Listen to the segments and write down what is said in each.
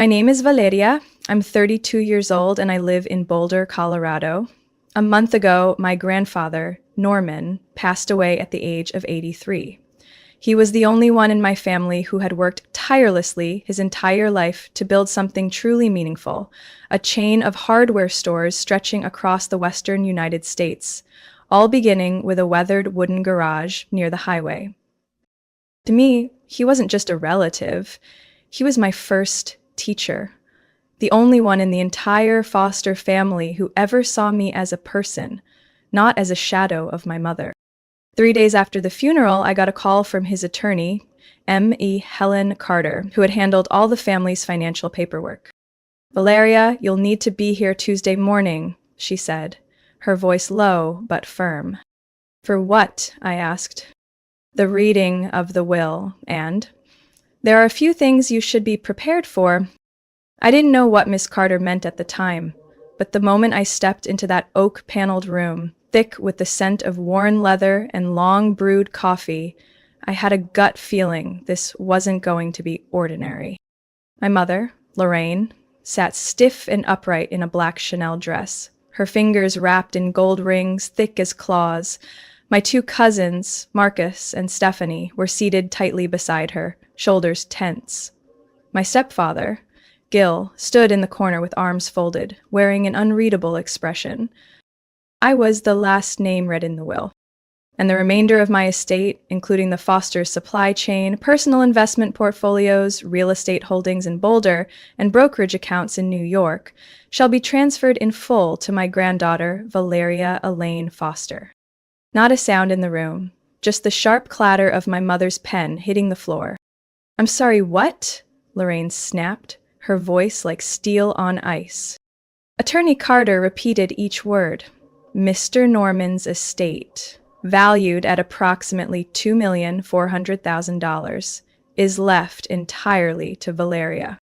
My name is Valeria. I'm 32 years old and I live in Boulder, Colorado. A month ago, my grandfather, Norman, passed away at the age of 83. He was the only one in my family who had worked tirelessly his entire life to build something truly meaningful, a chain of hardware stores stretching across the western United States, all beginning with a weathered wooden garage near the highway. To me, he wasn't just a relative. He was my first teacher, the only one in the entire Foster family who ever saw me as a person, not as a shadow of my mother. 3 days after the funeral, I got a call from his attorney, M.E. Helen Carter, who had handled all the family's financial paperwork. "Valeria, you'll need to be here Tuesday morning," she said, her voice low but firm. "For what?" I asked. "The reading of the will, and there are a few things you should be prepared for." I didn't know what Miss Carter meant at the time, but the moment I stepped into that oak-paneled room, thick with the scent of worn leather and long-brewed coffee, I had a gut feeling this wasn't going to be ordinary. My mother, Lorraine, sat stiff and upright in a black Chanel dress, her fingers wrapped in gold rings thick as claws. My two cousins, Marcus and Stephanie, were seated tightly beside her, shoulders tense. My stepfather, Gil, stood in the corner with arms folded, wearing an unreadable expression. I was the last name read in the will, and the remainder of my estate, including the Foster's supply chain, personal investment portfolios, real estate holdings in Boulder, and brokerage accounts in New York, shall be transferred in full to my granddaughter, Valeria Elaine Foster. Not a sound in the room, just the sharp clatter of my mother's pen hitting the floor. "I'm sorry, what?" Lorraine snapped, her voice like steel on ice. Attorney Carter repeated each word. "Mr. Norman's estate, valued at approximately $2,400,000, is left entirely to Valeria."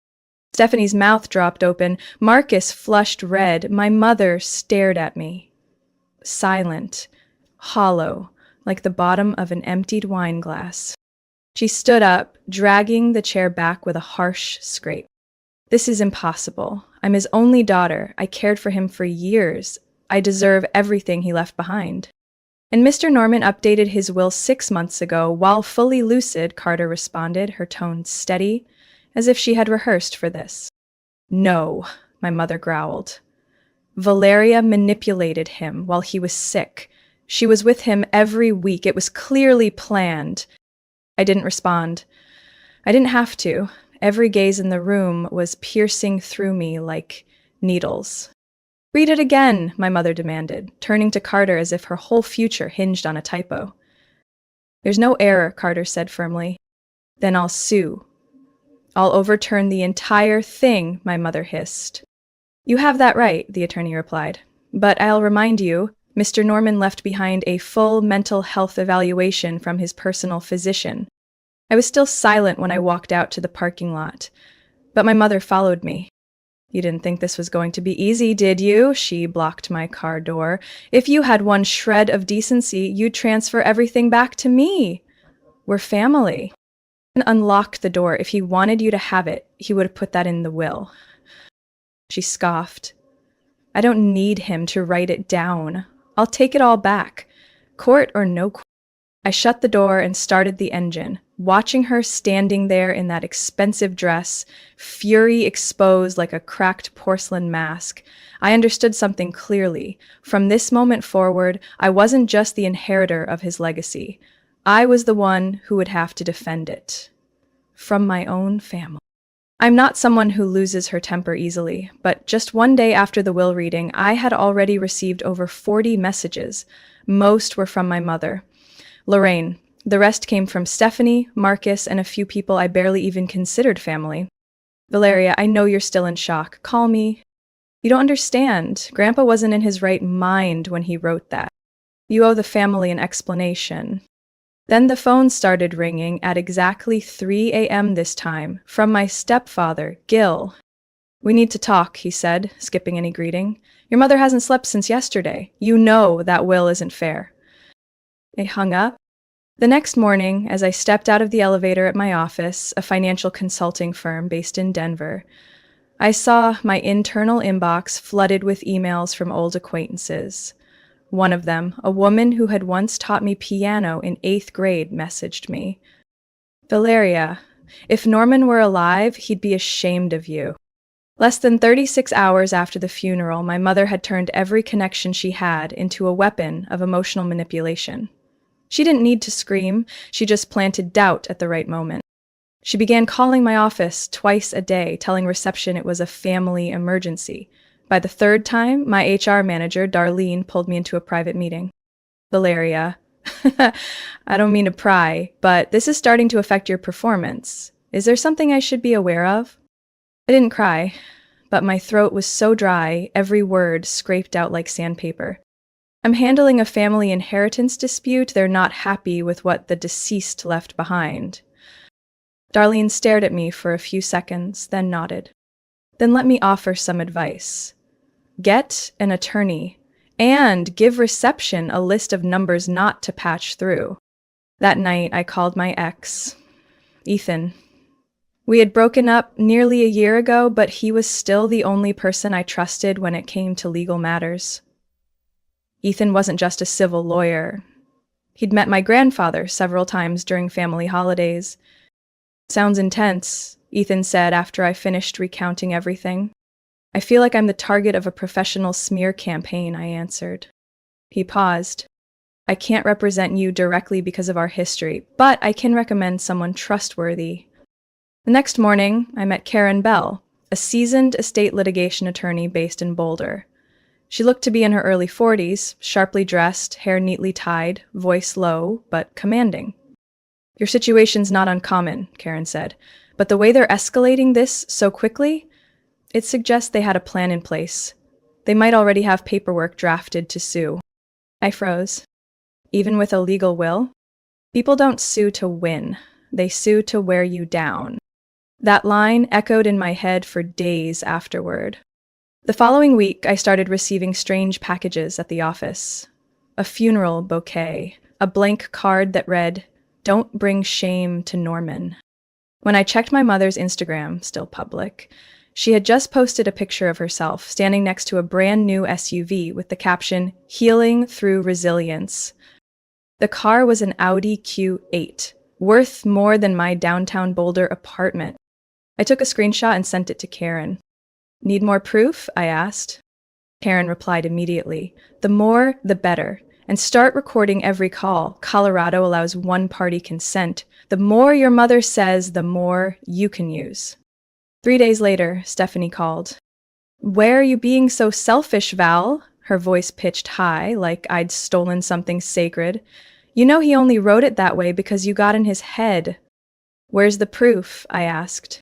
Stephanie's mouth dropped open. Marcus flushed red. My mother stared at me. Silent, hollow, like the bottom of an emptied wine glass. She stood up, dragging the chair back with a harsh scrape. "This is impossible. I'm his only daughter. I cared for him for years. I deserve everything he left behind." "And Mr. Norman updated his will 6 months ago, while fully lucid," Carter responded, her tone steady, as if she had rehearsed for this. "No," my mother growled. "Valeria manipulated him while he was sick. She was with him every week. It was clearly planned." I didn't respond. I didn't have to. Every gaze in the room was piercing through me like needles. "Read it again," my mother demanded, turning to Carter as if her whole future hinged on a typo. "There's no error," Carter said firmly. "Then I'll sue. I'll overturn the entire thing," my mother hissed. "You have that right," the attorney replied. "But I'll remind you, Mr. Norman left behind a full mental health evaluation from his personal physician." I was still silent when I walked out to the parking lot, but my mother followed me. "You didn't think this was going to be easy, did you?" She blocked my car door. "If you had one shred of decency, you'd transfer everything back to me. We're family." And unlocked the door. "If he wanted you to have it, he would have put that in the will." She scoffed. "I don't need him to write it down. I'll take it all back, court or no court." I shut the door and started the engine, watching her standing there in that expensive dress, fury exposed like a cracked porcelain mask. I understood something clearly. From this moment forward, I wasn't just the inheritor of his legacy. I was the one who would have to defend it. From my own family. I'm not someone who loses her temper easily, but just one day after the will reading, I had already received over 40 messages. Most were from my mother, Lorraine. The rest came from Stephanie, Marcus, and a few people I barely even considered family. "Valeria, I know you're still in shock. Call me. You don't understand. Grandpa wasn't in his right mind when he wrote that. You owe the family an explanation." Then the phone started ringing at exactly 3 a.m. this time, from my stepfather, Gil. "We need to talk," he said, skipping any greeting. "Your mother hasn't slept since yesterday. You know that will isn't fair." I hung up. The next morning, as I stepped out of the elevator at my office, a financial consulting firm based in Denver, I saw my internal inbox flooded with emails from old acquaintances. One of them, a woman who had once taught me piano in 8th grade, messaged me. Valeria, if Norman were alive, he'd be ashamed of you. Less than 36 hours after the funeral, my mother had turned every connection she had into a weapon of emotional manipulation. She didn't need to scream, she just planted doubt at the right moment. She began calling my office twice a day, telling reception it was a family emergency. By the third time, my HR manager, Darlene, pulled me into a private meeting. Valeria, I don't mean to pry, but this is starting to affect your performance. Is there something I should be aware of? I didn't cry, but my throat was so dry, every word scraped out like sandpaper. I'm handling a family inheritance dispute. They're not happy with what the deceased left behind. Darlene stared at me for a few seconds, then nodded. Then let me offer some advice. Get an attorney and give reception a list of numbers not to patch through. That night, I called my ex, Ethan. We had broken up nearly a year ago, but he was still the only person I trusted when it came to legal matters. Ethan wasn't just a civil lawyer. He'd met my grandfather several times during family holidays. Sounds intense, Ethan said after I finished recounting everything. I feel like I'm the target of a professional smear campaign, I answered. He paused. I can't represent you directly because of our history, but I can recommend someone trustworthy. The next morning, I met Karen Bell, a seasoned estate litigation attorney based in Boulder. She looked to be in her early 40s, sharply dressed, hair neatly tied, voice low, but commanding. Your situation's not uncommon, Karen said, but the way they're escalating this so quickly, it suggests they had a plan in place. They might already have paperwork drafted to sue. I froze. Even with a legal will? People don't sue to win. They sue to wear you down. That line echoed in my head for days afterward. The following week, I started receiving strange packages at the office. A funeral bouquet, a blank card that read, "Don't bring shame to Norman." When I checked my mother's Instagram, still public, she had just posted a picture of herself standing next to a brand new SUV with the caption, "Healing through Resilience." The car was an Audi Q8, worth more than my downtown Boulder apartment. I took a screenshot and sent it to Karen. Need more proof? I asked. Karen replied immediately. The more, the better. And start recording every call. Colorado allows one-party consent. The more your mother says, the more you can use. 3 days later, Stephanie called. Why are you being so selfish, Val? Her voice pitched high, like I'd stolen something sacred. You know he only wrote it that way because you got in his head. Where's the proof? I asked.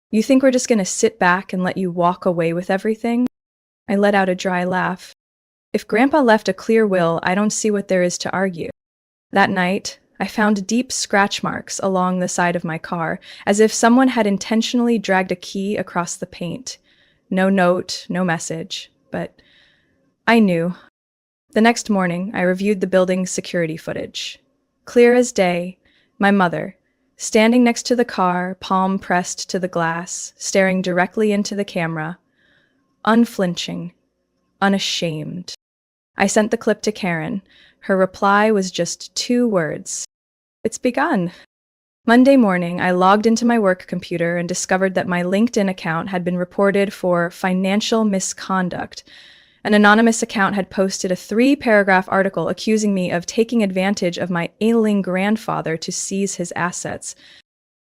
You think we're just going to sit back and let you walk away with everything? I let out a dry laugh. If Grandpa left a clear will, I don't see what there is to argue. That night, I found deep scratch marks along the side of my car, as if someone had intentionally dragged a key across the paint. No note, no message, but I knew. The next morning, I reviewed the building's security footage. Clear as day, my mother, standing next to the car, palm pressed to the glass, staring directly into the camera, unflinching, unashamed. I sent the clip to Karen. Her reply was just 2 words. It's begun. Monday morning, I logged into my work computer and discovered that my LinkedIn account had been reported for financial misconduct. An anonymous account had posted a 3-paragraph article accusing me of taking advantage of my ailing grandfather to seize his assets.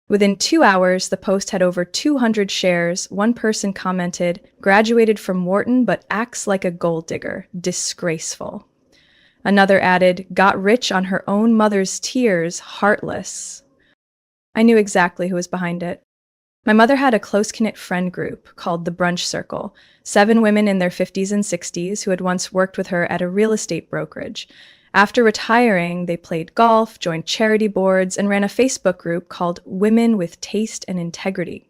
Within 2 hours, the post had over 200 shares. One person commented, graduated from Wharton but acts like a gold digger. Disgraceful. Another added, got rich on her own mother's tears. Heartless. I knew exactly who was behind it. My mother had a close-knit friend group called the Brunch Circle, 7 women in their 50s and 60s who had once worked with her at a real estate brokerage. After retiring, they played golf, joined charity boards, and ran a Facebook group called Women with Taste and Integrity.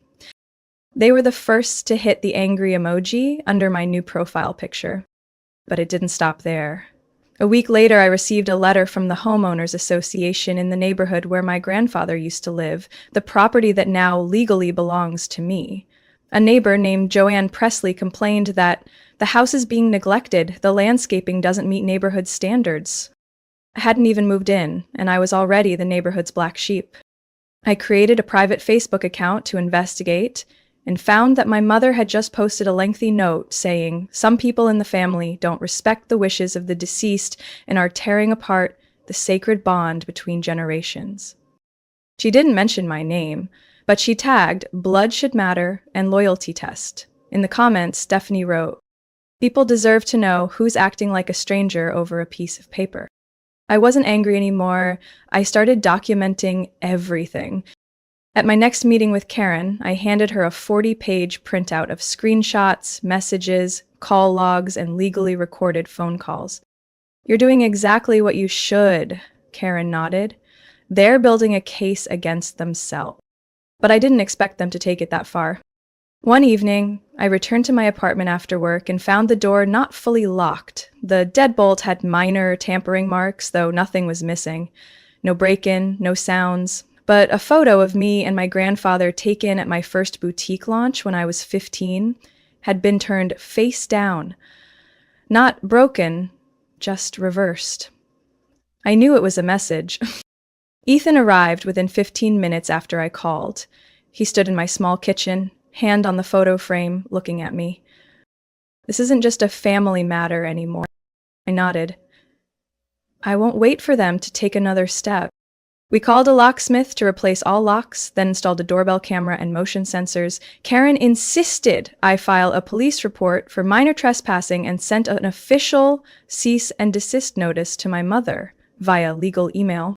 They were the first to hit the angry emoji under my new profile picture. But it didn't stop there. A week later, I received a letter from the homeowners association in the neighborhood where my grandfather used to live, the property that now legally belongs to me. A neighbor named Joanne Presley complained that the house is being neglected, the landscaping doesn't meet neighborhood standards. I hadn't even moved in, and I was already the neighborhood's black sheep. I created a private Facebook account to investigate and found that my mother had just posted a lengthy note saying some people in the family don't respect the wishes of the deceased and are tearing apart the sacred bond between generations. She didn't mention my name, but she tagged blood should matter and loyalty test. In the comments, Stephanie wrote, "People deserve to know who's acting like a stranger over a piece of paper." I wasn't angry anymore. I started documenting everything. At my next meeting with Karen, I handed her a 40-page printout of screenshots, messages, call logs, and legally recorded phone calls. "You're doing exactly what you should," Karen nodded. "They're building a case against themselves." But I didn't expect them to take it that far. One evening, I returned to my apartment after work and found the door not fully locked. The deadbolt had minor tampering marks, though nothing was missing. No break-in, no sounds, but a photo of me and my grandfather taken at my first boutique launch when I was 15 had been turned face down. Not broken, just reversed. I knew it was a message. Ethan arrived within 15 minutes after I called. He stood in my small kitchen, hand on the photo frame, looking at me. "This isn't just a family matter anymore." I nodded. "I won't wait for them to take another step." We called a locksmith to replace all locks, then installed a doorbell camera and motion sensors. Karen insisted I file a police report for minor trespassing and sent an official cease and desist notice to my mother via legal email.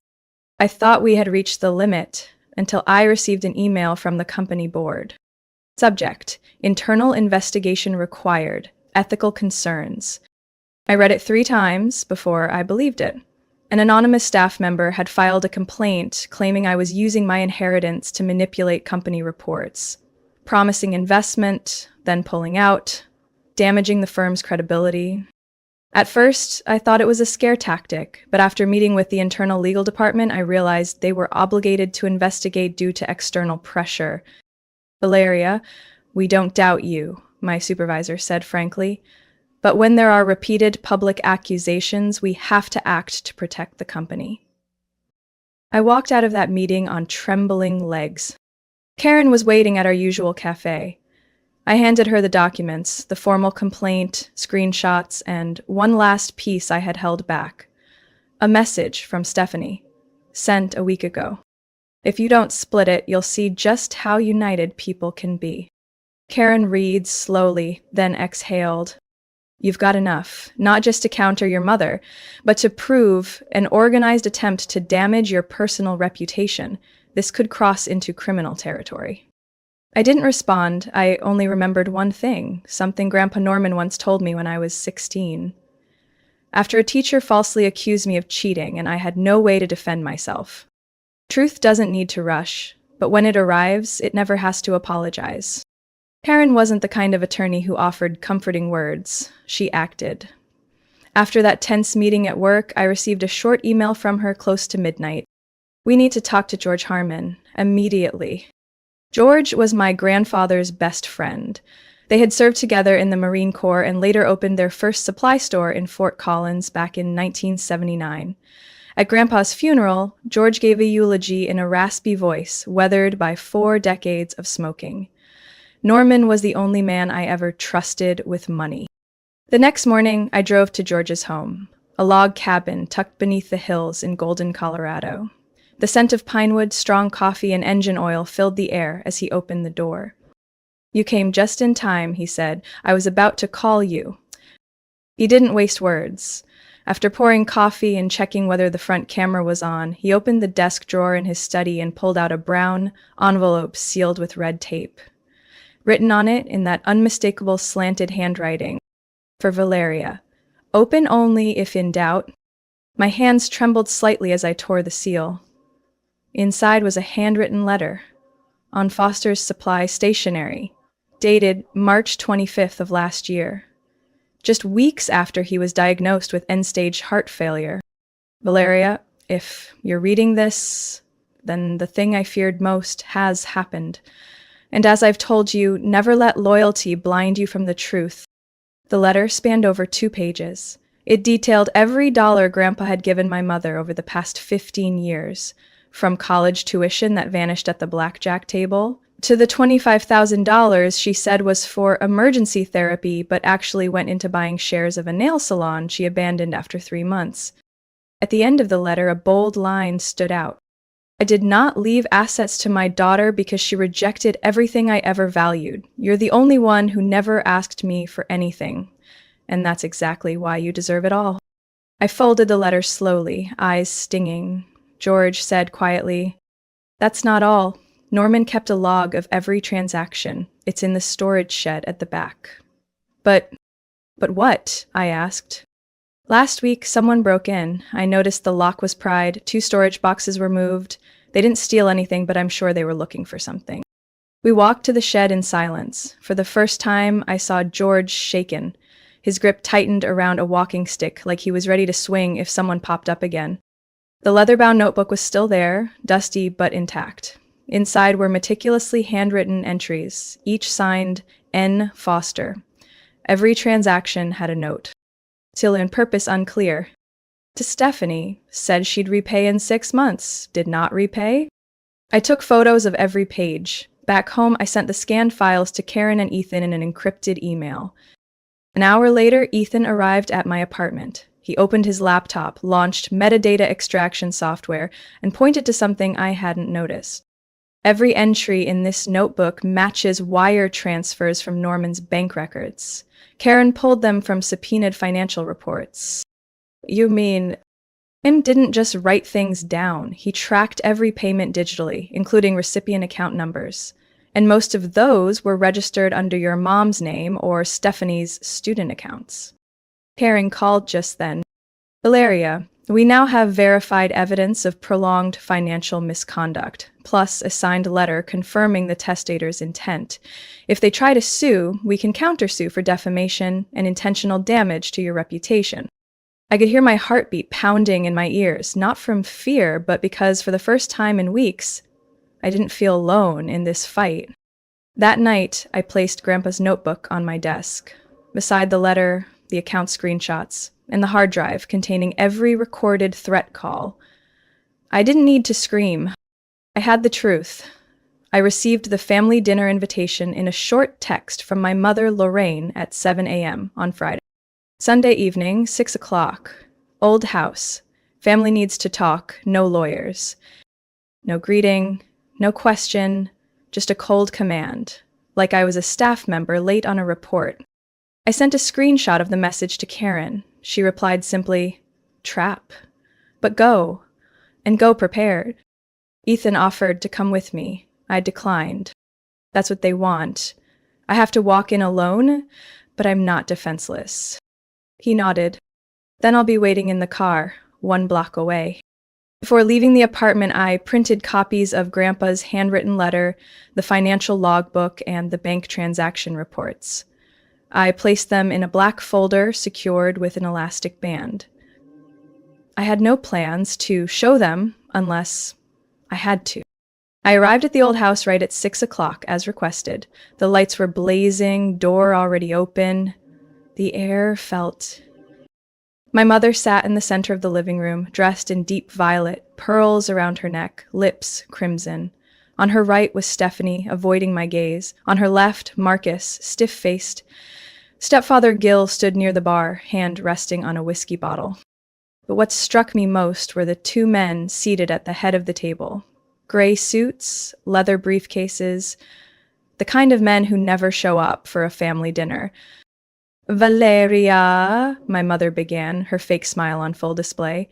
I thought we had reached the limit until I received an email from the company board. Subject: Internal investigation required. Ethical concerns. I read it 3 times before I believed it. An anonymous staff member had filed a complaint claiming I was using my inheritance to manipulate company reports, promising investment, then pulling out, damaging the firm's credibility. At first, I thought it was a scare tactic, but after meeting with the internal legal department, I realized they were obligated to investigate due to external pressure. "Valeria, we don't doubt you," my supervisor said frankly, "but when there are repeated public accusations, we have to act to protect the company." I walked out of that meeting on trembling legs. Karen was waiting at our usual cafe. I handed her the documents, the formal complaint, screenshots, and one last piece I had held back. A message from Stephanie, sent a week ago. "If you don't split it, you'll see just how united people can be." Karen reads slowly, then exhaled. "You've got enough, not just to counter your mother, but to prove an organized attempt to damage your personal reputation. This could cross into criminal territory." I didn't respond. I only remembered one thing, something Grandpa Norman once told me when I was 16. After a teacher falsely accused me of cheating and I had no way to defend myself. Truth doesn't need to rush, but when it arrives, it never has to apologize. Karen wasn't the kind of attorney who offered comforting words. She acted. After that tense meeting at work, I received a short email from her close to midnight. "We need to talk to George Harmon, immediately." George was my grandfather's best friend. They had served together in the Marine Corps and later opened their first supply store in Fort Collins back in 1979. At Grandpa's funeral, George gave a eulogy in a raspy voice, weathered by 4 decades of smoking. Norman was the only man I ever trusted with money. The next morning, I drove to George's home, a log cabin tucked beneath the hills in Golden, Colorado. The scent of pine wood, strong coffee, and engine oil filled the air as he opened the door. "You came just in time," he said. "I was about to call you." He didn't waste words. After pouring coffee and checking whether the front camera was on, he opened the desk drawer in his study and pulled out a brown envelope sealed with red tape. Written on it, in that unmistakable slanted handwriting, "For Valeria. Open only if in doubt." My hands trembled slightly as I tore the seal. Inside was a handwritten letter, on Foster's Supply stationery, dated March 25th of last year, just weeks after he was diagnosed with end-stage heart failure. "Valeria, if you're reading this, then the thing I feared most has happened. And as I've told you, never let loyalty blind you from the truth. The letter spanned over 2 pages. It detailed every dollar Grandpa had given my mother over the past 15 years, from college tuition that vanished at the blackjack table, to the $25,000 she said was for emergency therapy but actually went into buying shares of a nail salon she abandoned after 3 months. At the end of the letter, a bold line stood out. I did not leave assets to my daughter because she rejected everything I ever valued. You're the only one who never asked me for anything, and that's exactly why you deserve it all. I folded the letter slowly, eyes stinging. George said quietly, "That's not all. Norman kept a log of every transaction. It's in the storage shed at the back." But what?" I asked. "Last week, someone broke in. I noticed the lock was pried, 2 storage boxes were moved. They didn't steal anything, but I'm sure they were looking for something." We walked to the shed in silence. For the first time, I saw George shaken. His grip tightened around a walking stick, like he was ready to swing if someone popped up again. The leather-bound notebook was still there, dusty but intact. Inside were meticulously handwritten entries, each signed N. Foster. Every transaction had a note, till in purpose unclear. To Stephanie, said she'd repay in 6 months, did not repay. I took photos of every page. Back home, I sent the scanned files to Karen and Ethan in an encrypted email. An hour later, Ethan arrived at my apartment. He opened his laptop, launched metadata extraction software, and pointed to something I hadn't noticed. Every entry in this notebook matches wire transfers from Norman's bank records. Karen pulled them from subpoenaed financial reports. "You mean..." Tim didn't just write things down. He tracked every payment digitally, including recipient account numbers. And most of those were registered under your mom's name or Stephanie's student accounts. Karen called just then. "Valeria, we now have verified evidence of prolonged financial misconduct, plus a signed letter confirming the testator's intent. If they try to sue, we can countersue for defamation and intentional damage to your reputation." I could hear my heartbeat pounding in my ears, not from fear, but because for the first time in weeks, I didn't feel alone in this fight. That night, I placed Grandpa's notebook on my desk. Beside the letter, the account screenshots, and the hard drive containing every recorded threat call. I didn't need to scream. I had the truth. I received the family dinner invitation in a short text from my mother, Lorraine, at 7 a.m. on Friday. Sunday evening, 6 o'clock. Old house. Family needs to talk, no lawyers. No greeting, no question, just a cold command, like I was a staff member late on a report. I sent a screenshot of the message to Karen. She replied simply, "Trap. But go, and go prepared." Ethan offered to come with me. I declined. That's what they want. I have to walk in alone, but I'm not defenseless. He nodded. "Then I'll be waiting in the car, 1 block away." Before leaving the apartment, I printed copies of Grandpa's handwritten letter, the financial logbook, and the bank transaction reports. I placed them in a black folder secured with an elastic band. I had no plans to show them unless I had to. I arrived at the old house right at 6 o'clock, as requested. The lights were blazing, door already open. The air felt... My mother sat in the center of the living room, dressed in deep violet, pearls around her neck, lips crimson. On her right was Stephanie, avoiding my gaze. On her left, Marcus, stiff-faced. Stepfather Gil stood near the bar, hand resting on a whiskey bottle. But what struck me most were the 2 men seated at the head of the table. Gray suits, leather briefcases, the kind of men who never show up for a family dinner. "Valeria," my mother began, her fake smile on full display.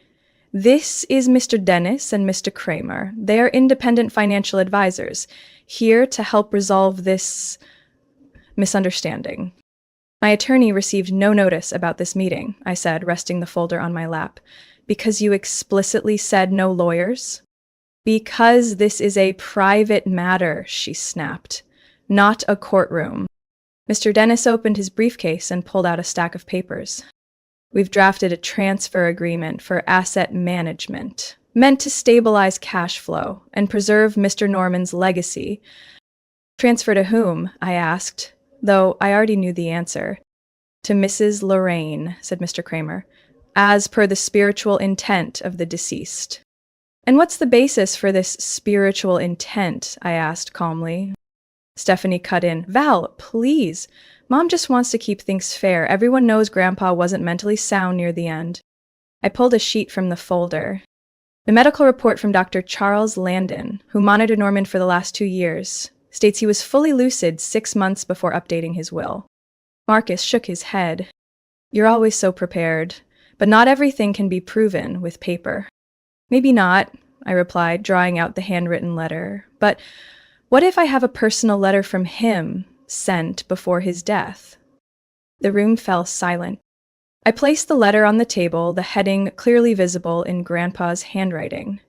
"This is Mr. Dennis and Mr. Kramer. They are independent financial advisors, here to help resolve this misunderstanding." "My attorney received no notice about this meeting," I said, resting the folder on my lap. "Because you explicitly said no lawyers?" "Because this is a private matter," she snapped, "not a courtroom." Mr. Dennis opened his briefcase and pulled out a stack of papers. "We've drafted a transfer agreement for asset management, meant to stabilize cash flow and preserve Mr. Norman's legacy." Transfer to whom? I asked, though I already knew the answer. To Mrs. Lorraine, said Mr. Kramer, as per the spiritual intent of the deceased. And what's the basis for this spiritual intent? I asked calmly. Stephanie cut in. Val, please. Mom just wants to keep things fair. Everyone knows Grandpa wasn't mentally sound near the end. I pulled a sheet from the folder. The medical report from Dr. Charles Landon, who monitored Norman for the last 2 years, states he was fully lucid 6 months before updating his will. Marcus shook his head. You're always so prepared, but not everything can be proven with paper. Maybe not, I replied, drawing out the handwritten letter. But what if I have a personal letter from him sent before his death? The room fell silent. I placed the letter on the table, the heading clearly visible in Grandpa's handwriting.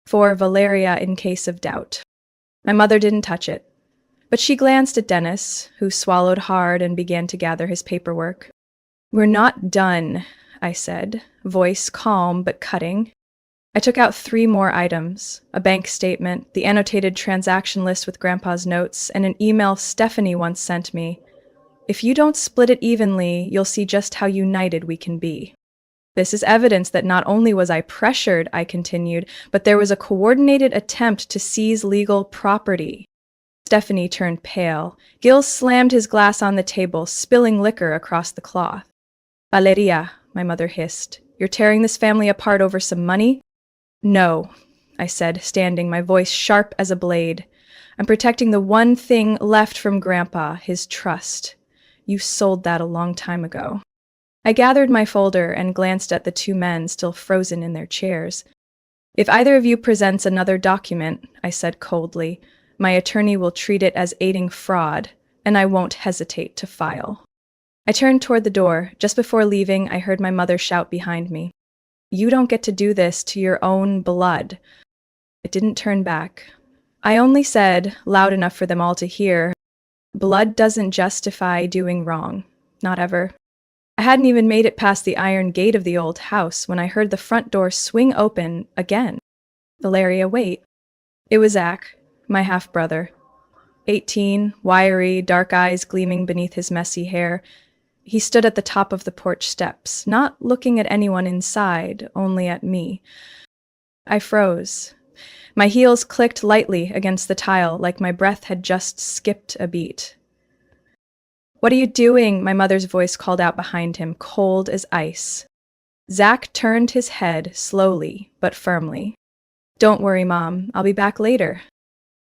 For Valeria in case of doubt. My mother didn't touch it, but she glanced at Dennis, who swallowed hard and began to gather his paperwork. We're not done, I said, voice calm but cutting. I took out 3 more items, a bank statement, the annotated transaction list with Grandpa's notes, and an email Stephanie once sent me. If you don't split it evenly, you'll see just how united we can be. This is evidence that not only was I pressured, I continued, but there was a coordinated attempt to seize legal property. Stephanie turned pale. Gil slammed his glass on the table, spilling liquor across the cloth. Valeria, my mother hissed, you're tearing this family apart over some money? No, I said, standing, my voice sharp as a blade. I'm protecting the one thing left from Grandpa, his trust. You sold that a long time ago. I gathered my folder and glanced at the 2 men still frozen in their chairs. If either of you presents another document, I said coldly, my attorney will treat it as aiding fraud, and I won't hesitate to file. I turned toward the door. Just before leaving, I heard my mother shout behind me. You don't get to do this to your own blood. I didn't turn back. I only said, loud enough for them all to hear, blood doesn't justify doing wrong. Not ever. I hadn't even made it past the iron gate of the old house when I heard the front door swing open again. Valeria, wait. It was Zach, my half-brother. 18, wiry, dark eyes gleaming beneath his messy hair. He stood at the top of the porch steps, not looking at anyone inside, only at me. I froze. My heels clicked lightly against the tile, like my breath had just skipped a beat. What are you doing? My mother's voice called out behind him, cold as ice. Zach turned his head slowly but firmly. Don't worry, Mom. I'll be back later.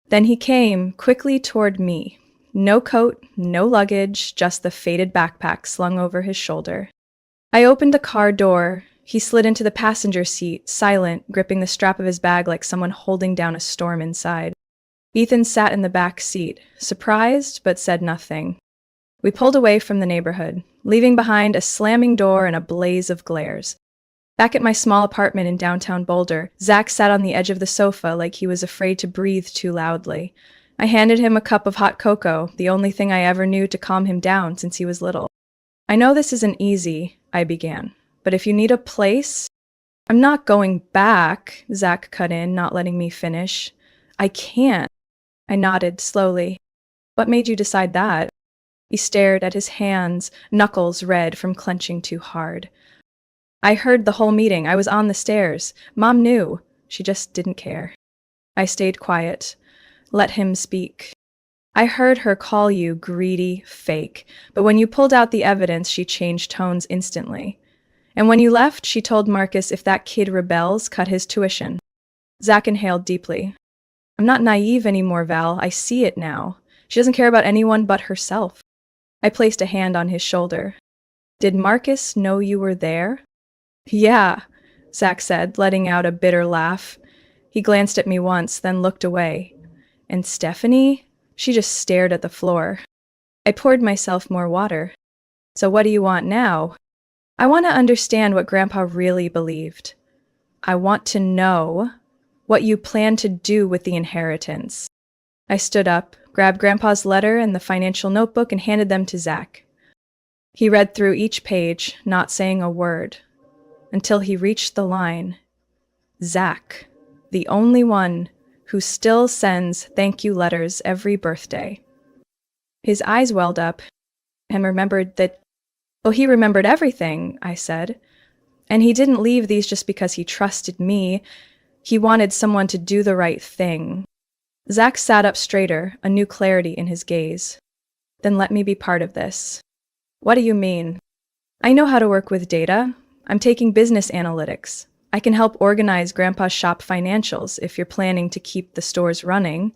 Then he came quickly toward me. No coat, no luggage, just the faded backpack slung over his shoulder. I opened the car door. He slid into the passenger seat, silent, gripping the strap of his bag like someone holding down a storm inside. Ethan sat in the back seat, surprised but said nothing. We pulled away from the neighborhood, leaving behind a slamming door and a blaze of glares. Back at my small apartment in downtown Boulder, Zach sat on the edge of the sofa like he was afraid to breathe too loudly. I handed him a cup of hot cocoa, the only thing I ever knew to calm him down since he was little. I know this isn't easy, I began, but if you need a place... I'm not going back, Zach cut in, not letting me finish. I can't. I nodded slowly. What made you decide that? He stared at his hands, knuckles red from clenching too hard. I heard the whole meeting. I was on the stairs. Mom knew. She just didn't care. I stayed quiet. Let him speak. I heard her call you greedy, fake, but when you pulled out the evidence, she changed tones instantly. And when you left, she told Marcus if that kid rebels, cut his tuition. Zach inhaled deeply. I'm not naive anymore, Val. I see it now. She doesn't care about anyone but herself. I placed a hand on his shoulder. Did Marcus know you were there? Yeah, Zach said, letting out a bitter laugh. He glanced at me once, then looked away. And Stephanie? She just stared at the floor. I poured myself more water. So what do you want now? I want to understand what Grandpa really believed. I want to know what you plan to do with the inheritance. I stood up, grabbed Grandpa's letter and the financial notebook and handed them to Zach. He read through each page, not saying a word, until he reached the line, Zach, the only one who still sends thank you letters every birthday. His eyes welled up and remembered that, oh, he remembered everything, I said. And he didn't leave these just because he trusted me. He wanted someone to do the right thing. Zach sat up straighter, a new clarity in his gaze. Then let me be part of this. What do you mean? I know how to work with data. I'm taking business analytics. I can help organize Grandpa's shop financials if you're planning to keep the stores running.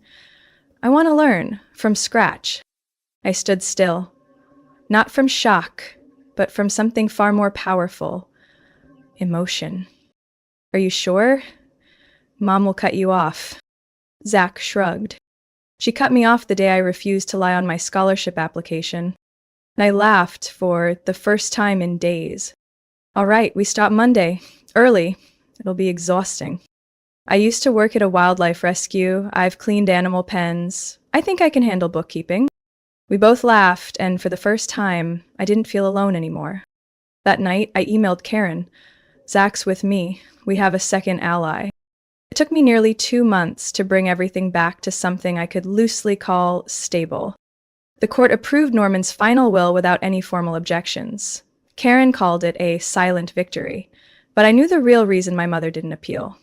I want to learn from scratch. I stood still. Not from shock, but from something far more powerful. Emotion. Are you sure? Mom will cut you off. Zach shrugged. She cut me off the day I refused to lie on my scholarship application. And I laughed for the first time in days. All right, we stop Monday. Early. It'll be exhausting. I used to work at a wildlife rescue. I've cleaned animal pens. I think I can handle bookkeeping. We both laughed, and for the first time, I didn't feel alone anymore. That night, I emailed Karen. Zach's with me. We have a second ally. It took me nearly 2 months to bring everything back to something I could loosely call stable. The court approved Norman's final will without any formal objections. Karen called it a silent victory, but I knew the real reason my mother didn't appeal.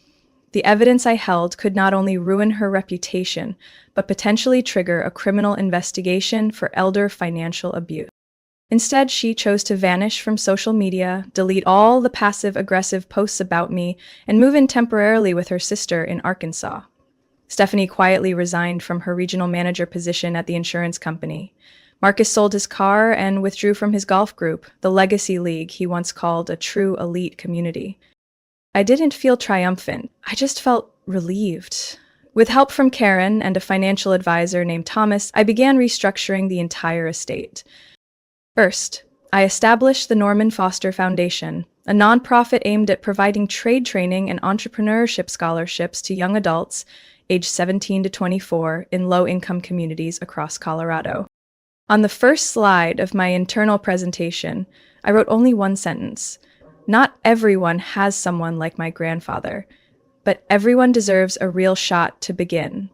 The evidence I held could not only ruin her reputation, but potentially trigger a criminal investigation for elder financial abuse. Instead, she chose to vanish from social media, delete all the passive-aggressive posts about me, and move in temporarily with her sister in Arkansas. Stephanie quietly resigned from her regional manager position at the insurance company. Marcus sold his car and withdrew from his golf group, the Legacy League he once called a true elite community. I didn't feel triumphant. I just felt relieved. With help from Karen and a financial advisor named Thomas, I began restructuring the entire estate. First, I established the Norman Foster Foundation, a nonprofit aimed at providing trade training and entrepreneurship scholarships to young adults aged 17 to 24 in low-income communities across Colorado. On the first slide of my internal presentation, I wrote only one sentence. Not everyone has someone like my grandfather, but everyone deserves a real shot to begin.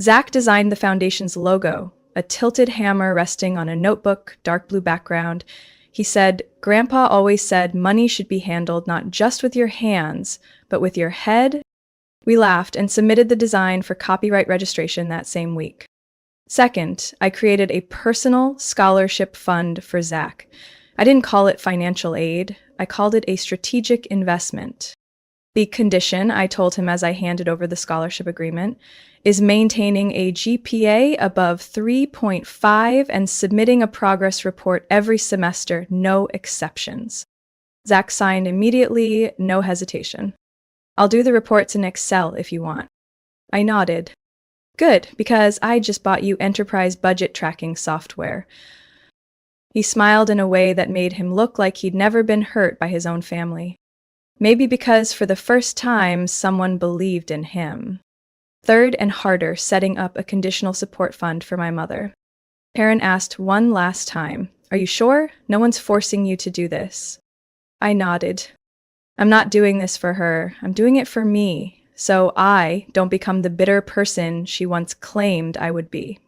Zach designed the foundation's logo, a tilted hammer resting on a notebook, dark blue background. He said, "Grandpa always said money should be handled not just with your hands, but with your head." We laughed and submitted the design for copyright registration that same week. Second, I created a personal scholarship fund for Zach. I didn't call it financial aid. I called it a strategic investment. The condition, I told him as I handed over the scholarship agreement, is maintaining a GPA above 3.5 and submitting a progress report every semester, no exceptions. Zach signed immediately, no hesitation. "I'll do the reports in Excel if you want." I nodded. "Good, because I just bought you enterprise budget tracking software." He smiled in a way that made him look like he'd never been hurt by his own family. Maybe because for the first time, someone believed in him. Third and harder, setting up a conditional support fund for my mother. Karen asked one last time, "Are you sure? No one's forcing you to do this." I nodded. "I'm not doing this for her. I'm doing it for me, so I don't become the bitter person she once claimed I would be."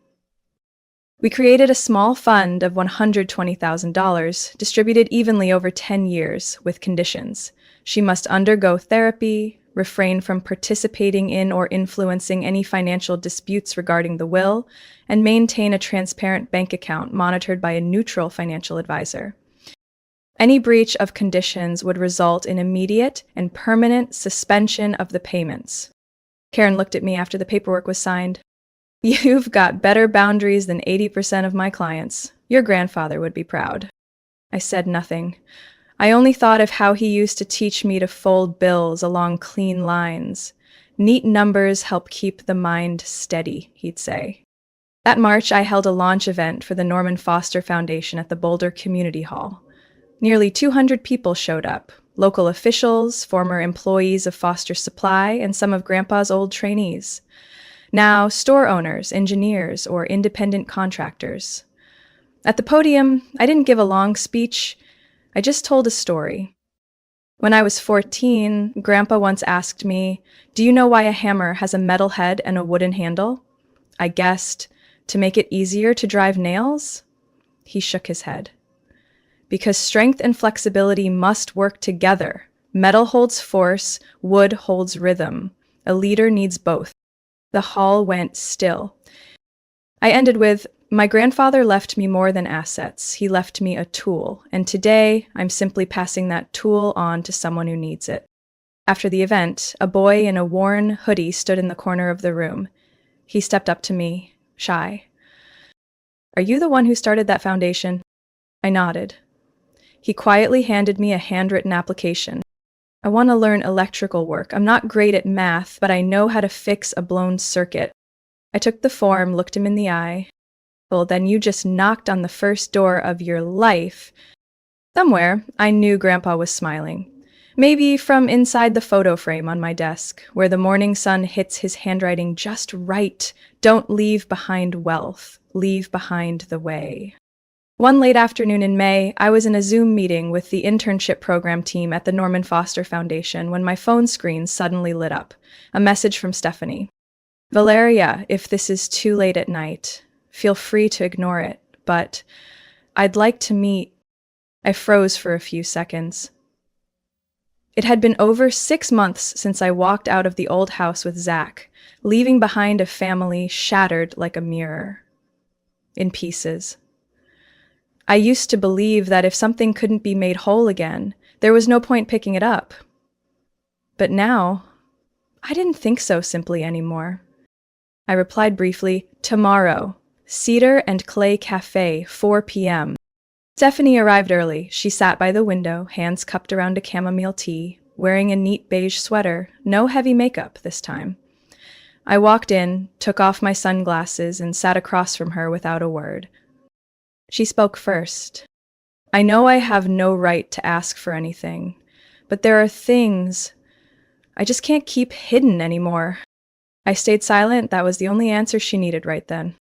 We created a small fund of $120,000, distributed evenly over 10 years, with conditions. She must undergo therapy, refrain from participating in or influencing any financial disputes regarding the will, and maintain a transparent bank account monitored by a neutral financial advisor. Any breach of conditions would result in immediate and permanent suspension of the payments. Karen looked at me after the paperwork was signed. "You've got better boundaries than 80% of my clients. Your grandfather would be proud." I said nothing. I only thought of how he used to teach me to fold bills along clean lines. "Neat numbers help keep the mind steady," he'd say. That March, I held a launch event for the Norman Foster Foundation at the Boulder Community Hall. Nearly 200 people showed up, local officials, former employees of Foster Supply, and some of Grandpa's old trainees. Now, store owners, engineers, or independent contractors. At the podium, I didn't give a long speech. I just told a story. When I was 14, Grandpa once asked me, "Do you know why a hammer has a metal head and a wooden handle?" I guessed, "To make it easier to drive nails?" He shook his head. "Because strength and flexibility must work together. Metal holds force, wood holds rhythm. A leader needs both." The hall went still. I ended with, "My grandfather left me more than assets. He left me a tool, and today I'm simply passing that tool on to someone who needs it." After the event, a boy in a worn hoodie stood in the corner of the room. He stepped up to me, shy. "Are you the one who started that foundation?" I nodded. He quietly handed me a handwritten application. "I want to learn electrical work. I'm not great at math, but I know how to fix a blown circuit." I took the form, looked him in the eye. "Well, then you just knocked on the first door of your life." Somewhere, I knew Grandpa was smiling. Maybe from inside the photo frame on my desk, where the morning sun hits his handwriting just right. "Don't leave behind wealth. Leave behind the way." One late afternoon in May, I was in a Zoom meeting with the internship program team at the Norman Foster Foundation when my phone screen suddenly lit up. A message from Stephanie. "Valeria, if this is too late at night, feel free to ignore it, but I'd like to meet." I froze for a few seconds. It had been over 6 months since I walked out of the old house with Zach, leaving behind a family shattered like a mirror, in pieces. I used to believe that if something couldn't be made whole again, there was no point picking it up. But now, I didn't think so simply anymore. I replied briefly, "Tomorrow, Cedar and Clay Cafe, 4 p.m. Stephanie arrived early. She sat by the window, hands cupped around a chamomile tea, wearing a neat beige sweater, no heavy makeup this time. I walked in, took off my sunglasses, and sat across from her without a word. She spoke first. "I know I have no right to ask for anything, but there are things I just can't keep hidden anymore." I stayed silent. That was the only answer she needed right then.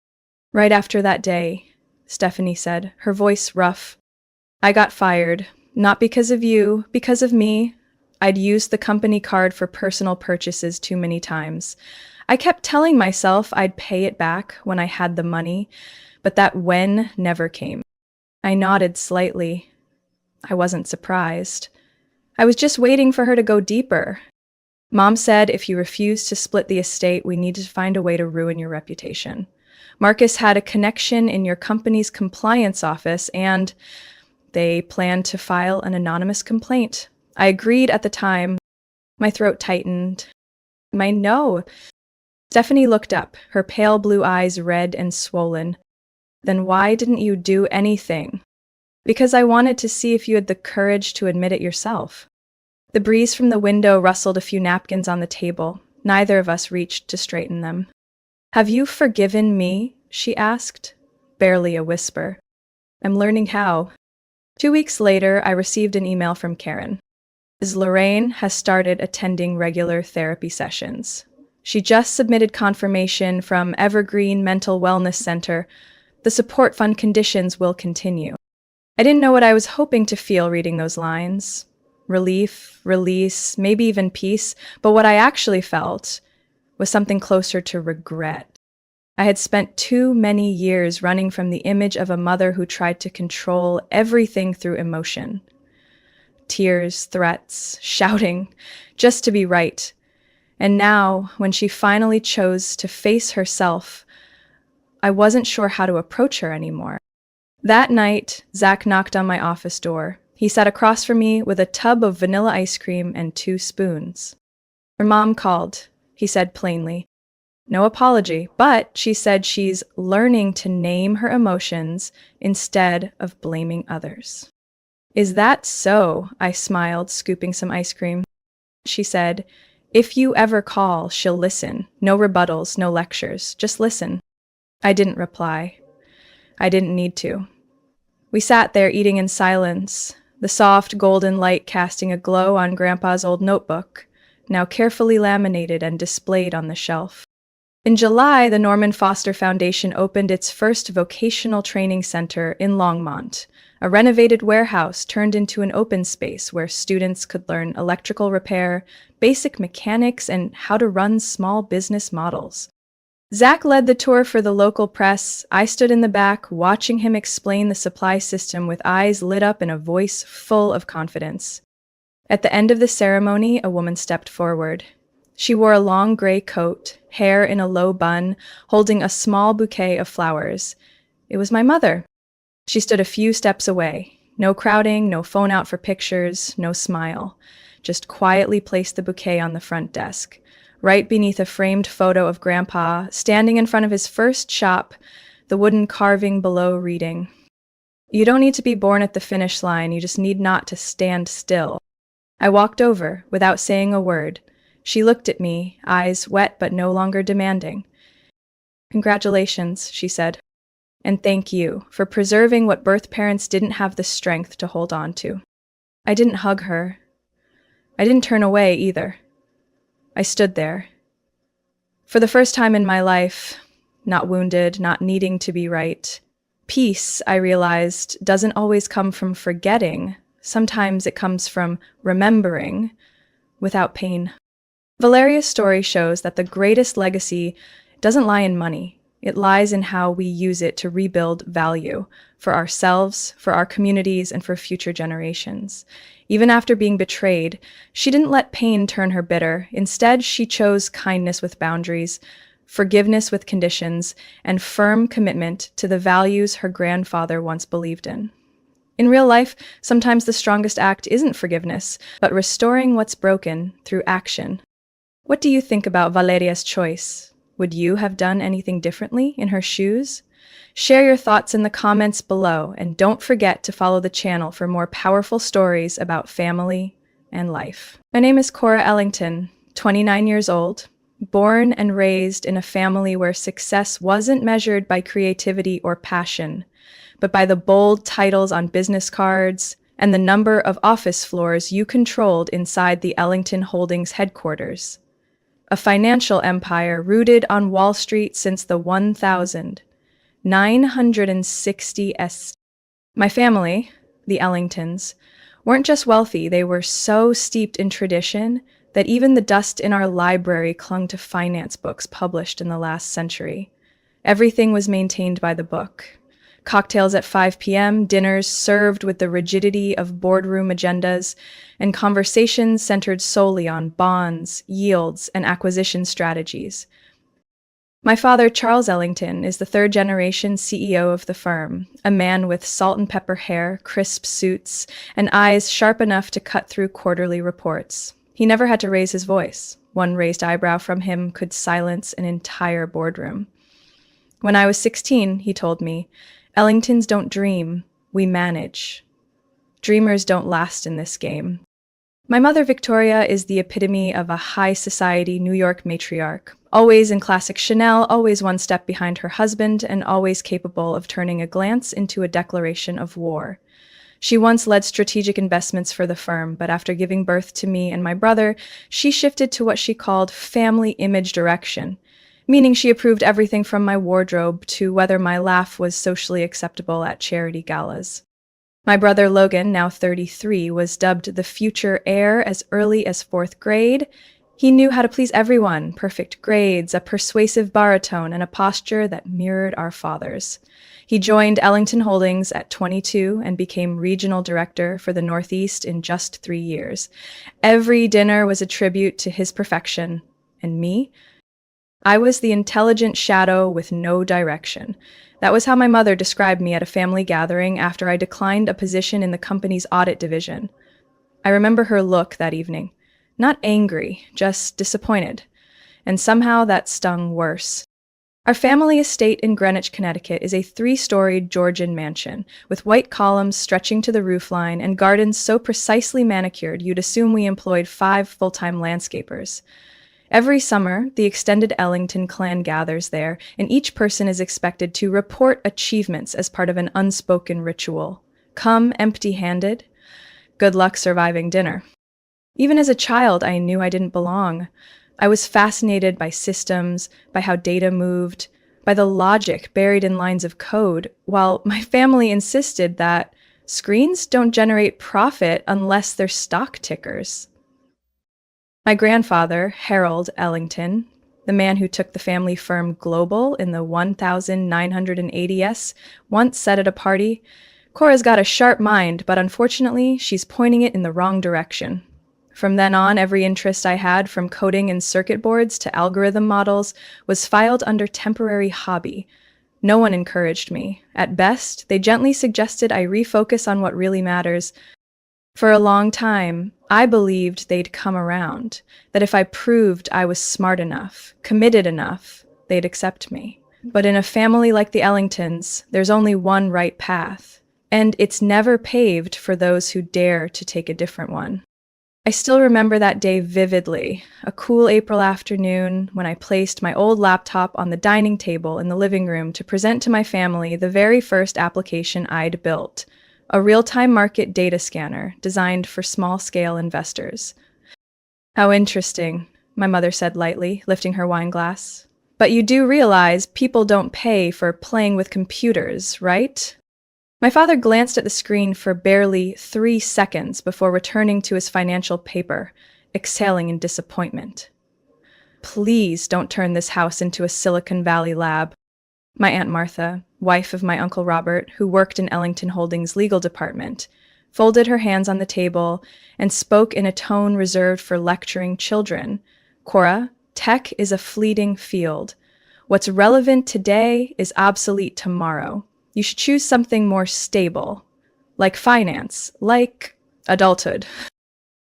"Right after that day," Stephanie said, her voice rough, "I got fired. Not because of you, because of me. I'd used the company card for personal purchases too many times. I kept telling myself I'd pay it back when I had the money, but that when never came." I nodded slightly. I wasn't surprised. I was just waiting for her to go deeper. "Mom said if you refused to split the estate, we needed to find a way to ruin your reputation. Marcus had a connection in your company's compliance office, and they planned to file an anonymous complaint." I agreed at the time. My throat tightened. No. Stephanie looked up, her pale blue eyes red and swollen. "Then why didn't you do anything?" "Because I wanted to see if you had the courage to admit it yourself." The breeze from the window rustled a few napkins on the table. Neither of us reached to straighten them. "Have you forgiven me?" she asked. Barely a whisper. "I'm learning how." 2 weeks later, I received an email from Karen. Lorraine has started attending regular therapy sessions. She just submitted confirmation from Evergreen Mental Wellness Center. The support fund conditions will continue. I didn't know what I was hoping to feel reading those lines. Relief, release, maybe even peace, but what I actually felt was something closer to regret. I had spent too many years running from the image of a mother who tried to control everything through emotion. Tears, threats, shouting, just to be right. And now, when she finally chose to face herself, I wasn't sure how to approach her anymore. That night, Zach knocked on my office door. He sat across from me with a tub of vanilla ice cream and 2 spoons. "Her mom called," he said plainly. No apology, but she said she's learning to name her emotions instead of blaming others. "Is that so?" I smiled, scooping some ice cream. She said, "If you ever call, she'll listen. No rebuttals, no lectures. Just listen." I didn't reply. I didn't need to. We sat there eating in silence, the soft golden light casting a glow on Grandpa's old notebook, now carefully laminated and displayed on the shelf. In July, the Norman Foster Foundation opened its first vocational training center in Longmont. A renovated warehouse turned into an open space where students could learn electrical repair, basic mechanics, and how to run small business models. Zach led the tour for the local press. I stood in the back, watching him explain the supply system with eyes lit up and a voice full of confidence. At the end of the ceremony, a woman stepped forward. She wore a long gray coat, hair in a low bun, holding a small bouquet of flowers. It was my mother. She stood a few steps away. No crowding, no phone out for pictures, no smile. Just quietly placed the bouquet on the front desk, right beneath a framed photo of Grandpa, standing in front of his first shop, the wooden carving below reading, "You don't need to be born at the finish line, you just need not to stand still." I walked over, without saying a word. She looked at me, eyes wet but no longer demanding. "Congratulations," she said. "And thank you for preserving what birth parents didn't have the strength to hold on to." I didn't hug her. I didn't turn away either. I stood there. For the first time in my life, not wounded, not needing to be right. Peace, I realized, doesn't always come from forgetting. Sometimes it comes from remembering without pain. Valeria's story shows that the greatest legacy doesn't lie in money. It lies in how we use it to rebuild value for ourselves, for our communities, and for future generations. Even after being betrayed, she didn't let pain turn her bitter. Instead, she chose kindness with boundaries, forgiveness with conditions, and firm commitment to the values her grandfather once believed in. In real life, sometimes the strongest act isn't forgiveness, but restoring what's broken through action. What do you think about Valeria's choice? Would you have done anything differently in her shoes? Share your thoughts in the comments below, and don't forget to follow the channel for more powerful stories about family and life. My name is Cora Ellington, 29 years old, born and raised in a family where success wasn't measured by creativity or passion, but by the bold titles on business cards and the number of office floors you controlled inside the Ellington Holdings headquarters. A financial empire rooted on Wall Street since the 1960s. My family, the Ellingtons, weren't just wealthy, they were so steeped in tradition that even the dust in our library clung to finance books published in the last century. Everything was maintained by the book. Cocktails at 5 p.m., dinners served with the rigidity of boardroom agendas, and conversations centered solely on bonds, yields, and acquisition strategies. My father, Charles Ellington, is the third-generation CEO of the firm, a man with salt and pepper hair, crisp suits, and eyes sharp enough to cut through quarterly reports. He never had to raise his voice. One raised eyebrow from him could silence an entire boardroom. When I was 16, he told me, "Ellingtons don't dream, we manage. Dreamers don't last in this game." My mother, Victoria, is the epitome of a high society New York matriarch, always in classic Chanel, always one step behind her husband, and always capable of turning a glance into a declaration of war. She once led strategic investments for the firm, but after giving birth to me and my brother, she shifted to what she called family image direction, meaning she approved everything from my wardrobe to whether my laugh was socially acceptable at charity galas. My brother Logan, now 33, was dubbed the future heir as early as 4th grade. He knew how to please everyone, perfect grades, a persuasive baritone, and a posture that mirrored our father's. He joined Ellington Holdings at 22 and became regional director for the Northeast in just 3 years. Every dinner was a tribute to his perfection. And me? I was the intelligent shadow with no direction. That was how my mother described me at a family gathering after I declined a position in the company's audit division. I remember her look that evening. Not angry, just disappointed. And somehow that stung worse. Our family estate in Greenwich, Connecticut is a 3-storied Georgian mansion, with white columns stretching to the roofline and gardens so precisely manicured you'd assume we employed 5 full-time landscapers. Every summer, the extended Ellington clan gathers there, and each person is expected to report achievements as part of an unspoken ritual. Come empty-handed. Good luck surviving dinner. Even as a child, I knew I didn't belong. I was fascinated by systems, by how data moved, by the logic buried in lines of code, while my family insisted that screens don't generate profit unless they're stock tickers. My grandfather, Harold Ellington, the man who took the family firm global in the 1980s, once said at a party, "Cora's got a sharp mind, but unfortunately, she's pointing it in the wrong direction." From then on, every interest I had, from coding and circuit boards to algorithm models, was filed under temporary hobby. No one encouraged me. At best, they gently suggested I refocus on what really matters. For a long time, I believed they'd come around, that if I proved I was smart enough, committed enough, they'd accept me. But in a family like the Ellingtons, there's only one right path, and it's never paved for those who dare to take a different one. I still remember that day vividly, a cool April afternoon when I placed my old laptop on the dining table in the living room to present to my family the very first application I'd built, a real-time market data scanner designed for small-scale investors. "How interesting," my mother said lightly, lifting her wine glass. "But you do realize people don't pay for playing with computers, right?" My father glanced at the screen for barely 3 seconds before returning to his financial paper, exhaling in disappointment. "Please don't turn this house into a Silicon Valley lab." My Aunt Martha, wife of my Uncle Robert, who worked in Ellington Holdings' legal department, folded her hands on the table and spoke in a tone reserved for lecturing children. "Cora, tech is a fleeting field. What's relevant today is obsolete tomorrow. You should choose something more stable, like finance, like adulthood."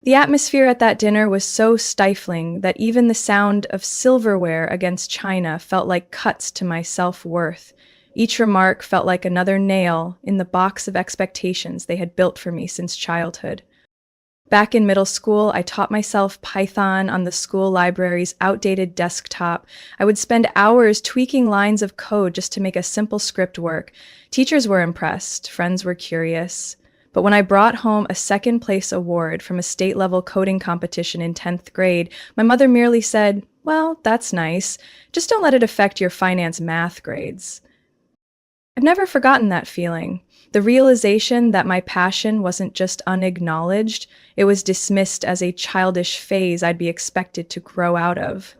The atmosphere at that dinner was so stifling that even the sound of silverware against china felt like cuts to my self-worth. Each remark felt like another nail in the box of expectations they had built for me since childhood. Back in middle school, I taught myself Python on the school library's outdated desktop. I would spend hours tweaking lines of code just to make a simple script work. Teachers were impressed, friends were curious. But when I brought home a second-place award from a state-level coding competition in 10th grade, my mother merely said, "Well, that's nice. Just don't let it affect your finance math grades." I've never forgotten that feeling. The realization that my passion wasn't just unacknowledged, it was dismissed as a childish phase I'd be expected to grow out of.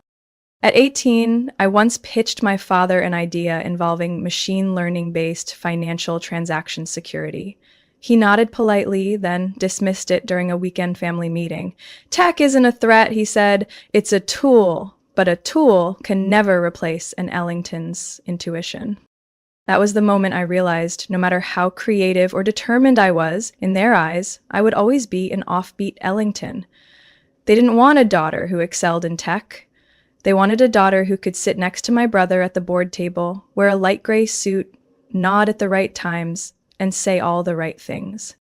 At 18, I once pitched my father an idea involving machine learning-based financial transaction security. He nodded politely, then dismissed it during a weekend family meeting. "Tech isn't a threat," he said. "It's a tool, but a tool can never replace an Ellington's intuition." That was the moment I realized no matter how creative or determined I was, in their eyes, I would always be an offbeat Ellington. They didn't want a daughter who excelled in tech. They wanted a daughter who could sit next to my brother at the board table, wear a light gray suit, nod at the right times, and say all the right things.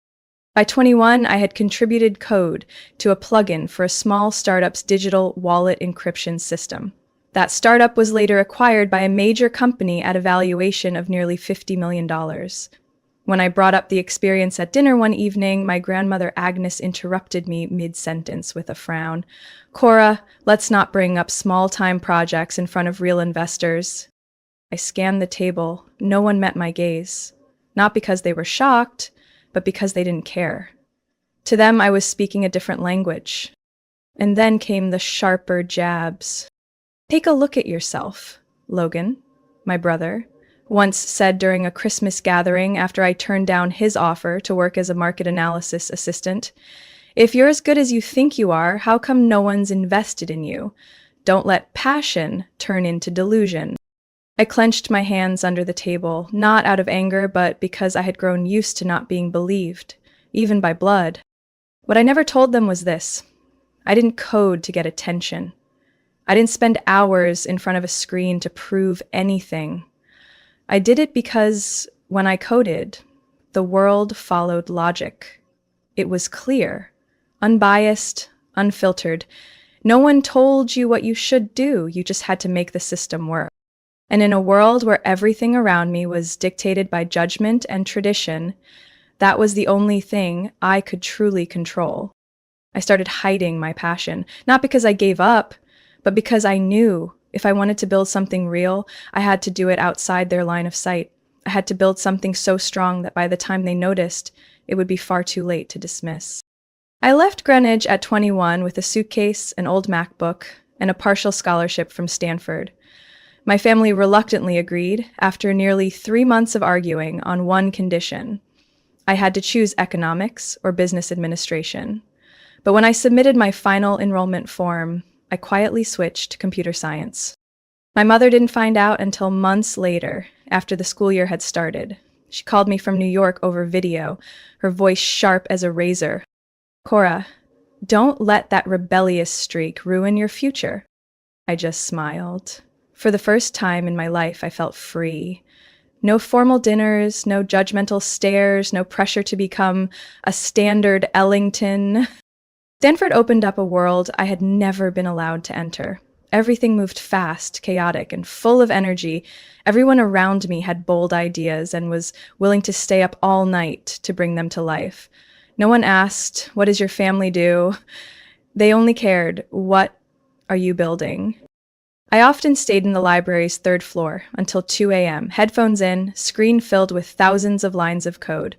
By 21, I had contributed code to a plugin for a small startup's digital wallet encryption system. That startup was later acquired by a major company at a valuation of nearly $50 million. When I brought up the experience at dinner one evening, my grandmother Agnes interrupted me mid-sentence with a frown. "Cora, let's not bring up small-time projects in front of real investors." I scanned the table. No one met my gaze. Not because they were shocked, but because they didn't care. To them, I was speaking a different language. And then came the sharper jabs. "Take a look at yourself," Logan, my brother, once said during a Christmas gathering after I turned down his offer to work as a market analysis assistant. "If you're as good as you think you are, how come no one's invested in you? Don't let passion turn into delusion." I clenched my hands under the table, not out of anger, but because I had grown used to not being believed, even by blood. What I never told them was this: I didn't code to get attention. I didn't spend hours in front of a screen to prove anything. I did it because when I coded, the world followed logic. It was clear, unbiased, unfiltered. No one told you what you should do, you just had to make the system work. And in a world where everything around me was dictated by judgment and tradition, that was the only thing I could truly control. I started hiding my passion, not because I gave up, but because I knew if I wanted to build something real, I had to do it outside their line of sight. I had to build something so strong that by the time they noticed, it would be far too late to dismiss. I left Greenwich at 21 with a suitcase, an old MacBook, and a partial scholarship from Stanford. My family reluctantly agreed after nearly 3 months of arguing on one condition. I had to choose economics or business administration. But when I submitted my final enrollment form, I quietly switched to computer science. My mother didn't find out until months later, after the school year had started. She called me from New York over video, her voice sharp as a razor. "Cora, don't let that rebellious streak ruin your future." I just smiled. For the first time in my life, I felt free. No formal dinners, no judgmental stares, no pressure to become a standard Ellington. Stanford opened up a world I had never been allowed to enter. Everything moved fast, chaotic, and full of energy. Everyone around me had bold ideas and was willing to stay up all night to bring them to life. No one asked, "What does your family do?" They only cared, "What are you building?" I often stayed in the library's third floor until 2 a.m., headphones in, screen filled with thousands of lines of code.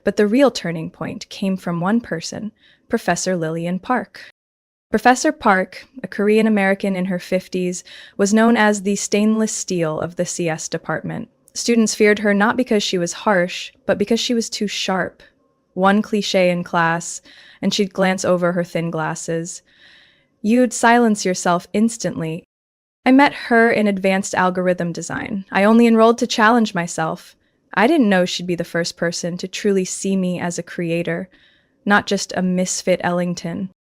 But the real turning point came from one person, Professor Lillian Park. Professor Park, a Korean American in her 50s, was known as the stainless steel of the CS department. Students feared her not because she was harsh, but because she was too sharp. One cliché in class, and she'd glance over her thin glasses. You'd silence yourself instantly. I met her in advanced algorithm design. I only enrolled to challenge myself. I didn't know she'd be the first person to truly see me as a creator, not just a misfit Ellington.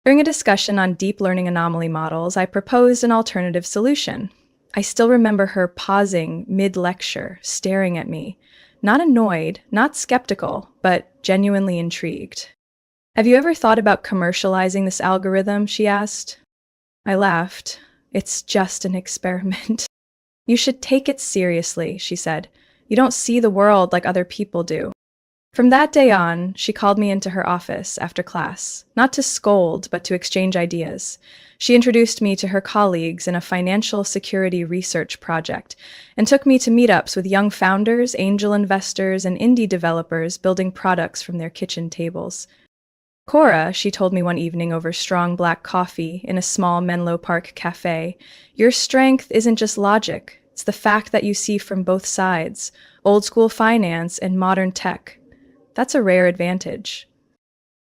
During a discussion on deep learning anomaly models, I proposed an alternative solution. I still remember her pausing mid-lecture, staring at me. Not annoyed, not skeptical, but genuinely intrigued. "Have you ever thought about commercializing this algorithm?" she asked. I laughed. "It's just an experiment." "You should take it seriously," she said. "You don't see the world like other people do." From that day on, she called me into her office after class, not to scold, but to exchange ideas. She introduced me to her colleagues in a financial security research project and took me to meetups with young founders, angel investors, and indie developers building products from their kitchen tables. "Cora," she told me one evening over strong black coffee in a small Menlo Park cafe, "your strength isn't just logic. It's the fact that you see from both sides, old school finance and modern tech. That's a rare advantage."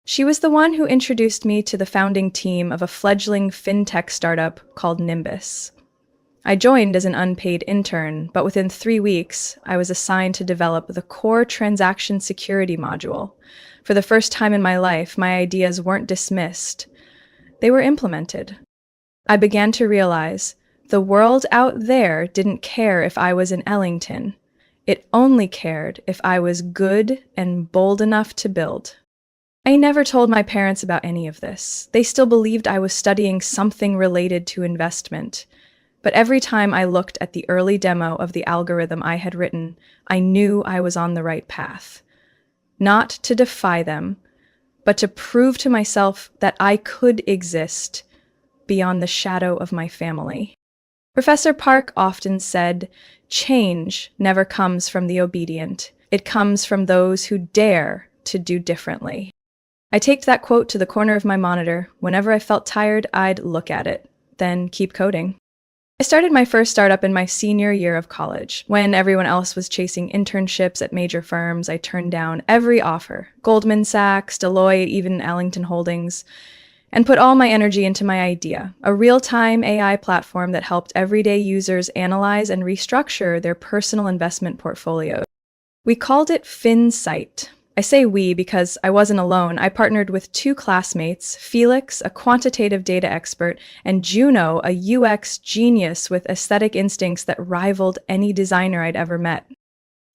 She was the one who introduced me to the founding team of a fledgling fintech startup called Nimbus. I joined as an unpaid intern, but within 3 weeks, I was assigned to develop the core transaction security module. For the first time in my life, my ideas weren't dismissed. They were implemented. I began to realize the world out there didn't care if I was an Ellington. It only cared if I was good and bold enough to build. I never told my parents about any of this. They still believed I was studying something related to investment. But every time I looked at the early demo of the algorithm I had written, I knew I was on the right path. Not to defy them, but to prove to myself that I could exist beyond the shadow of my family. Professor Park often said, "Change never comes from the obedient. It comes from those who dare to do differently." I taped that quote to the corner of my monitor. Whenever I felt tired, I'd look at it, then keep coding. I started my first startup in my senior year of college. When everyone else was chasing internships at major firms, I turned down every offer, Goldman Sachs, Deloitte, even Ellington Holdings, and put all my energy into my idea, a real-time AI platform that helped everyday users analyze and restructure their personal investment portfolios. We called it FinSight. I say we because I wasn't alone. I partnered with 2 classmates, Felix, a quantitative data expert, and Juno, a UX genius with aesthetic instincts that rivaled any designer I'd ever met.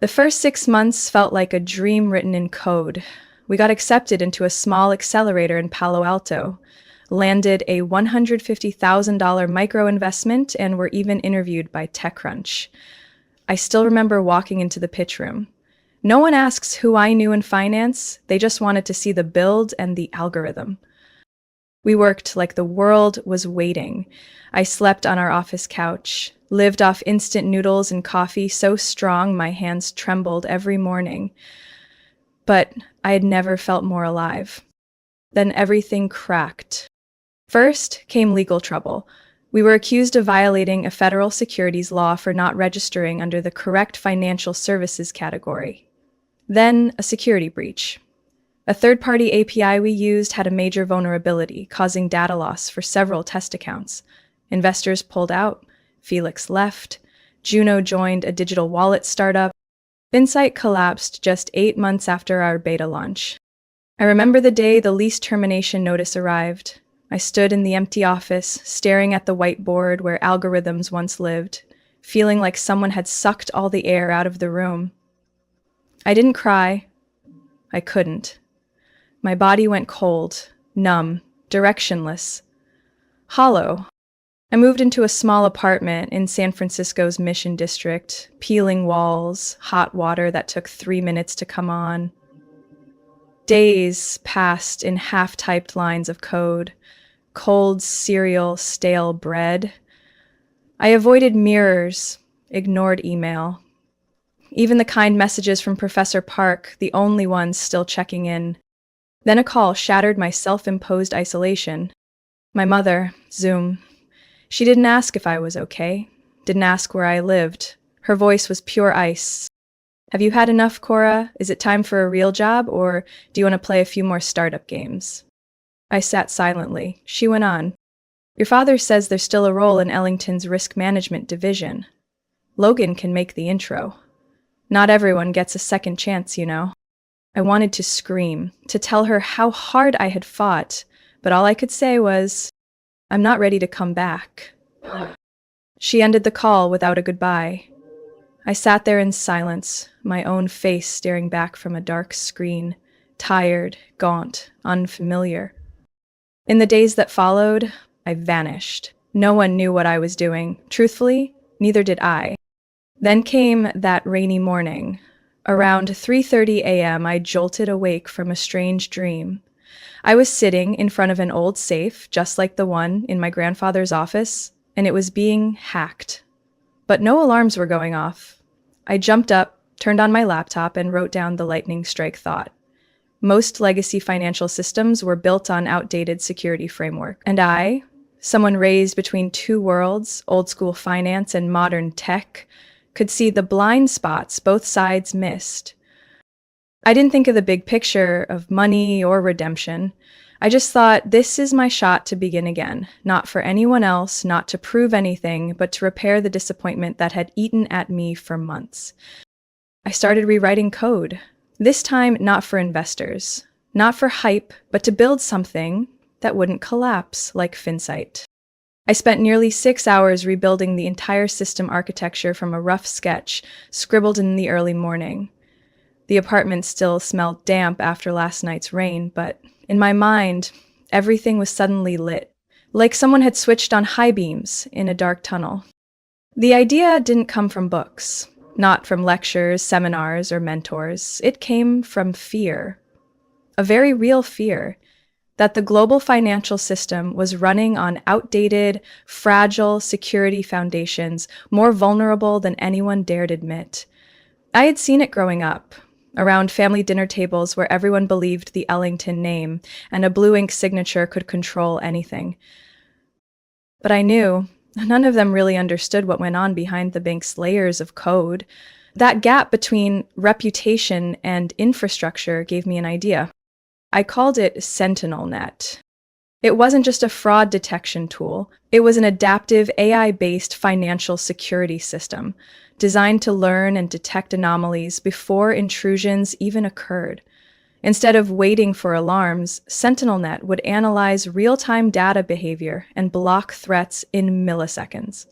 The first 6 months felt like a dream written in code. We got accepted into a small accelerator in Palo Alto, landed a $150,000 micro investment, and were even interviewed by TechCrunch. I still remember walking into the pitch room. No one asks who I knew in finance, they just wanted to see the build and the algorithm. We worked like the world was waiting. I slept on our office couch, lived off instant noodles and coffee so strong my hands trembled every morning. But I had never felt more alive. Then everything cracked. First came legal trouble. We were accused of violating a federal securities law for not registering under the correct financial services category. Then a security breach. A third-party API we used had a major vulnerability, causing data loss for several test accounts. Investors pulled out, Felix left, Juno joined a digital wallet startup. Insight collapsed just 8 months after our beta launch. I remember the day the lease termination notice arrived. I stood in the empty office, staring at the whiteboard where algorithms once lived, feeling like someone had sucked all the air out of the room. I didn't cry. I couldn't. My body went cold, numb, directionless, hollow. I moved into a small apartment in San Francisco's Mission District, peeling walls, hot water that took 3 minutes to come on. Days passed in half-typed lines of code, cold cereal, stale bread. I avoided mirrors, ignored email. Even the kind messages from Professor Park, the only ones still checking in. Then a call shattered my self-imposed isolation. My mother, Zoom. She didn't ask if I was okay, didn't ask where I lived. Her voice was pure ice. Have you had enough, Cora? Is it time for a real job, or do you want to play a few more startup games? I sat silently. She went on. Your father says there's still a role in Ellington's risk management division. Logan can make the intro. Not everyone gets a second chance, you know. I wanted to scream, to tell her how hard I had fought, but all I could say was, I'm not ready to come back. She ended the call without a goodbye. I sat there in silence, my own face staring back from a dark screen, tired, gaunt, unfamiliar. In the days that followed, I vanished. No one knew what I was doing. Truthfully, neither did I. Then came that rainy morning. Around 3:30 a.m., I jolted awake from a strange dream. I was sitting in front of an old safe, just like the one in my grandfather's office, and it was being hacked. But no alarms were going off. I jumped up, turned on my laptop, and wrote down the lightning strike thought. Most legacy financial systems were built on outdated security framework. And I, someone raised between two worlds, old school finance and modern tech, could see the blind spots both sides missed. I didn't think of the big picture of money or redemption. I just thought, this is my shot to begin again, not for anyone else, not to prove anything, but to repair the disappointment that had eaten at me for months. I started rewriting code, this time not for investors, not for hype, but to build something that wouldn't collapse like Finsight. I spent nearly 6 hours rebuilding the entire system architecture from a rough sketch scribbled in the early morning. The apartment still smelled damp after last night's rain, but in my mind, everything was suddenly lit, like someone had switched on high beams in a dark tunnel. The idea didn't come from books, not from lectures, seminars, or mentors. It came from fear, a very real fear, that the global financial system was running on outdated, fragile security foundations, more vulnerable than anyone dared admit. I had seen it growing up, around family dinner tables where everyone believed the Ellington name and a blue ink signature could control anything. But I knew none of them really understood what went on behind the bank's layers of code. That gap between reputation and infrastructure gave me an idea. I called it SentinelNet. It wasn't just a fraud detection tool. It was an adaptive AI-based financial security system designed to learn and detect anomalies before intrusions even occurred. Instead of waiting for alarms, SentinelNet would analyze real-time data behavior and block threats in milliseconds.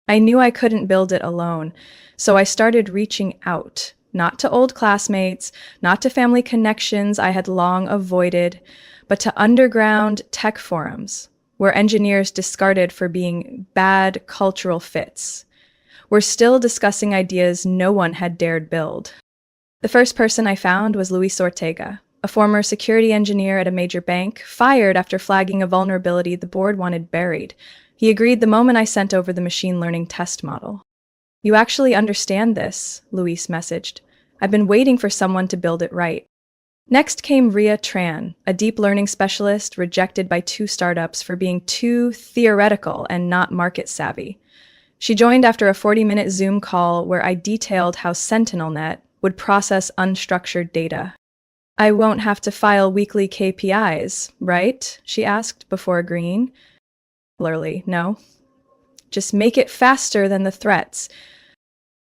I knew I couldn't build it alone, so I started reaching out. Not to old classmates, not to family connections I had long avoided, but to underground tech forums, where engineers discarded for being bad cultural fits. We're still discussing ideas no one had dared build. The first person I found was Luis Ortega, a former security engineer at a major bank, fired after flagging a vulnerability the board wanted buried. He agreed the moment I sent over the machine learning test model. "You actually understand this," Luis messaged. "I've been waiting for someone to build it right." Next came Ria Tran, a deep learning specialist rejected by 2 startups for being too theoretical and not market savvy. She joined after a 40-minute Zoom call where I detailed how SentinelNet would process unstructured data. "I won't have to file weekly KPIs, right?" she asked before agreeing. Blurly, "No. Just make it faster than the threats."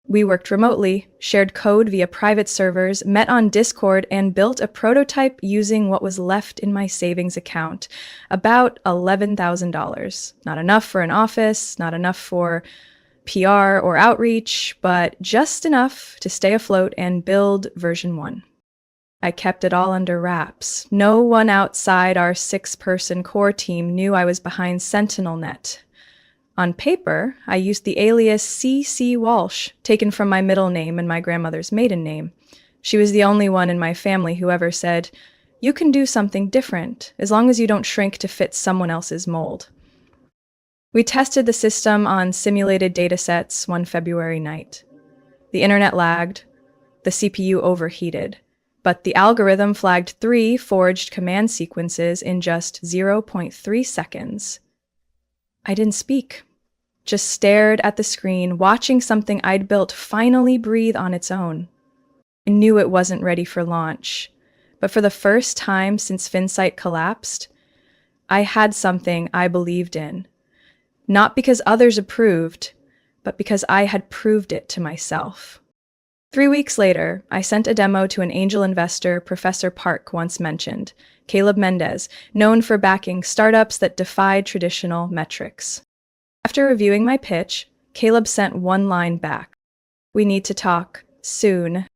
We worked remotely, shared code via private servers, met on Discord, and built a prototype using what was left in my savings account, about $11,000. Not enough for an office, not enough for PR or outreach, but just enough to stay afloat and build version 1. I kept it all under wraps. No one outside our 6-person core team knew I was behind SentinelNet. On paper, I used the alias C.C. Walsh, taken from my middle name and my grandmother's maiden name. She was the only one in my family who ever said, "You can do something different, as long as you don't shrink to fit someone else's mold." We tested the system on simulated datasets one February night. The internet lagged, the CPU overheated, but the algorithm flagged 3 forged command sequences in just 0.3 seconds. I didn't speak, just stared at the screen, watching something I'd built finally breathe on its own. I knew it wasn't ready for launch, but for the first time since Finsight collapsed, I had something I believed in. Not because others approved, but because I had proved it to myself. 3 weeks later, I sent a demo to an angel investor Professor Park once mentioned, Caleb Mendez, known for backing startups that defied traditional metrics. After reviewing my pitch, Caleb sent one line back: "We need to talk, soon."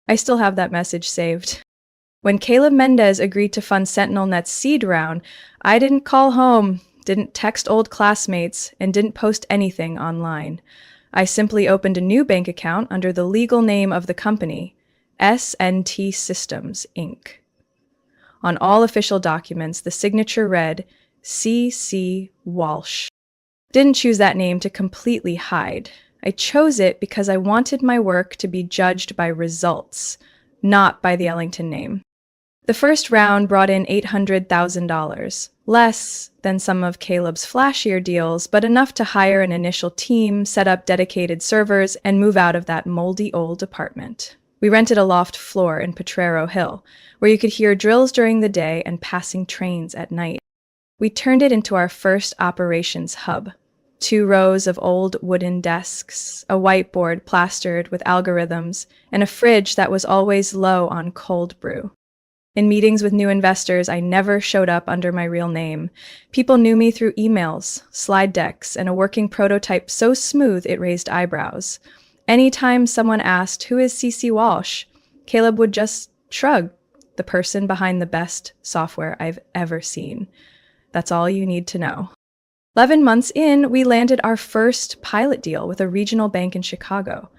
I still have that message saved. When Caleb Mendez agreed to fund SentinelNet's seed round, I didn't call home, didn't text old classmates, and didn't post anything online. I simply opened a new bank account under the legal name of the company, SNT Systems, Inc. On all official documents, the signature read C.C. Walsh. Didn't choose that name to completely hide. I chose it because I wanted my work to be judged by results, not by the Ellington name. The first round brought in $800,000, less than some of Caleb's flashier deals, but enough to hire an initial team, set up dedicated servers, and move out of that moldy old apartment. We rented a loft floor in Potrero Hill, where you could hear drills during the day and passing trains at night. We turned it into our first operations hub. 2 rows of old wooden desks, a whiteboard plastered with algorithms, and a fridge that was always low on cold brew. In meetings with new investors, I never showed up under my real name. People knew me through emails, slide decks, and a working prototype so smooth it raised eyebrows. Anytime someone asked, "Who is C.C. Walsh?" Caleb would just shrug, "The person behind the best software I've ever seen." That's all you need to know. 11 months in, we landed our first pilot deal with a regional bank in Chicago.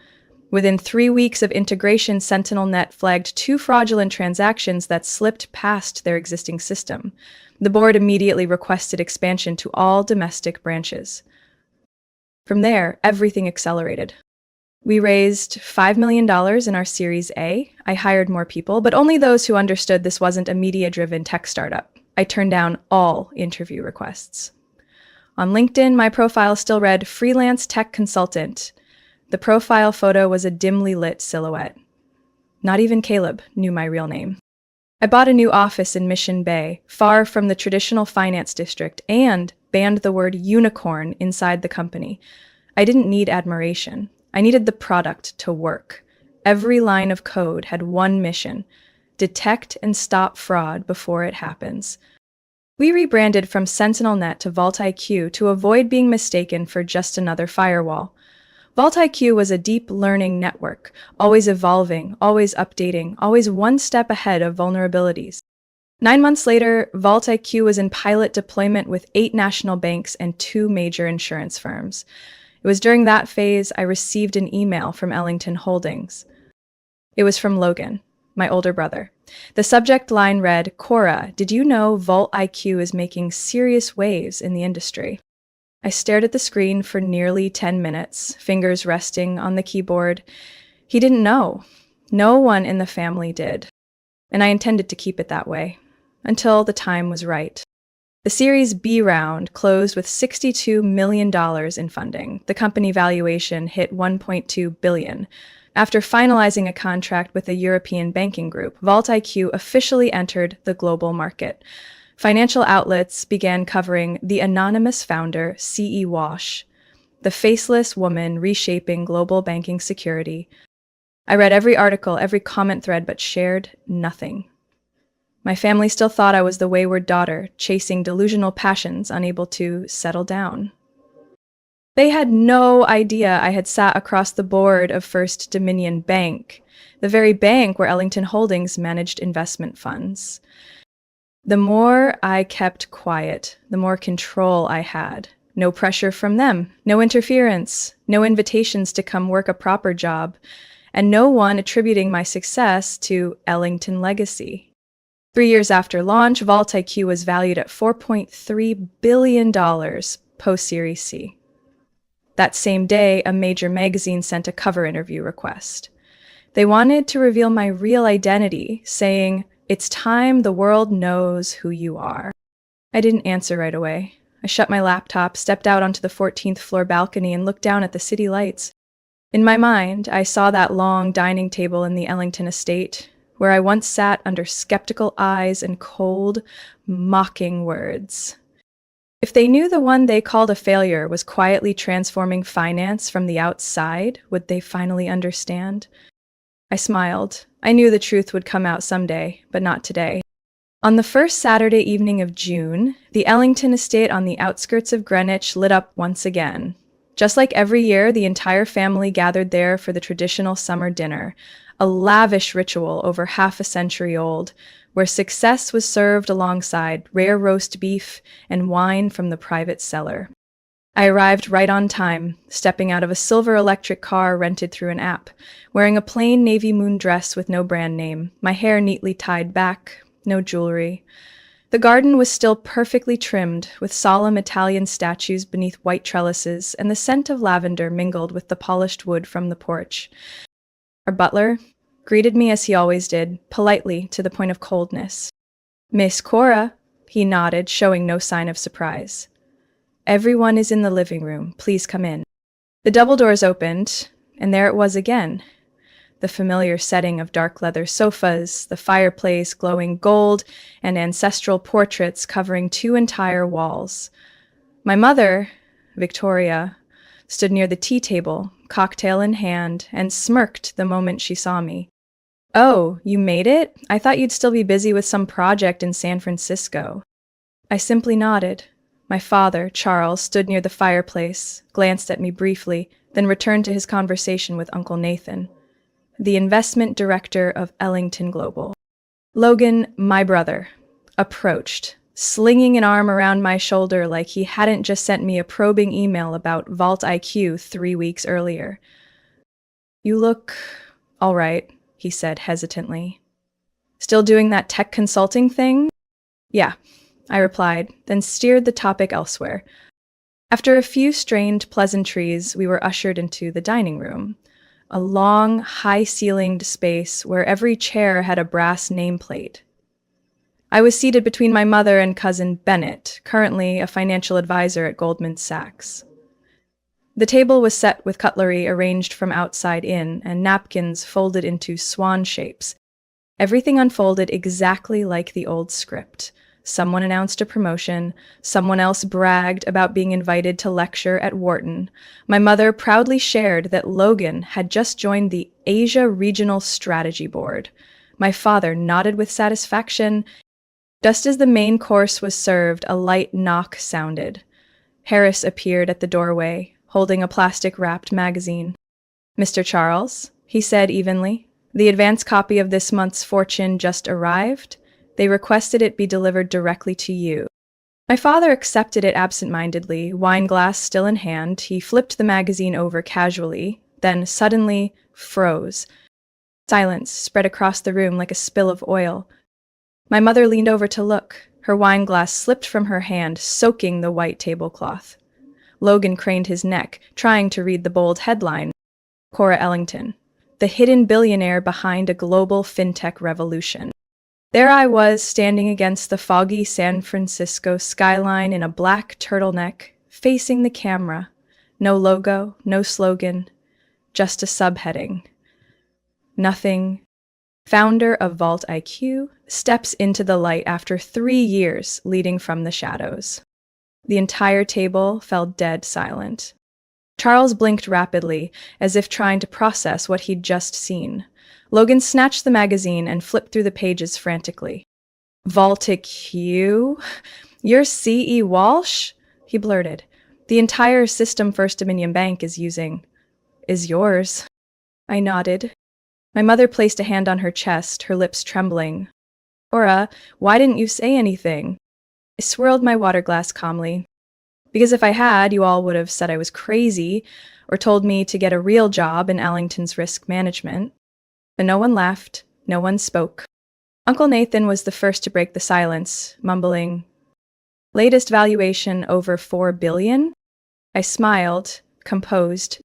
Within 3 weeks of integration, SentinelNet flagged 2 fraudulent transactions that slipped past their existing system. The board immediately requested expansion to all domestic branches. From there, everything accelerated. We raised $5 million in our Series A. I hired more people, but only those who understood this wasn't a media-driven tech startup. I turned down all interview requests. On LinkedIn, my profile still read freelance tech consultant. The profile photo was a dimly lit silhouette. Not even Caleb knew my real name. I bought a new office in Mission Bay, far from the traditional finance district, and banned the word unicorn inside the company. I didn't need admiration. I needed the product to work. Every line of code had one mission: detect and stop fraud before it happens. We rebranded from SentinelNet to VaultIQ to avoid being mistaken for just another firewall. VaultIQ was a deep learning network, always evolving, always updating, always one step ahead of vulnerabilities. 9 months later, VaultIQ was in pilot deployment with 8 national banks and 2 major insurance firms. It was during that phase I received an email from Ellington Holdings. It was from Logan. My older brother. The subject line read, Cora, did you know Vault IQ is making serious waves in the industry? I stared at the screen for nearly 10 minutes, fingers resting on the keyboard. He didn't know. No one in the family did. And I intended to keep it that way, until the time was right. The Series B round closed with $62 million in funding. The company valuation hit $1.2 billion. After finalizing a contract with a European banking group, Vault IQ officially entered the global market. Financial outlets began covering the anonymous founder, C.E. Walsh, the faceless woman reshaping global banking security. I read every article, every comment thread, but shared nothing. My family still thought I was the wayward daughter, chasing delusional passions, unable to settle down. They had no idea I had sat across the board of First Dominion Bank, the very bank where Ellington Holdings managed investment funds. The more I kept quiet, the more control I had. No pressure from them, no interference, no invitations to come work a proper job, and no one attributing my success to Ellington legacy. 3 years after launch, Vault IQ was valued at $4.3 billion post-Series C. That same day, a major magazine sent a cover interview request. They wanted to reveal my real identity, saying, "It's time the world knows who you are." I didn't answer right away. I shut my laptop, stepped out onto the 14th floor balcony, and looked down at the city lights. In my mind, I saw that long dining table in the Ellington estate, where I once sat under skeptical eyes and cold, mocking words. If they knew the one they called a failure was quietly transforming finance from the outside, would they finally understand? I smiled. I knew the truth would come out someday, but not today. On the first Saturday evening of June, the Ellington estate on the outskirts of Greenwich lit up once again. Just like every year, the entire family gathered there for the traditional summer dinner, a lavish ritual over half a century old, where success was served alongside rare roast beef and wine from the private cellar. I arrived right on time, stepping out of a silver electric car rented through an app, wearing a plain navy moon dress with no brand name, my hair neatly tied back, no jewelry. The garden was still perfectly trimmed, with solemn Italian statues beneath white trellises, and the scent of lavender mingled with the polished wood from the porch. Our butler greeted me as he always did, politely to the point of coldness. "Miss Cora," he nodded, showing no sign of surprise. "Everyone is in the living room. Please come in." The double doors opened, and there it was again. The familiar setting of dark leather sofas, the fireplace glowing gold, and ancestral portraits covering 2 entire walls. My mother, Victoria, stood near the tea table, cocktail in hand, and smirked the moment she saw me. "Oh, you made it? I thought you'd still be busy with some project in San Francisco." I simply nodded. My father, Charles, stood near the fireplace, glanced at me briefly, then returned to his conversation with Uncle Nathan, the investment director of Ellington Global. Logan, my brother, approached, slinging an arm around my shoulder like he hadn't just sent me a probing email about Vault IQ 3 weeks earlier. "You look all right," he said hesitantly. "Still doing that tech consulting thing?" "Yeah," I replied, then steered the topic elsewhere. After a few strained pleasantries, we were ushered into the dining room, a long, high-ceilinged space where every chair had a brass nameplate. I was seated between my mother and cousin Bennett, currently a financial advisor at Goldman Sachs. The table was set with cutlery arranged from outside in and napkins folded into swan shapes. Everything unfolded exactly like the old script. Someone announced a promotion. Someone else bragged about being invited to lecture at Wharton. My mother proudly shared that Logan had just joined the Asia Regional Strategy Board. My father nodded with satisfaction. Just as the main course was served, a light knock sounded. Harris appeared at the doorway, holding a plastic-wrapped magazine. "Mr. Charles," he said evenly, "the advance copy of this month's Fortune just arrived. They requested it be delivered directly to you." My father accepted it absent-mindedly, wine glass still in hand. He flipped the magazine over casually, then suddenly froze. Silence spread across the room like a spill of oil. My mother leaned over to look. Her wine glass slipped from her hand, soaking the white tablecloth. Logan craned his neck, trying to read the bold headline. Cora Ellington, the hidden billionaire behind a global fintech revolution. There I was, standing against the foggy San Francisco skyline in a black turtleneck, facing the camera. No logo, no slogan, just a subheading. Nothing. Founder of Vault IQ steps into the light after 3 years leading from the shadows. The entire table fell dead silent. Charles blinked rapidly, as if trying to process what he'd just seen. Logan snatched the magazine and flipped through the pages frantically. Vault IQ? You're C.E. Walsh? He blurted. The entire system First Dominion Bank is using is yours. I nodded. My mother placed a hand on her chest, her lips trembling. Cora, why didn't you say anything? I swirled my water glass calmly. Because if I had, you all would have said I was crazy or told me to get a real job in Ellington's risk management. But no one laughed, no one spoke. Uncle Nathan was the first to break the silence, mumbling, "Latest valuation over $4 billion?" I smiled, composed,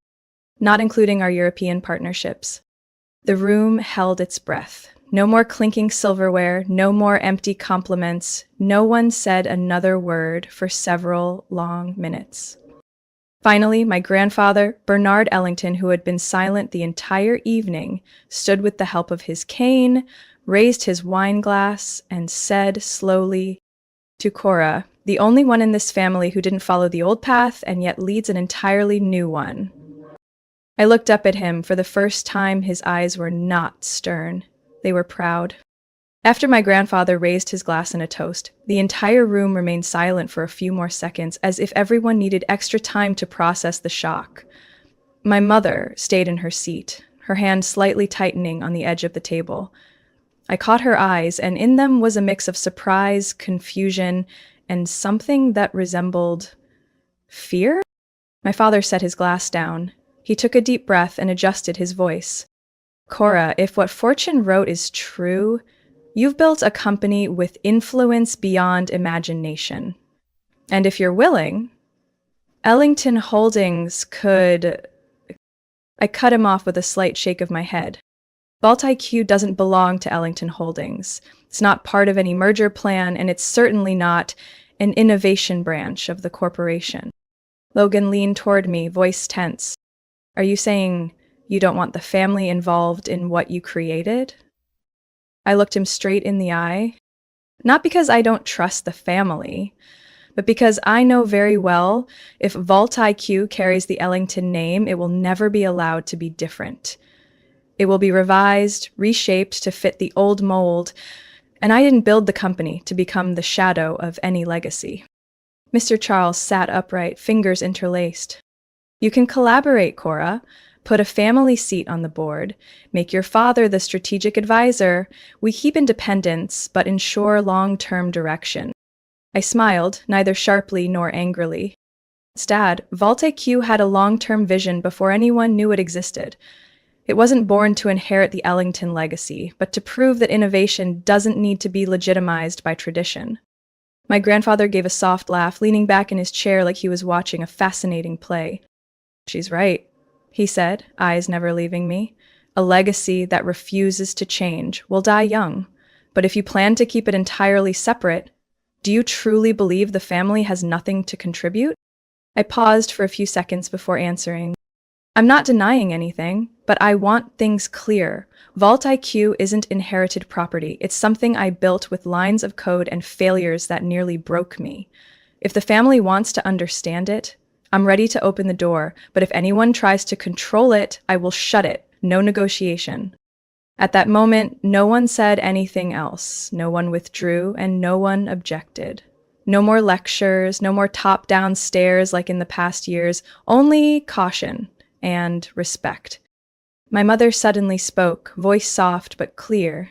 not including our European partnerships. The room held its breath. No more clinking silverware, no more empty compliments. No one said another word for several long minutes. Finally, my grandfather, Bernard Ellington, who had been silent the entire evening, stood with the help of his cane, raised his wine glass, and said slowly, "To Cora, the only one in this family who didn't follow the old path and yet leads an entirely new one." I looked up at him. For the first time, his eyes were not stern. They were proud. After my grandfather raised his glass in a toast, the entire room remained silent for a few more seconds, as if everyone needed extra time to process the shock. My mother stayed in her seat, her hand slightly tightening on the edge of the table. I caught her eyes, and in them was a mix of surprise, confusion, and something that resembled fear? My father set his glass down. He took a deep breath and adjusted his voice. "Cora, if what Fortune wrote is true, you've built a company with influence beyond imagination. And if you're willing, Ellington Holdings could..." I cut him off with a slight shake of my head. Vault IQ doesn't belong to Ellington Holdings. It's not part of any merger plan, and it's certainly not an innovation branch of the corporation. Logan leaned toward me, voice tense. "Are you saying you don't want the family involved in what you created?" I looked him straight in the eye. Not because I don't trust the family, but because I know very well if Vault IQ carries the Ellington name, it will never be allowed to be different. It will be revised, reshaped to fit the old mold, and I didn't build the company to become the shadow of any legacy. Mr. Charles sat upright, fingers interlaced. "You can collaborate, Cora. Put a family seat on the board. Make your father the strategic advisor. We keep independence, but ensure long-term direction." I smiled, neither sharply nor angrily. Dad, Vault IQ had a long-term vision before anyone knew it existed. It wasn't born to inherit the Ellington legacy, but to prove that innovation doesn't need to be legitimized by tradition. My grandfather gave a soft laugh, leaning back in his chair like he was watching a fascinating play. "She's right," he said, eyes never leaving me. "A legacy that refuses to change will die young. But if you plan to keep it entirely separate, do you truly believe the family has nothing to contribute?" I paused for a few seconds before answering. "I'm not denying anything, but I want things clear. Vault IQ isn't inherited property. It's something I built with lines of code and failures that nearly broke me. If the family wants to understand it, I'm ready to open the door, but if anyone tries to control it, I will shut it. No negotiation." At that moment, no one said anything else. No one withdrew, and no one objected. No more lectures, no more top-down stares like in the past years, only caution and respect. My mother suddenly spoke, voice soft but clear.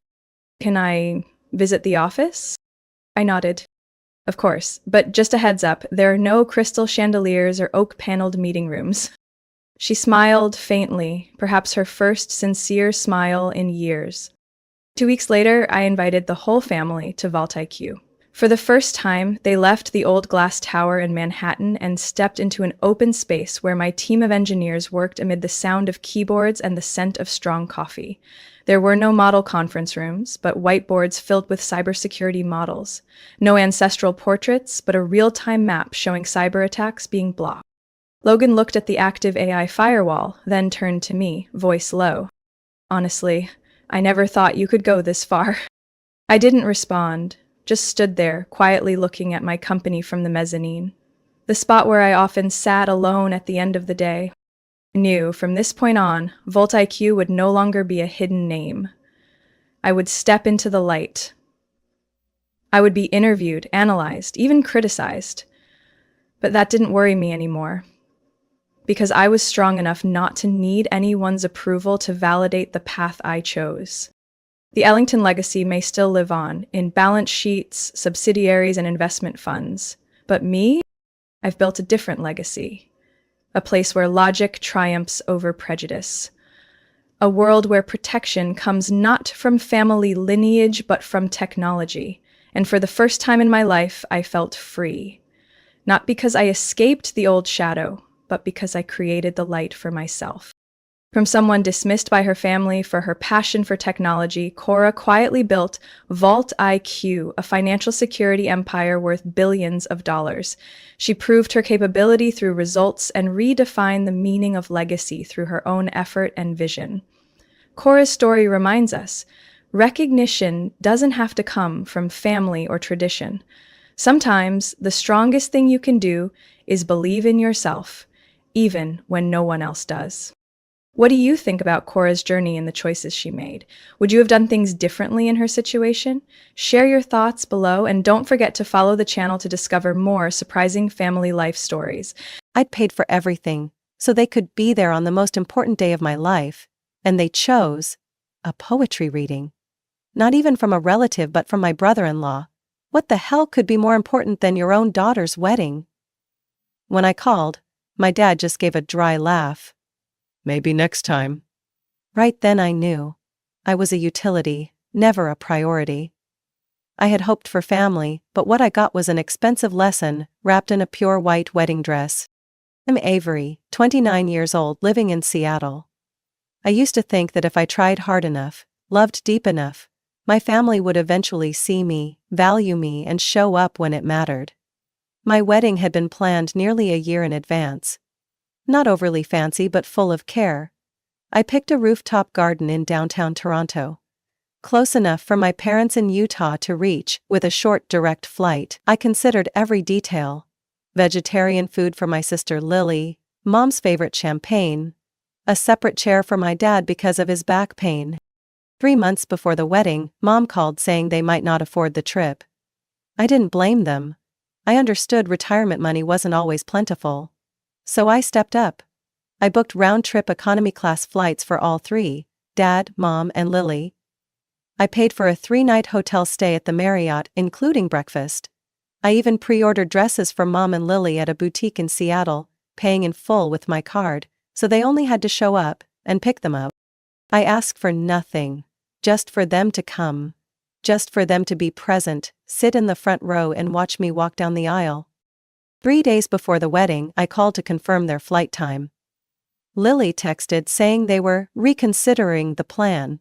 "Can I visit the office?" I nodded. "Of course, but just a heads up, there are no crystal chandeliers or oak-paneled meeting rooms." She smiled faintly, perhaps her first sincere smile in years. 2 weeks later, I invited the whole family to Vault IQ. For the first time, they left the old glass tower in Manhattan and stepped into an open space where my team of engineers worked amid the sound of keyboards and the scent of strong coffee. There were no model conference rooms, but whiteboards filled with cybersecurity models. No ancestral portraits, but a real-time map showing cyber attacks being blocked. Logan looked at the active AI firewall, then turned to me, voice low. Honestly, I never thought you could go this far. I didn't respond, just stood there, quietly looking at my company from the mezzanine. The spot where I often sat alone at the end of the day. I knew, from this point on, Volt IQ would no longer be a hidden name. I would step into the light. I would be interviewed, analyzed, even criticized. But that didn't worry me anymore, because I was strong enough not to need anyone's approval to validate the path I chose. The Ellington legacy may still live on, in balance sheets, subsidiaries, and investment funds. But me? I've built a different legacy. A place where logic triumphs over prejudice. A world where protection comes not from family lineage, but from technology. And for the first time in my life, I felt free. Not because I escaped the old shadow, but because I created the light for myself. From someone dismissed by her family for her passion for technology, Cora quietly built Vault IQ, a financial security empire worth billions of dollars. She proved her capability through results and redefined the meaning of legacy through her own effort and vision. Cora's story reminds us, recognition doesn't have to come from family or tradition. Sometimes the strongest thing you can do is believe in yourself, even when no one else does. What do you think about Cora's journey and the choices she made? Would you have done things differently in her situation? Share your thoughts below, and don't forget to follow the channel to discover more surprising family life stories. I'd paid for everything, so they could be there on the most important day of my life, and they chose a poetry reading. Not even from a relative, but from my brother-in-law. What the hell could be more important than your own daughter's wedding? When I called, my dad just gave a dry laugh. Maybe next time. Right then I knew. I was a utility, never a priority. I had hoped for family, but what I got was an expensive lesson, wrapped in a pure white wedding dress. I'm Avery, 29 years old, living in Seattle. I used to think that if I tried hard enough, loved deep enough, my family would eventually see me, value me, and show up when it mattered. My wedding had been planned nearly a year in advance. Not overly fancy, but full of care. I picked a rooftop garden in downtown Toronto. Close enough for my parents in Utah to reach, with a short direct flight. I considered every detail. Vegetarian food for my sister Lily, mom's favorite champagne, a separate chair for my dad because of his back pain. 3 months before the wedding, mom called saying they might not afford the trip. I didn't blame them. I understood retirement money wasn't always plentiful. So I stepped up. I booked round-trip economy class flights for all three, Dad, Mom, and Lily. I paid for a 3-night hotel stay at the Marriott, including breakfast. I even pre-ordered dresses for Mom and Lily at a boutique in Seattle, paying in full with my card, so they only had to show up and pick them up. I asked for nothing, just for them to come. Just for them to be present, sit in the front row and watch me walk down the aisle. 3 days before the wedding, I called to confirm their flight time. Lily texted saying they were reconsidering the plan.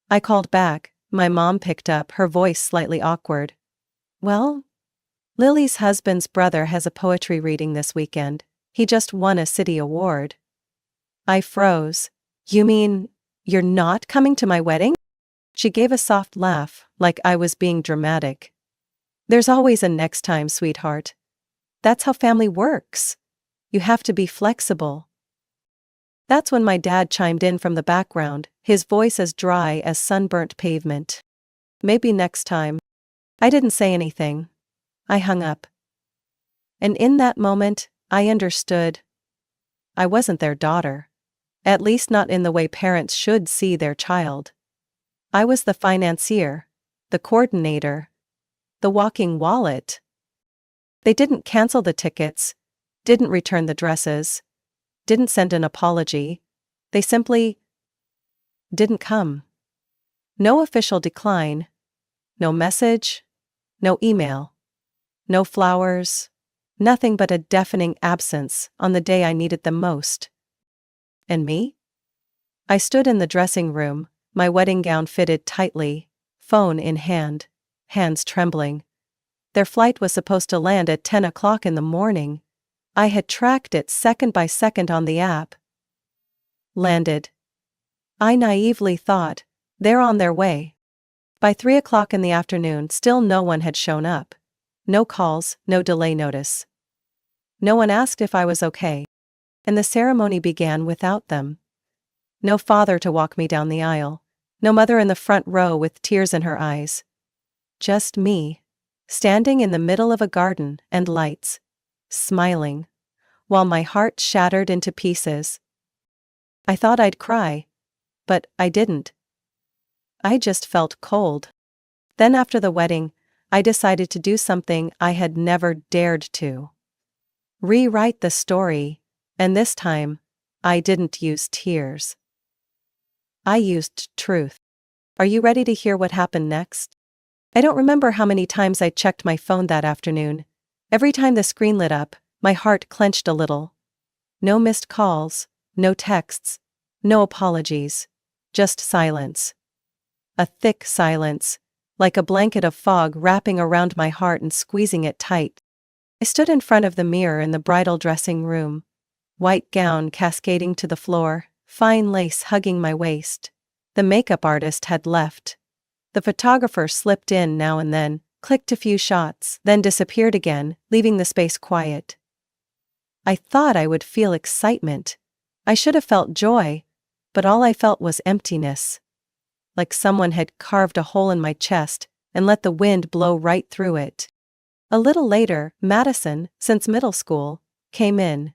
I called back. My mom picked up, her voice slightly awkward. Well? Lily's husband's brother has a poetry reading this weekend. He just won a city award. I froze. You mean, you're not coming to my wedding? She gave a soft laugh, like I was being dramatic. There's always a next time, sweetheart. That's how family works. You have to be flexible. That's when my dad chimed in from the background, his voice as dry as sunburnt pavement. Maybe next time. I didn't say anything. I hung up. And in that moment, I understood. I wasn't their daughter. At least not in the way parents should see their child. I was the financier, the coordinator, the walking wallet. They didn't cancel the tickets, didn't return the dresses, didn't send an apology. They simply didn't come. No official decline, no message, no email, no flowers, nothing but a deafening absence on the day I needed them most. And me? I stood in the dressing room, my wedding gown fitted tightly, phone in hand, hands trembling. Their flight was supposed to land at 10 o'clock in the morning. I had tracked it second by second on the app. Landed. I naively thought, they're on their way. By 3 o'clock in the afternoon, still no one had shown up. No calls, no delay notice. No one asked if I was okay. And the ceremony began without them. No father to walk me down the aisle. No mother in the front row with tears in her eyes. Just me, standing in the middle of a garden and lights, smiling, while my heart shattered into pieces. I thought I'd cry, but I didn't. I just felt cold. Then after the wedding, I decided to do something I had never dared to. Rewrite the story, and this time, I didn't use tears. I used truth. Are you ready to hear what happened next? I don't remember how many times I checked my phone that afternoon. Every time the screen lit up, my heart clenched a little. No missed calls, no texts, no apologies, just silence. A thick silence, like a blanket of fog wrapping around my heart and squeezing it tight. I stood in front of the mirror in the bridal dressing room, white gown cascading to the floor, fine lace hugging my waist. The makeup artist had left. The photographer slipped in now and then, clicked a few shots, then disappeared again, leaving the space quiet. I thought I would feel excitement. I should have felt joy, but all I felt was emptiness. Like someone had carved a hole in my chest and let the wind blow right through it. A little later, Madison, since middle school, came in.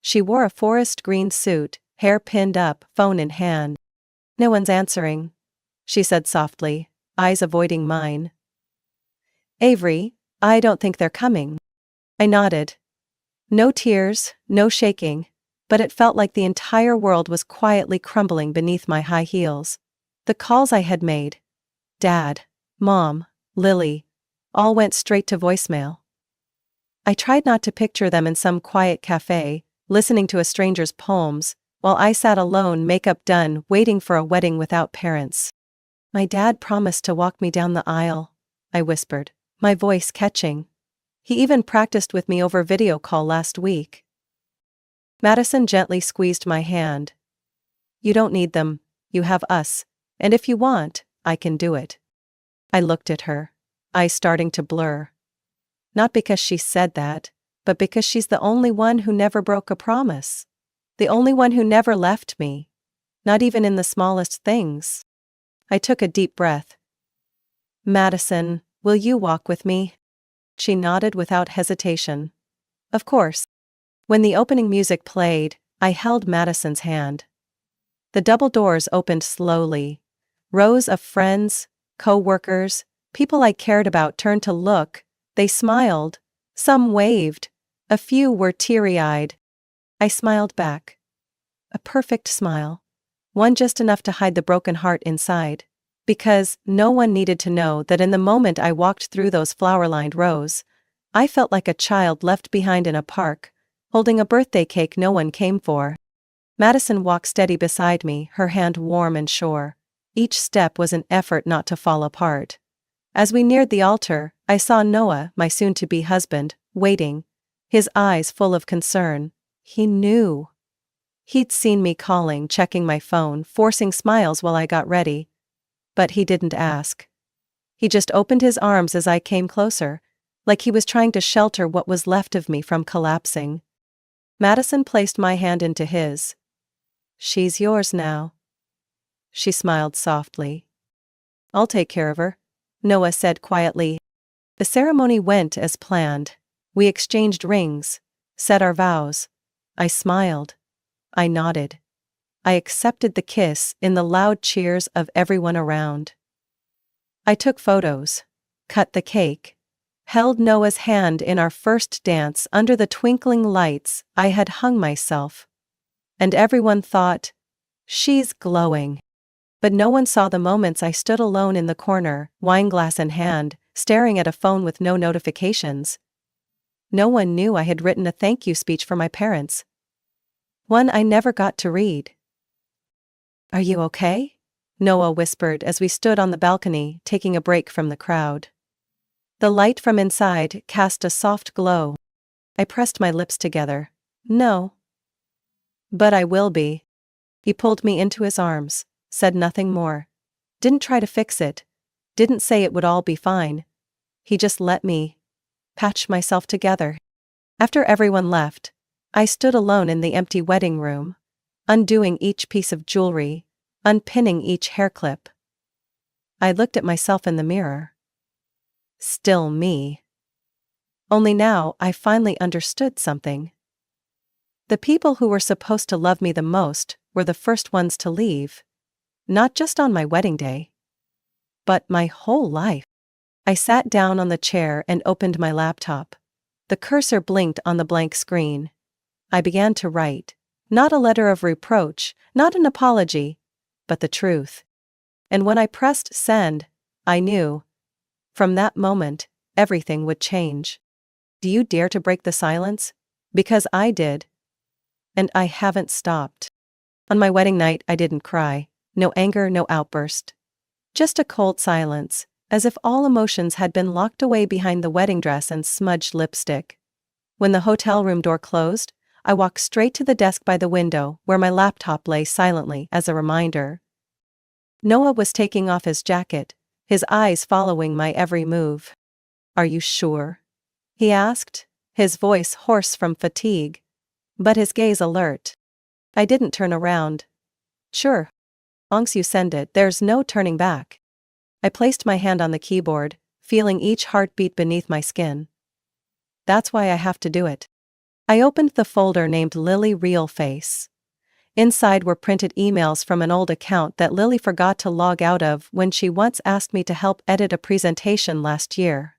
She wore a forest green suit, hair pinned up, phone in hand. "No one's answering," she said softly, eyes avoiding mine. "Avery, I don't think they're coming." I nodded. No tears, no shaking, but it felt like the entire world was quietly crumbling beneath my high heels. The calls I had made, Dad, Mom, Lily, all went straight to voicemail. I tried not to picture them in some quiet cafe, listening to a stranger's poems, while I sat alone, makeup done, waiting for a wedding without parents. "My dad promised to walk me down the aisle," I whispered, my voice catching. "He even practiced with me over video call last week." Madison gently squeezed my hand. "You don't need them, you have us, and if you want, I can do it." I looked at her, eyes starting to blur. Not because she said that, but because she's the only one who never broke a promise. The only one who never left me. Not even in the smallest things. I took a deep breath. "Madison, will you walk with me?" She nodded without hesitation. "Of course." When the opening music played, I held Madison's hand. The double doors opened slowly. Rows of friends, co-workers, people I cared about turned to look. They smiled. Some waved. A few were teary-eyed. I smiled back. A perfect smile. One just enough to hide the broken heart inside. Because no one needed to know that in the moment I walked through those flower-lined rows, I felt like a child left behind in a park, holding a birthday cake no one came for. Madison walked steady beside me, her hand warm and sure. Each step was an effort not to fall apart. As we neared the altar, I saw Noah, my soon-to-be husband, waiting, his eyes full of concern. He knew. He'd seen me calling, checking my phone, forcing smiles while I got ready. But he didn't ask. He just opened his arms as I came closer, like he was trying to shelter what was left of me from collapsing. Madison placed my hand into his. "She's yours now." She smiled softly. "I'll take care of her," Noah said quietly. The ceremony went as planned. We exchanged rings, said our vows. I smiled. I nodded. I accepted the kiss in the loud cheers of everyone around. I took photos, cut the cake, held Noah's hand in our first dance under the twinkling lights. I had hung myself. And everyone thought, she's glowing. But no one saw the moments I stood alone in the corner, wineglass in hand, staring at a phone with no notifications. No one knew I had written a thank you speech for my parents. One I never got to read. "Are you okay?" Noah whispered as we stood on the balcony, taking a break from the crowd. The light from inside cast a soft glow. I pressed my lips together. "No. But I will be." He pulled me into his arms, said nothing more. Didn't try to fix it. Didn't say it would all be fine. He just let me patch myself together. After everyone left, I stood alone in the empty wedding room, undoing each piece of jewelry, unpinning each hair clip. I looked at myself in the mirror. Still me. Only now I finally understood something. The people who were supposed to love me the most were the first ones to leave. Not just on my wedding day, but my whole life. I sat down on the chair and opened my laptop. The cursor blinked on the blank screen. I began to write. Not a letter of reproach, not an apology, but the truth. And when I pressed send, I knew, from that moment, everything would change. Do you dare to break the silence? Because I did. And I haven't stopped. On my wedding night, I didn't cry. No anger, no outburst. Just a cold silence, as if all emotions had been locked away behind the wedding dress and smudged lipstick. When the hotel room door closed, I walked straight to the desk by the window, where my laptop lay silently as a reminder. Noah was taking off his jacket, his eyes following my every move. "Are you sure?" he asked, his voice hoarse from fatigue, but his gaze alert. I didn't turn around. "Sure. Once you send it, there's no turning back." I placed my hand on the keyboard, feeling each heartbeat beneath my skin. "That's why I have to do it." I opened the folder named Lily Real Face. Inside were printed emails from an old account that Lily forgot to log out of when she once asked me to help edit a presentation last year.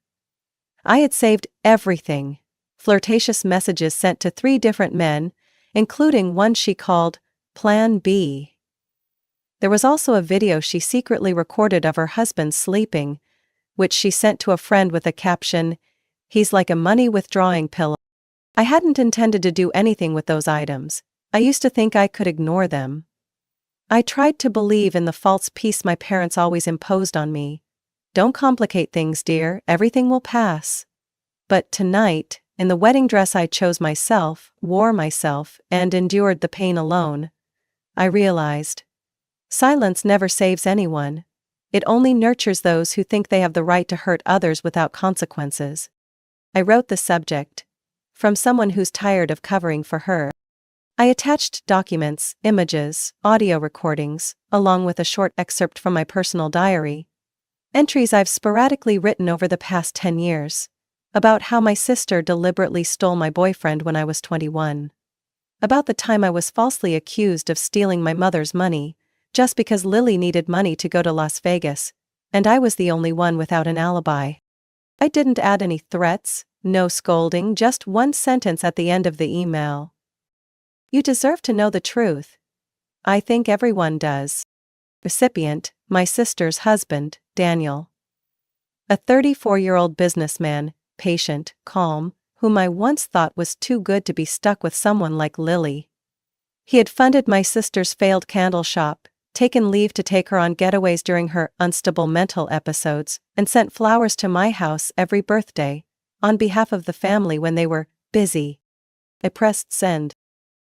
I had saved everything. Flirtatious messages sent to 3 different men, including one she called Plan B. There was also a video she secretly recorded of her husband sleeping, which she sent to a friend with a caption, "He's like a money withdrawing pill." I hadn't intended to do anything with those items. I used to think I could ignore them. I tried to believe in the false peace my parents always imposed on me. "Don't complicate things, dear, everything will pass." But tonight, in the wedding dress I chose myself, wore myself, and endured the pain alone, I realized, silence never saves anyone. It only nurtures those who think they have the right to hurt others without consequences. I wrote the subject, "From someone who's tired of covering for her." I attached documents, images, audio recordings, along with a short excerpt from my personal diary. Entries I've sporadically written over the past 10 years. About how my sister deliberately stole my boyfriend when I was 21. About the time I was falsely accused of stealing my mother's money, just because Lily needed money to go to Las Vegas, and I was the only one without an alibi. I didn't add any threats, no scolding, just one sentence at the end of the email. "You deserve to know the truth. I think everyone does." Recipient, my sister's husband, Daniel. A 34-year-old businessman, patient, calm, whom I once thought was too good to be stuck with someone like Lily. He had funded my sister's failed candle shop, taken leave to take her on getaways during her unstable mental episodes, and sent flowers to my house every birthday, on behalf of the family when they were busy. I pressed send.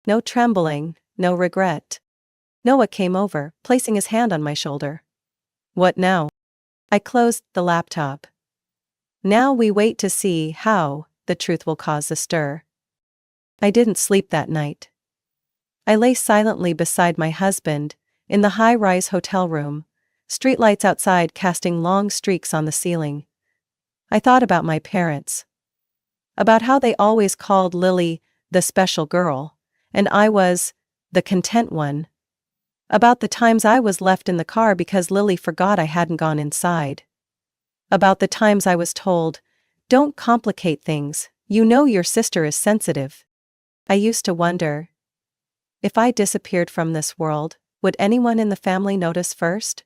No trembling, no regret. Noah came over, placing his hand on my shoulder. "What now?" I closed the laptop. "Now we wait to see how the truth will cause a stir." I didn't sleep that night. I lay silently beside my husband, in the high-rise hotel room, streetlights outside casting long streaks on the ceiling. I thought about my parents. About how they always called Lily the special girl, and I was the content one. About the times I was left in the car because Lily forgot I hadn't gone inside. About the times I was told, "Don't complicate things, you know your sister is sensitive." I used to wonder, If I disappeared from this world, would anyone in the family notice first?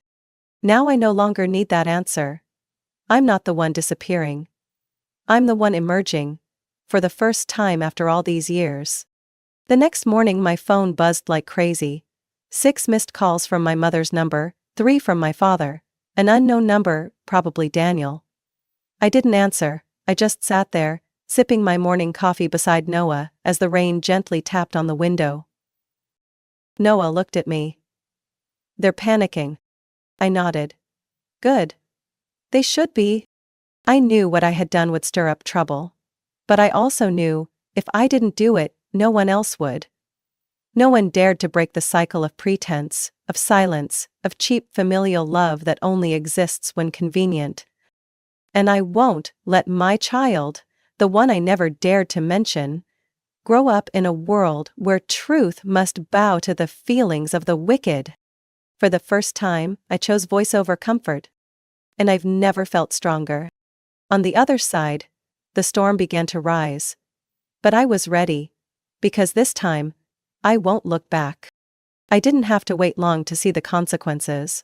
Now I no longer need that answer. I'm not the one disappearing. I'm the one emerging, for the first time after all these years. The next morning my phone buzzed like crazy. 6 missed calls from my mother's number, 3 from my father. An unknown number, probably Daniel. I didn't answer, I just sat there, sipping my morning coffee beside Noah, as the rain gently tapped on the window. Noah looked at me. They're panicking. I nodded. Good. They should be. I knew what I had done would stir up trouble. But I also knew, if I didn't do it, no one else would. No one dared to break the cycle of pretense, of silence, of cheap familial love that only exists when convenient. And I won't let my child, the one I never dared to mention, grow up in a world where truth must bow to the feelings of the wicked. For the first time, I chose voice over comfort. And I've never felt stronger. On the other side, the storm began to rise. But I was ready, because this time, I won't look back. I didn't have to wait long to see the consequences.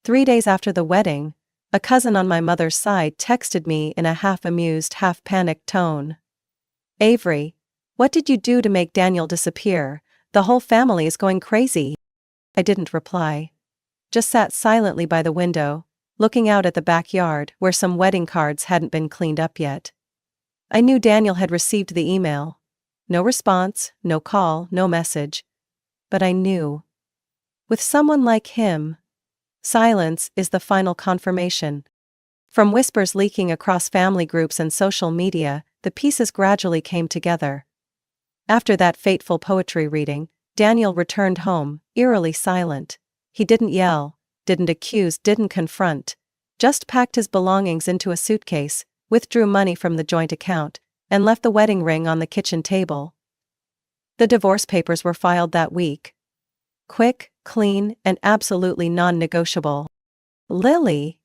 3 days after the wedding, a cousin on my mother's side texted me in a half-amused, half-panicked tone. Avery, what did you do to make Daniel disappear? The whole family is going crazy. I didn't reply. Just sat silently by the window, looking out at the backyard where some wedding cards hadn't been cleaned up yet. I knew Daniel had received the email. No response, no call, no message. But I knew. With someone like him, silence is the final confirmation. From whispers leaking across family groups and social media, the pieces gradually came together. After that fateful poetry reading, Daniel returned home, eerily silent. He didn't yell, didn't accuse, didn't confront. Just packed his belongings into a suitcase, withdrew money from the joint account, and left the wedding ring on the kitchen table. The divorce papers were filed that week. Quick, clean, and absolutely non-negotiable. Lily,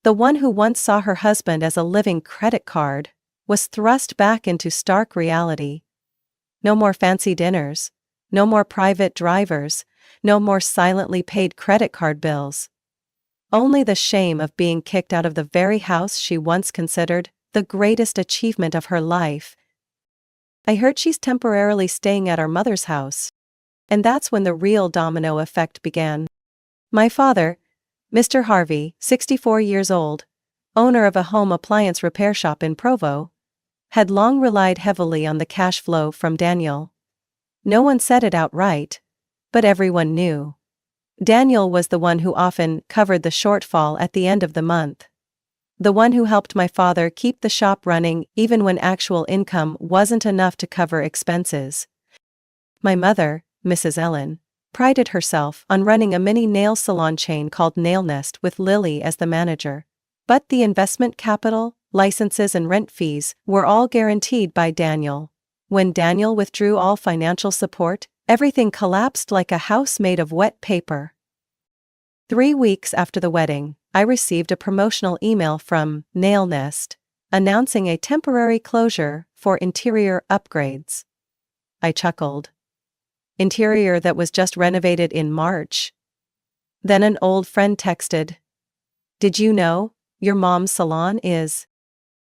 the one who once saw her husband as a living credit card, was thrust back into stark reality. No more fancy dinners, no more private drivers, no more silently paid credit card bills. Only the shame of being kicked out of the very house she once considered the greatest achievement of her life. I heard she's temporarily staying at our mother's house. And that's when the real domino effect began. My father, Mr. Harvey, 64 years old, owner of a home appliance repair shop in Provo, had long relied heavily on the cash flow from Daniel. No one said it outright, but everyone knew. Daniel was the one who often covered the shortfall at the end of the month. The one who helped my father keep the shop running even when actual income wasn't enough to cover expenses. My mother, Mrs. Ellen, prided herself on running a mini nail salon chain called Nail Nest with Lily as the manager. But the investment capital, licenses and rent fees were all guaranteed by Daniel. When Daniel withdrew all financial support, everything collapsed like a house made of wet paper. 3 weeks after the wedding, I received a promotional email from Nail Nest, announcing a temporary closure for interior upgrades. I chuckled. Interior that was just renovated in March. Then an old friend texted, "Did you know, your mom's salon is?"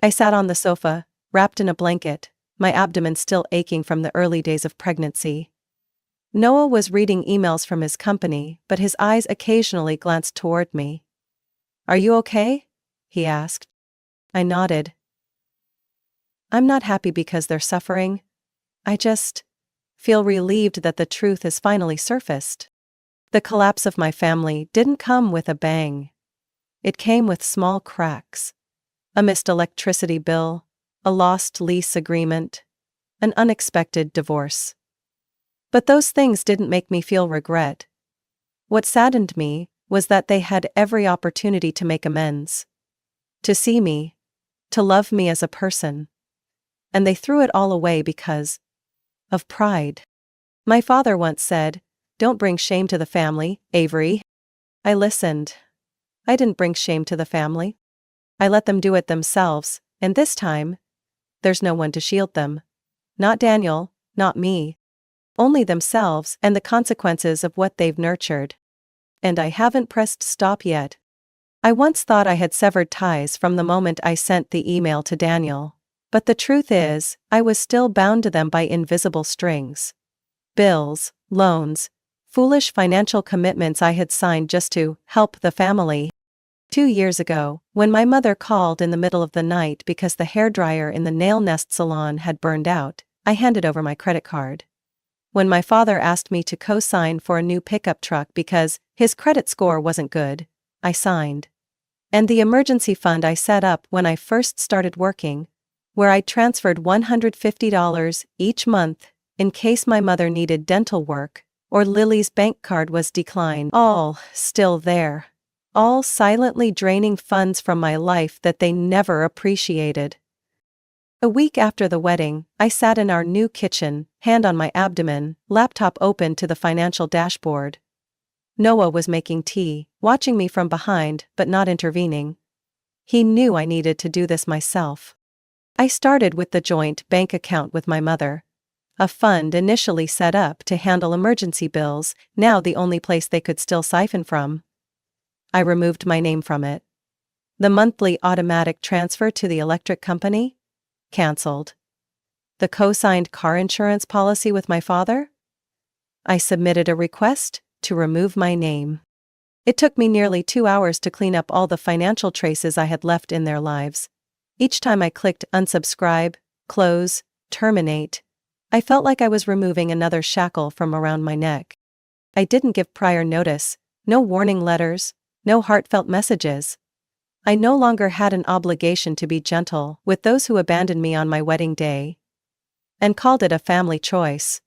I sat on the sofa, wrapped in a blanket, my abdomen still aching from the early days of pregnancy. Noah was reading emails from his company, but his eyes occasionally glanced toward me. "Are you okay?" he asked. I nodded. "I'm not happy because they're suffering. I just feel relieved that the truth is finally surfaced. The collapse of my family didn't come with a bang. It came with small cracks. A missed electricity bill, a lost lease agreement, an unexpected divorce. But those things didn't make me feel regret. What saddened me was that they had every opportunity to make amends. To see me, to love me as a person. And they threw it all away because of pride. My father once said, "Don't bring shame to the family, Avery." I listened. I didn't bring shame to the family. I let them do it themselves, and this time, there's no one to shield them. Not Daniel, not me. only themselves and the consequences of what they've nurtured. And I haven't pressed stop yet. I once thought I had severed ties from the moment I sent the email to Daniel. But the truth is, I was still bound to them by invisible strings. Bills, loans, foolish financial commitments I had signed just to help the family. 2 years ago, when my mother called in the middle of the night because the hairdryer in the nail nest salon had burned out, I handed over my credit card. When my father asked me to co-sign for a new pickup truck because his credit score wasn't good, I signed. And the emergency fund I set up when I first started working, where I transferred $150 each month in case my mother needed dental work or Lily's bank card was declined, all still there. All silently draining funds from my life that they never appreciated. A week after the wedding, I sat in our new kitchen, hand on my abdomen, laptop open to the financial dashboard. Noah was making tea, watching me from behind but not intervening. He knew I needed to do this myself. I started with the joint bank account with my mother. A fund initially set up to handle emergency bills, now the only place they could still siphon from. I removed my name from it. The monthly automatic transfer to the electric company? Cancelled. The co-signed car insurance policy with my father? I submitted a request to remove my name. It took me nearly 2 hours to clean up all the financial traces I had left in their lives. Each time I clicked unsubscribe, close, terminate, I felt like I was removing another shackle from around my neck. I didn't give prior notice, no warning letters, no heartfelt messages. I no longer had an obligation to be gentle with those who abandoned me on my wedding day, and called it a family choice.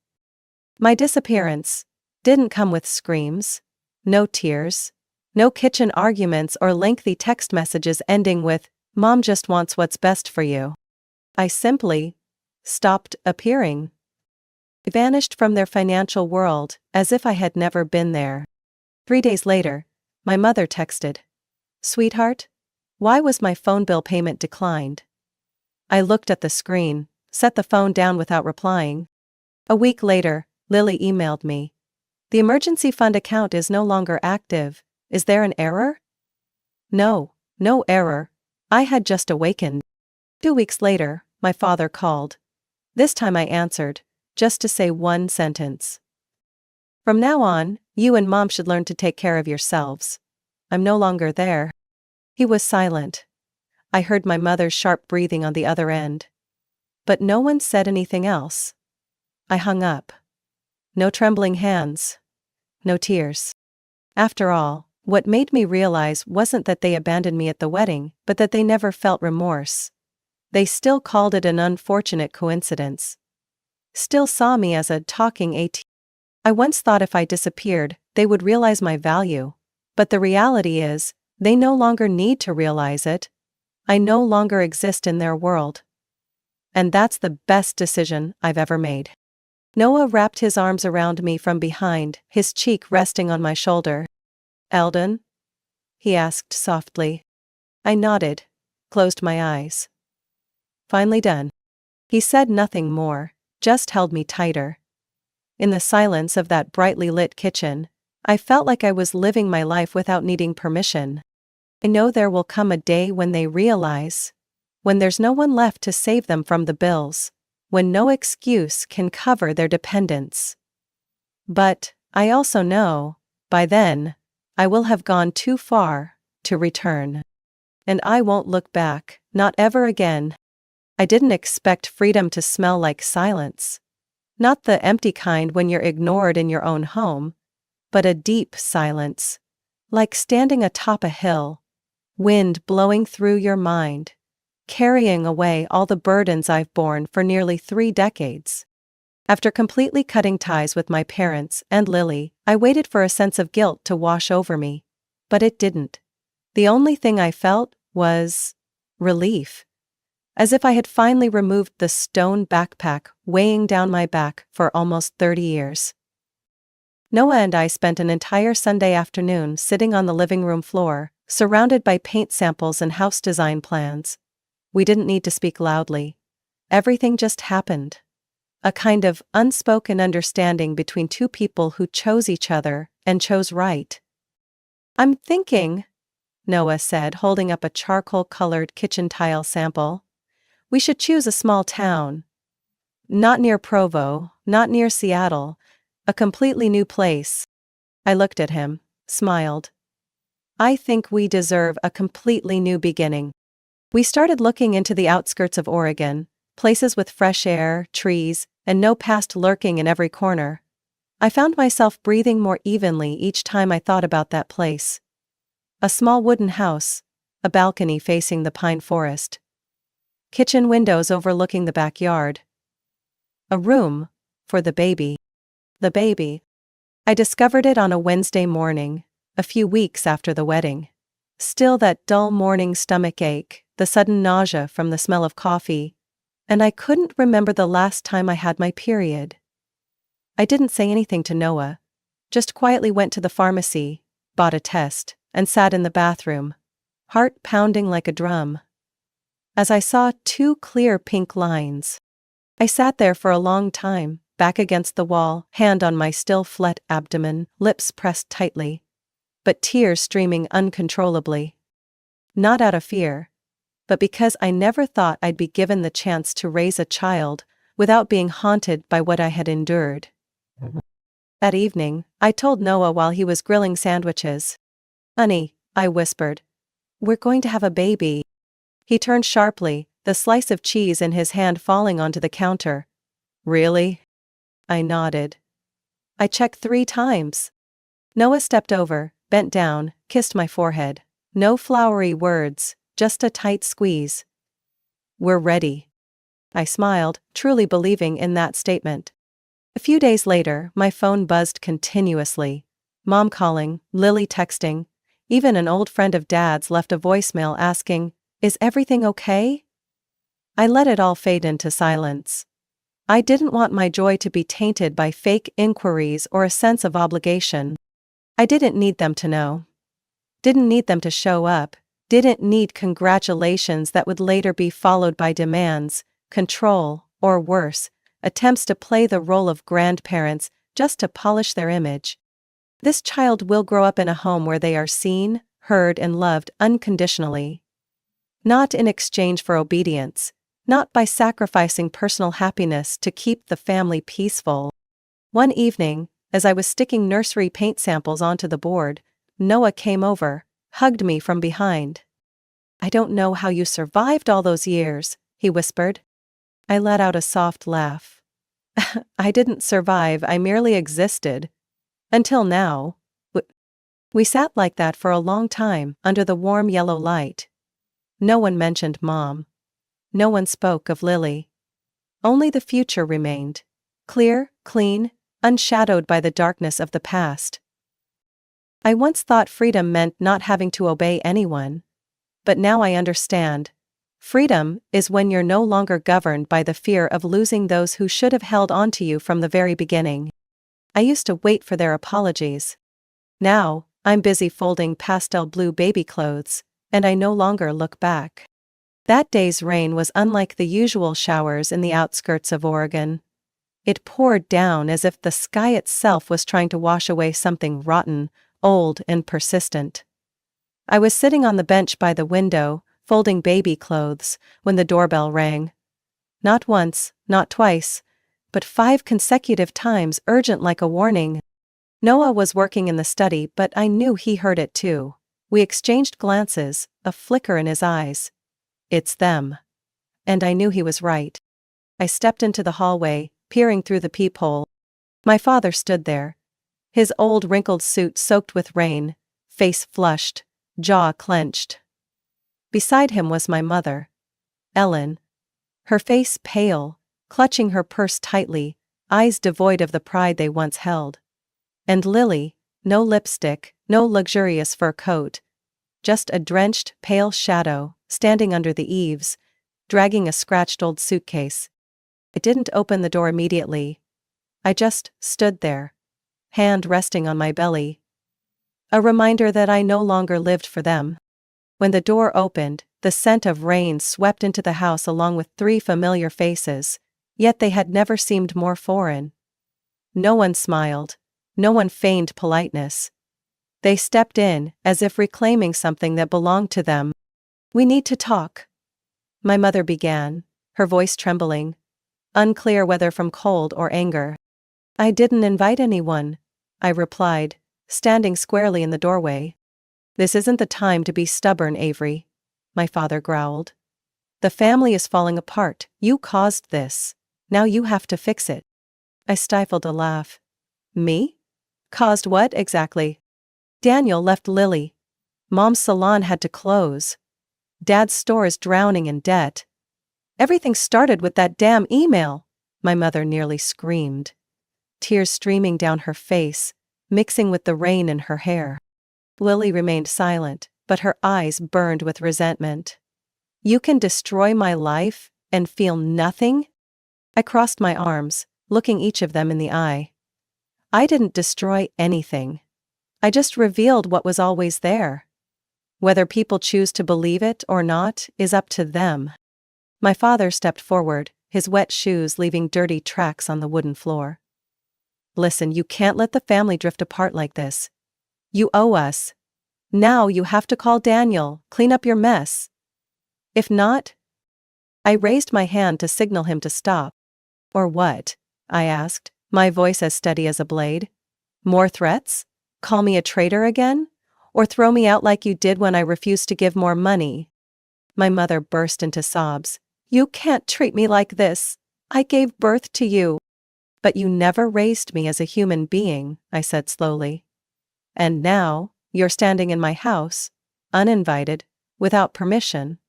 My disappearance didn't come with screams, no tears, no kitchen arguments or lengthy text messages ending with, "Mom just wants what's best for you." I simply stopped appearing. I vanished from their financial world, as if I had never been there. 3 days later, my mother texted, "Sweetheart, why was my phone bill payment declined?" I looked at the screen, set the phone down without replying. A week later, Lily emailed me. "The emergency fund account is no longer active. Is there an error?" No error. I had just awakened. 2 weeks later, my father called. This time I answered, just to say one sentence. "From now on, you and Mom should learn to take care of yourselves. I'm no longer there." He was silent. I heard my mother's sharp breathing on the other end. But no one said anything else. I hung up. No trembling hands. No tears. After all, what made me realize wasn't that they abandoned me at the wedding, but that they never felt remorse. They still called it an unfortunate coincidence. Still saw me as a talking AT. I once thought if I disappeared, they would realize my value. But the reality is, they no longer need to realize it. I no longer exist in their world. And that's the best decision I've ever made. Noah wrapped his arms around me from behind, his cheek resting on my shoulder. "Eldon?" he asked softly. I nodded, closed my eyes. "Finally done." He said nothing more, just held me tighter. In the silence of that brightly lit kitchen, I felt like I was living my life without needing permission. I know there will come a day when they realize, when there's no one left to save them from the bills, when no excuse can cover their dependence. But I also know, by then, I will have gone too far to return. And I won't look back, not ever again. I didn't expect freedom to smell like silence. Not the empty kind when you're ignored in your own home, but a deep silence, like standing atop a hill, wind blowing through your mind, carrying away all the burdens I've borne for nearly 3 decades. After completely cutting ties with my parents and Lily, I waited for a sense of guilt to wash over me. But it didn't. The only thing I felt was relief. As if I had finally removed the stone backpack weighing down my back for almost 30 years. Noah and I spent an entire Sunday afternoon sitting on the living room floor, surrounded by paint samples and house design plans. We didn't need to speak loudly. Everything just happened. a kind of unspoken understanding between two people who chose each other and chose right. "I'm thinking," Noah said, holding up a charcoal-colored kitchen tile sample, "we should choose a small town. Not near Provo, not near Seattle, a completely new place." I looked at him, smiled. "I think we deserve a completely new beginning." We started looking into the outskirts of Oregon, places with fresh air, trees, and no past lurking in every corner. I found myself breathing more evenly each time I thought about that place. A small wooden house, a balcony facing the pine forest. Kitchen windows overlooking the backyard. A room for the baby. The baby. I discovered it on a Wednesday morning, a few weeks after the wedding. Still that dull morning stomach ache, the sudden nausea from the smell of coffee, and I couldn't remember the last time I had my period. I didn't say anything to Noah, just quietly went to the pharmacy, bought a test, and sat in the bathroom, heart pounding like a drum. As I saw two clear pink lines, I sat there for a long time, back against the wall, hand on my still flat abdomen, lips pressed tightly, but tears streaming uncontrollably. Not out of fear, but because I never thought I'd be given the chance to raise a child without being haunted by what I had endured. That evening, I told Noah while he was grilling sandwiches. "Honey," I whispered, "we're going to have a baby." He turned sharply, the slice of cheese in his hand falling onto the counter. "Really?" I nodded. "I checked 3 times. Noah stepped over, bent down, kissed my forehead. No flowery words, just a tight squeeze. "We're ready." I smiled, truly believing in that statement. A few days later, my phone buzzed continuously. Mom calling, Lily texting. Even an old friend of Dad's left a voicemail asking, "Is everything okay?" I let it all fade into silence. I didn't want my joy to be tainted by fake inquiries or a sense of obligation. I didn't need them to know. Didn't need them to show up. Didn't need congratulations that would later be followed by demands, control, or worse, attempts to play the role of grandparents just to polish their image. This child will grow up in a home where they are seen, heard, and loved unconditionally. Not in exchange for obedience, not by sacrificing personal happiness to keep the family peaceful. One evening, as I was sticking nursery paint samples onto the board, Noah came over, hugged me from behind. "I don't know how you survived all those years," he whispered. I let out a soft laugh. "I didn't survive, I merely existed. Until now." We sat like that for a long time, under the warm yellow light. No one mentioned Mom. No one spoke of Lily. Only the future remained. Clear, clean, unshadowed by the darkness of the past. I once thought freedom meant not having to obey anyone. But now I understand. Freedom is when you're no longer governed by the fear of losing those who should have held on to you from the very beginning. I used to wait for their apologies. Now, I'm busy folding pastel blue baby clothes, and I no longer look back. That day's rain was unlike the usual showers in the outskirts of Oregon. It poured down as if the sky itself was trying to wash away something rotten, old, and persistent. I was sitting on the bench by the window, folding baby clothes, when the doorbell rang. Not once, not twice, but 5 consecutive times, urgent like a warning. Noah was working in the study, but I knew he heard it too. We exchanged glances, a flicker in his eyes. "It's them." And I knew he was right. I stepped into the hallway, peering through the peephole. My father stood there. His old wrinkled suit soaked with rain, face flushed, jaw clenched. Beside him was my mother, Ellen. Her face pale, clutching her purse tightly, eyes devoid of the pride they once held. And Lily, no lipstick, no luxurious fur coat. Just a drenched, pale shadow, standing under the eaves, dragging a scratched old suitcase. I didn't open the door immediately. I just stood there, hand resting on my belly. A reminder that I no longer lived for them. When the door opened, the scent of rain swept into the house along with 3 familiar faces. Yet they had never seemed more foreign. No one smiled. No one feigned politeness. They stepped in, as if reclaiming something that belonged to them. "We need to talk," my mother began, her voice trembling, unclear whether from cold or anger. "I didn't invite anyone," I replied, standing squarely in the doorway. "This isn't the time to be stubborn, Avery," my father growled. "The family is falling apart. You caused this. Now you have to fix it." I stifled a laugh. "Me? Caused what exactly?" "Daniel left Lily. Mom's salon had to close. Dad's store is drowning in debt. Everything started with that damn email," my mother nearly screamed, tears streaming down her face, mixing with the rain in her hair. Lily remained silent, but her eyes burned with resentment. "You can destroy my life and feel nothing?" I crossed my arms, looking each of them in the eye. "I didn't destroy anything. I just revealed what was always there. Whether people choose to believe it or not is up to them." My father stepped forward, his wet shoes leaving dirty tracks on the wooden floor. "Listen, you can't let the family drift apart like this. You owe us. Now you have to call Daniel, clean up your mess. If not..." I raised my hand to signal him to stop. "Or what?" I asked, my voice as steady as a blade. "More threats? Call me a traitor again? Or throw me out like you did when I refused to give more money?" My mother burst into sobs. "You can't treat me like this. I gave birth to you." "But you never raised me as a human being," I said slowly. "And now, you're standing in my house, uninvited, without permission,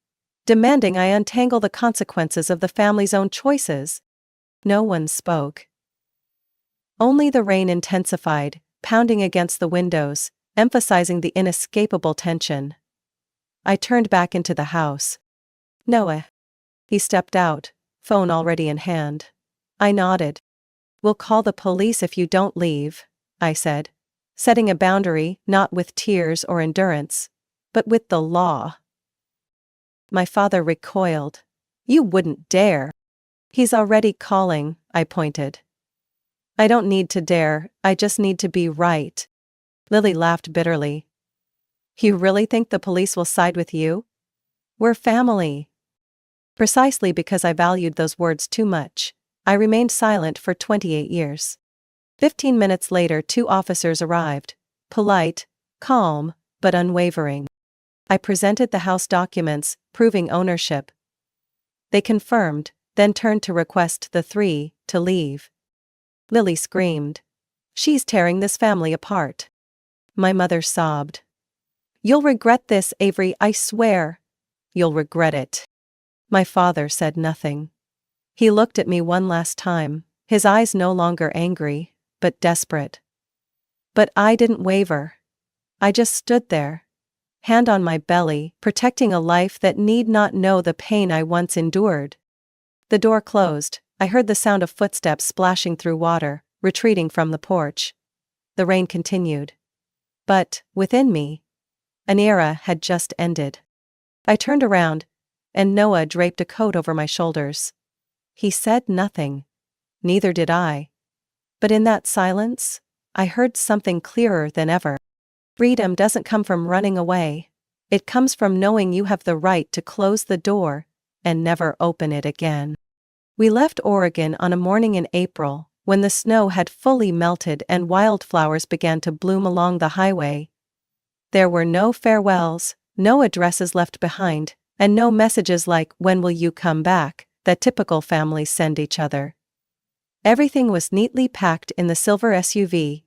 demanding I untangle the consequences of the family's own choices." No one spoke. Only the rain intensified, pounding against the windows, emphasizing the inescapable tension. I turned back into the house. "Noah." He stepped out, phone already in hand. I nodded. "We'll call the police if you don't leave," I said, setting a boundary not with tears or endurance, but with the law. My father recoiled. "You wouldn't dare." "He's already calling," I pointed. "I don't need to dare, I just need to be right." Lily laughed bitterly. "You really think the police will side with you? We're family." Precisely because I valued those words too much, I remained silent for 28 years. 15 minutes later, 2 officers arrived, polite, calm, but unwavering. I presented the house documents, proving ownership. They confirmed, then turned to request the 3 to leave. Lily screamed. "She's tearing this family apart." My mother sobbed. "You'll regret this, Avery, I swear. You'll regret it." My father said nothing. He looked at me one last time, his eyes no longer angry, but desperate. But I didn't waver. I just stood there, hand on my belly, protecting a life that need not know the pain I once endured. The door closed. I heard the sound of footsteps splashing through water, retreating from the porch. The rain continued. But, within me, an era had just ended. I turned around, and Noah draped a coat over my shoulders. He said nothing. Neither did I. But in that silence, I heard something clearer than ever. Freedom doesn't come from running away. It comes from knowing you have the right to close the door and never open it again. We left Oregon on a morning in April, when the snow had fully melted and wildflowers began to bloom along the highway. There were no farewells, no addresses left behind, and no messages like "When will you come back?" that typical families send each other. Everything was neatly packed in the silver SUV.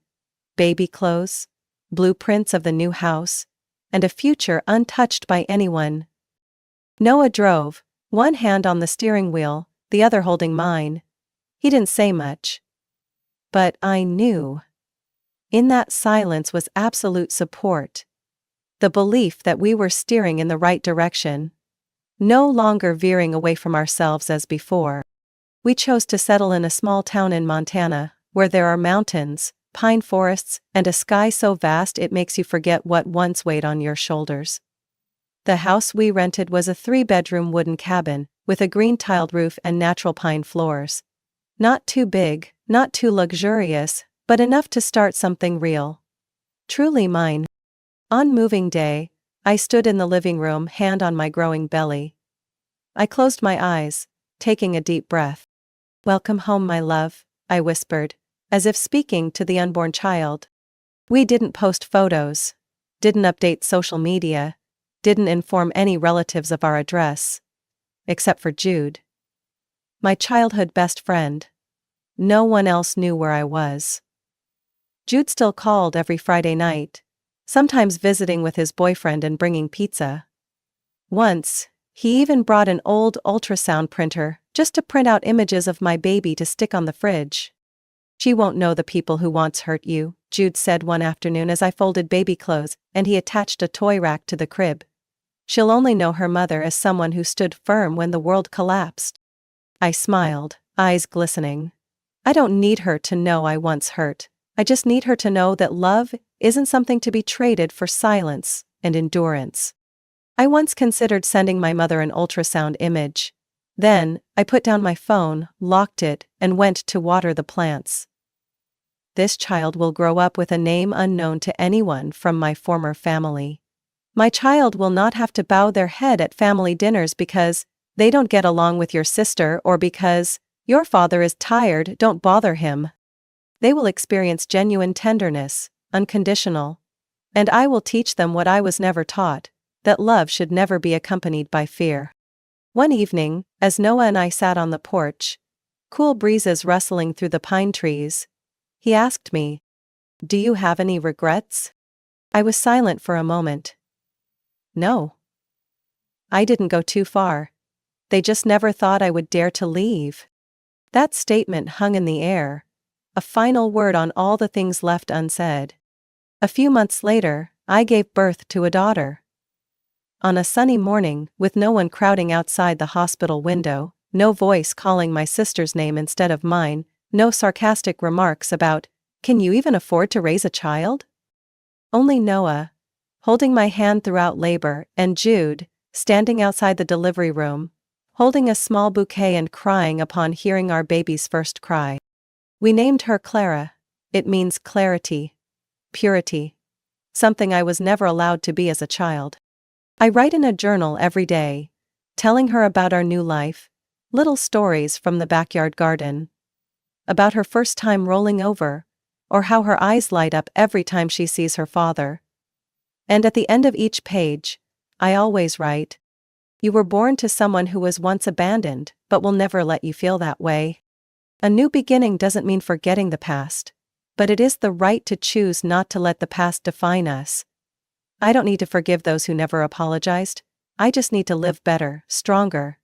Baby clothes, blueprints of the new house, and a future untouched by anyone. Noah drove, one hand on the steering wheel, the other holding mine. He didn't say much. But I knew. In that silence was absolute support. The belief that we were steering in the right direction. No longer veering away from ourselves as before. We chose to settle in a small town in Montana, where there are mountains, pine forests, and a sky so vast it makes you forget what once weighed on your shoulders. The house we rented was a 3-bedroom wooden cabin, with a green tiled roof and natural pine floors. Not too big, not too luxurious, but enough to start something real. Truly mine. On moving day, I stood in the living room, hand on my growing belly. I closed my eyes, taking a deep breath. "Welcome home, my love," I whispered, as if speaking to the unborn child. We didn't post photos, didn't update social media, didn't inform any relatives of our address. Except for Jude, my childhood best friend. No one else knew where I was. Jude still called every Friday night, sometimes visiting with his boyfriend and bringing pizza. Once, he even brought an old ultrasound printer just to print out images of my baby to stick on the fridge. "She won't know the people who once hurt you," Jude said one afternoon as I folded baby clothes and he attached a toy rack to the crib. "She'll only know her mother as someone who stood firm when the world collapsed." I smiled, eyes glistening. I don't need her to know I once hurt. I just need her to know that love isn't something to be traded for silence and endurance. I once considered sending my mother an ultrasound image. Then, I put down my phone, locked it, and went to water the plants. This child will grow up with a name unknown to anyone from my former family. My child will not have to bow their head at family dinners because they don't get along with your sister or because your father is tired, don't bother him. They will experience genuine tenderness, unconditional. And I will teach them what I was never taught, that love should never be accompanied by fear. One evening, as Noah and I sat on the porch, cool breezes rustling through the pine trees, he asked me, "Do you have any regrets?" I was silent for a moment. No. I didn't go too far. They just never thought I would dare to leave. That statement hung in the air, a final word on all the things left unsaid. A few months later, I gave birth to a daughter. On a sunny morning, with no one crowding outside the hospital window, no voice calling my sister's name instead of mine, no sarcastic remarks about, "Can you even afford to raise a child?" Only Noah, holding my hand throughout labor, and Jude, standing outside the delivery room, holding a small bouquet and crying upon hearing our baby's first cry. We named her Clara. It means clarity, purity. Something I was never allowed to be as a child. I write in a journal every day, telling her about our new life, little stories from the backyard garden. About her first time rolling over, or how her eyes light up every time she sees her father. And at the end of each page, I always write, "You were born to someone who was once abandoned, but will never let you feel that way." A new beginning doesn't mean forgetting the past, but it is the right to choose not to let the past define us. I don't need to forgive those who never apologized. I just need to live better, stronger.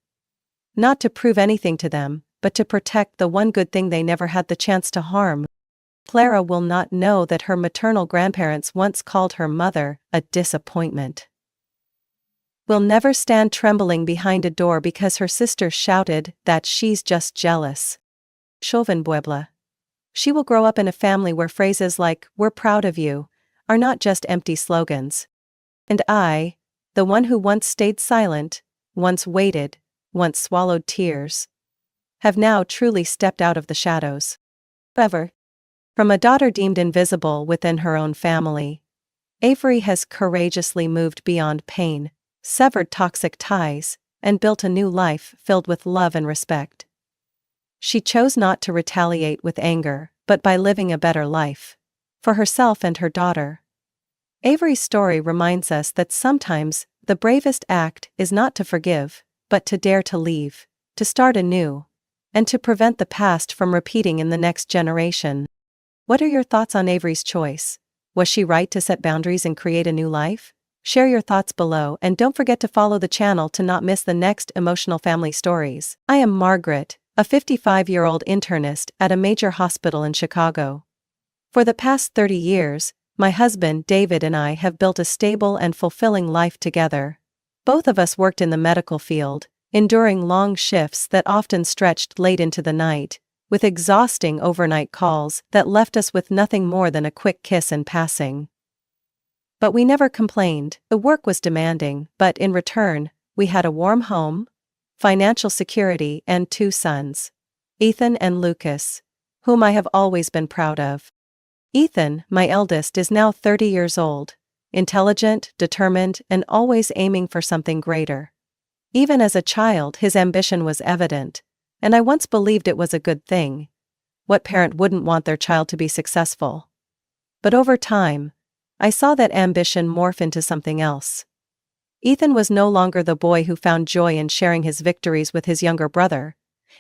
Not to prove anything to them, but to protect the one good thing they never had the chance to harm. Clara will not know that her maternal grandparents once called her mother a disappointment. Will never stand trembling behind a door because her sister shouted that she's just jealous. Chauvin Puebla. She will grow up in a family where phrases like, "We're proud of you," are not just empty slogans. And I, the one who once stayed silent, once waited, once swallowed tears, have now truly stepped out of the shadows. However, from a daughter deemed invisible within her own family, Avery has courageously moved beyond pain, severed toxic ties, and built a new life filled with love and respect. She chose not to retaliate with anger, but by living a better life. For herself and her daughter. Avery's story reminds us that sometimes, the bravest act is not to forgive, but to dare to leave, to start anew, and to prevent the past from repeating in the next generation. What are your thoughts on Avery's choice? Was she right to set boundaries and create a new life? Share your thoughts below and don't forget to follow the channel to not miss the next emotional family stories. I am Margaret, a 55-year-old internist at a major hospital in Chicago. For the past 30 years, my husband David and I have built a stable and fulfilling life together. Both of us worked in the medical field, enduring long shifts that often stretched late into the night, with exhausting overnight calls that left us with nothing more than a quick kiss in passing. But we never complained. The work was demanding, but in return, we had a warm home, financial security, and 2 sons. Ethan and Lucas, whom I have always been proud of. Ethan, my eldest, is now 30 years old, intelligent, determined, and always aiming for something greater. Even as a child, his ambition was evident, and I once believed it was a good thing. What parent wouldn't want their child to be successful? But over time, I saw that ambition morph into something else. Ethan was no longer the boy who found joy in sharing his victories with his younger brother.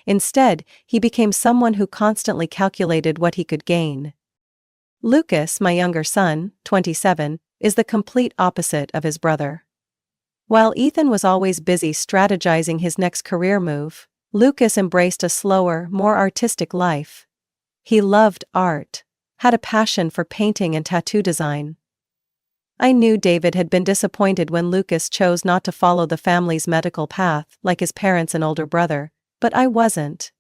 Instead, he became someone who constantly calculated what he could gain. Lucas, my younger son, 27, is the complete opposite of his brother. While Ethan was always busy strategizing his next career move, Lucas embraced a slower, more artistic life. He loved art, had a passion for painting and tattoo design. I knew David had been disappointed when Lucas chose not to follow the family's medical path like his parents and older brother, but I wasn't.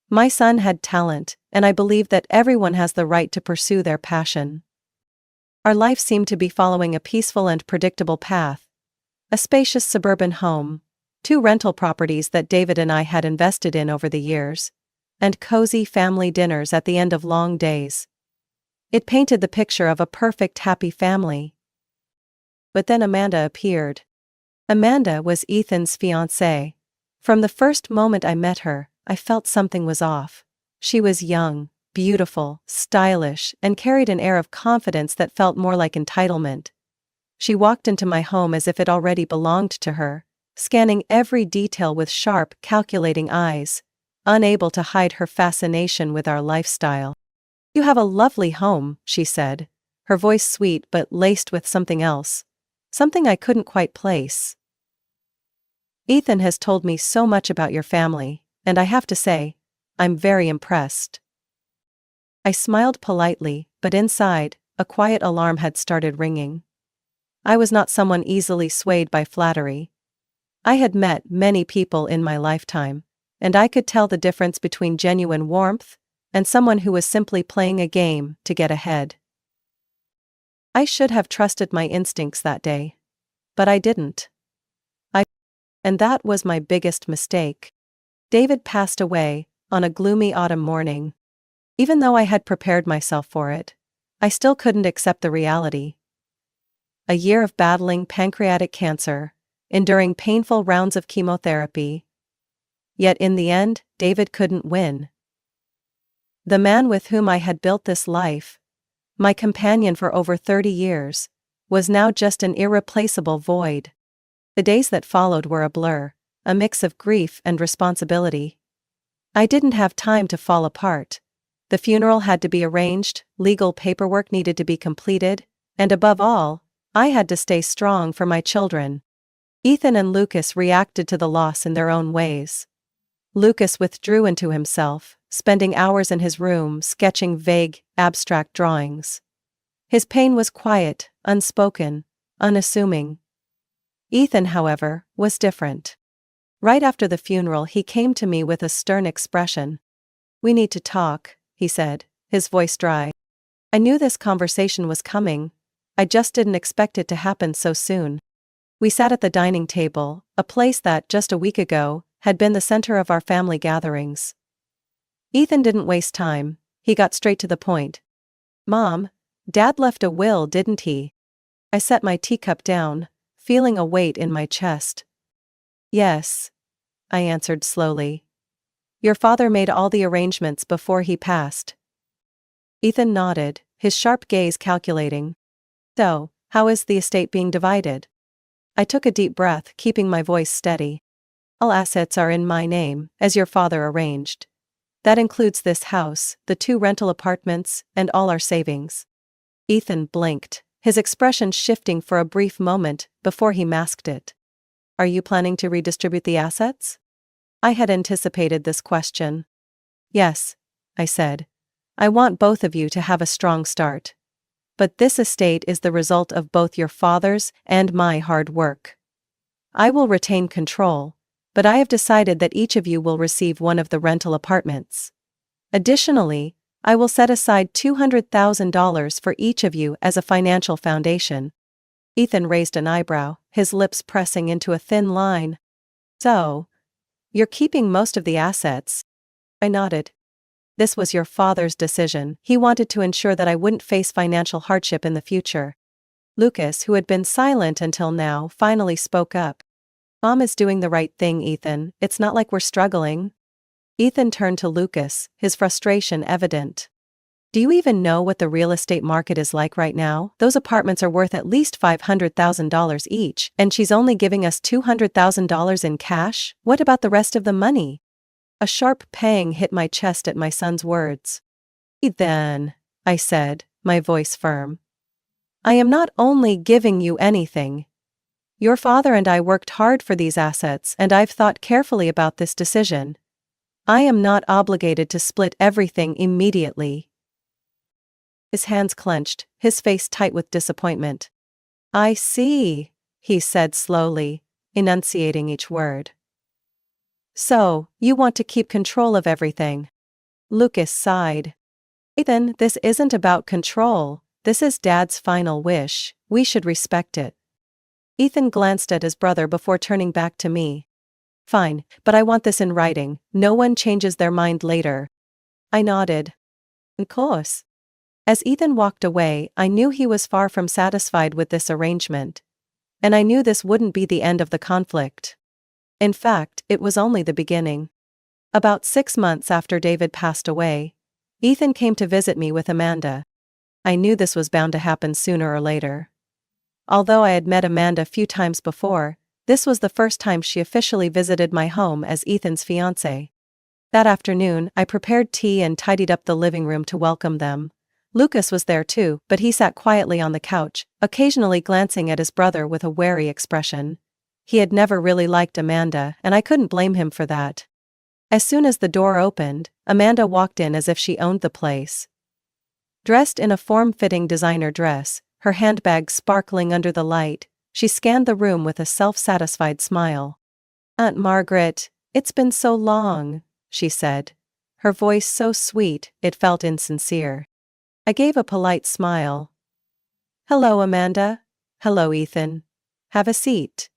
My son had talent, and I believed that everyone has the right to pursue their passion. Our life seemed to be following a peaceful and predictable path. A spacious suburban home, 2 rental properties that David and I had invested in over the years, and cozy family dinners at the end of long days. It painted the picture of a perfect, happy family. But then Amanda appeared. Amanda was Ethan's fiancée. From the first moment I met her, I felt something was off. She was young, beautiful, stylish, and carried an air of confidence that felt more like entitlement. She walked into my home as if it already belonged to her, scanning every detail with sharp, calculating eyes, unable to hide her fascination with our lifestyle. "You have a lovely home," she said, her voice sweet but laced with something else. Something I couldn't quite place. "Ethan has told me so much about your family, and I have to say, I'm very impressed." I smiled politely, but inside, a quiet alarm had started ringing. I was not someone easily swayed by flattery. I had met many people in my lifetime, and I could tell the difference between genuine warmth and someone who was simply playing a game to get ahead. I should have trusted my instincts that day. But I didn't. And that was my biggest mistake. David passed away on a gloomy autumn morning. Even though I had prepared myself for it, I still couldn't accept the reality. A year of battling pancreatic cancer, enduring painful rounds of chemotherapy. Yet in the end, David couldn't win. The man with whom I had built this life, my companion for over 30 years, was now just an irreplaceable void. The days that followed were a blur, a mix of grief and responsibility. I didn't have time to fall apart. The funeral had to be arranged, legal paperwork needed to be completed, and above all, I had to stay strong for my children. Ethan and Lucas reacted to the loss in their own ways. Lucas withdrew into himself, spending hours in his room sketching vague, abstract drawings. His pain was quiet, unspoken, unassuming. Ethan, however, was different. Right after the funeral, he came to me with a stern expression. "We need to talk," he said, his voice dry. I knew this conversation was coming. I just didn't expect it to happen so soon. We sat at the dining table, a place that, just a week ago, had been the center of our family gatherings. Ethan didn't waste time. He got straight to the point. "Mom, Dad left a will, didn't he?" I set my teacup down, feeling a weight in my chest. "Yes," I answered slowly. "Your father made all the arrangements before he passed." Ethan nodded, his sharp gaze calculating. "So, how is the estate being divided?" I took a deep breath, keeping my voice steady. "All assets are in my name, as your father arranged. That includes this house, the 2 rental apartments, and all our savings." Ethan blinked, his expression shifting for a brief moment before he masked it. "Are you planning to redistribute the assets?" I had anticipated this question. "Yes," I said. "I want both of you to have a strong start. But this estate is the result of both your father's and my hard work. I will retain control, but I have decided that each of you will receive one of the rental apartments. Additionally, I will set aside $200,000 for each of you as a financial foundation." Ethan raised an eyebrow, his lips pressing into a thin line. "So, you're keeping most of the assets?" I nodded. This was your father's decision. He wanted to ensure that I wouldn't face financial hardship in the future. Lucas, who had been silent until now, finally spoke up. Mom is doing the right thing, Ethan. It's not like we're struggling. Ethan turned to Lucas, his frustration evident. Do you even know what the real estate market is like right now? Those apartments are worth at least $500,000 each, and she's only giving us $200,000 in cash? What about the rest of the money? A sharp pang hit my chest at my son's words. Then, I said, my voice firm. I am not only giving you anything. Your father and I worked hard for these assets, and I've thought carefully about this decision. I am not obligated to split everything immediately. His hands clenched, his face tight with disappointment. I see, he said slowly, enunciating each word. So, you want to keep control of everything. Lucas sighed. Ethan, this isn't about control. This is Dad's final wish. We should respect it. Ethan glanced at his brother before turning back to me. Fine, but I want this in writing. No one changes their mind later. I nodded. Of course. As Ethan walked away, I knew he was far from satisfied with this arrangement. And I knew this wouldn't be the end of the conflict. In fact, it was only the beginning. About 6 months after David passed away, Ethan came to visit me with Amanda. I knew this was bound to happen sooner or later. Although I had met Amanda a few times before, this was the first time she officially visited my home as Ethan's fiancée. That afternoon, I prepared tea and tidied up the living room to welcome them. Lucas was there too, but he sat quietly on the couch, occasionally glancing at his brother with a wary expression. He had never really liked Amanda, and I couldn't blame him for that. As soon as the door opened, Amanda walked in as if she owned the place. Dressed in a form-fitting designer dress, her handbag sparkling under the light, she scanned the room with a self-satisfied smile. Aunt Margaret, it's been so long, she said. Her voice so sweet, it felt insincere. I gave a polite smile. Hello, Amanda. Hello, Ethan. Have a seat.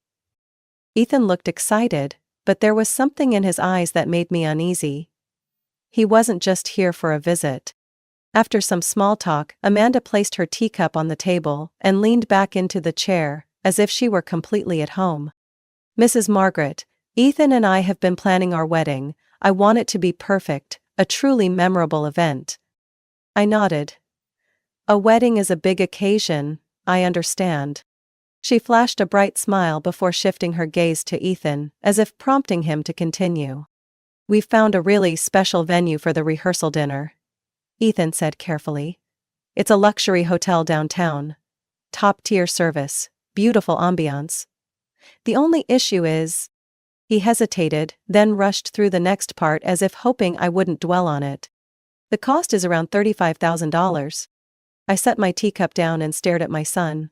Ethan looked excited, but there was something in his eyes that made me uneasy. He wasn't just here for a visit. After some small talk, Amanda placed her teacup on the table and leaned back into the chair, as if she were completely at home. Mrs. Margaret, Ethan and I have been planning our wedding. I want it to be perfect, a truly memorable event. I nodded. A wedding is a big occasion, I understand. She flashed a bright smile before shifting her gaze to Ethan, as if prompting him to continue. We've found a really special venue for the rehearsal dinner, Ethan said carefully. It's a luxury hotel downtown. Top-tier service, beautiful ambiance. The only issue is... He hesitated, then rushed through the next part as if hoping I wouldn't dwell on it. The cost is around $35,000. I set my teacup down and stared at my son.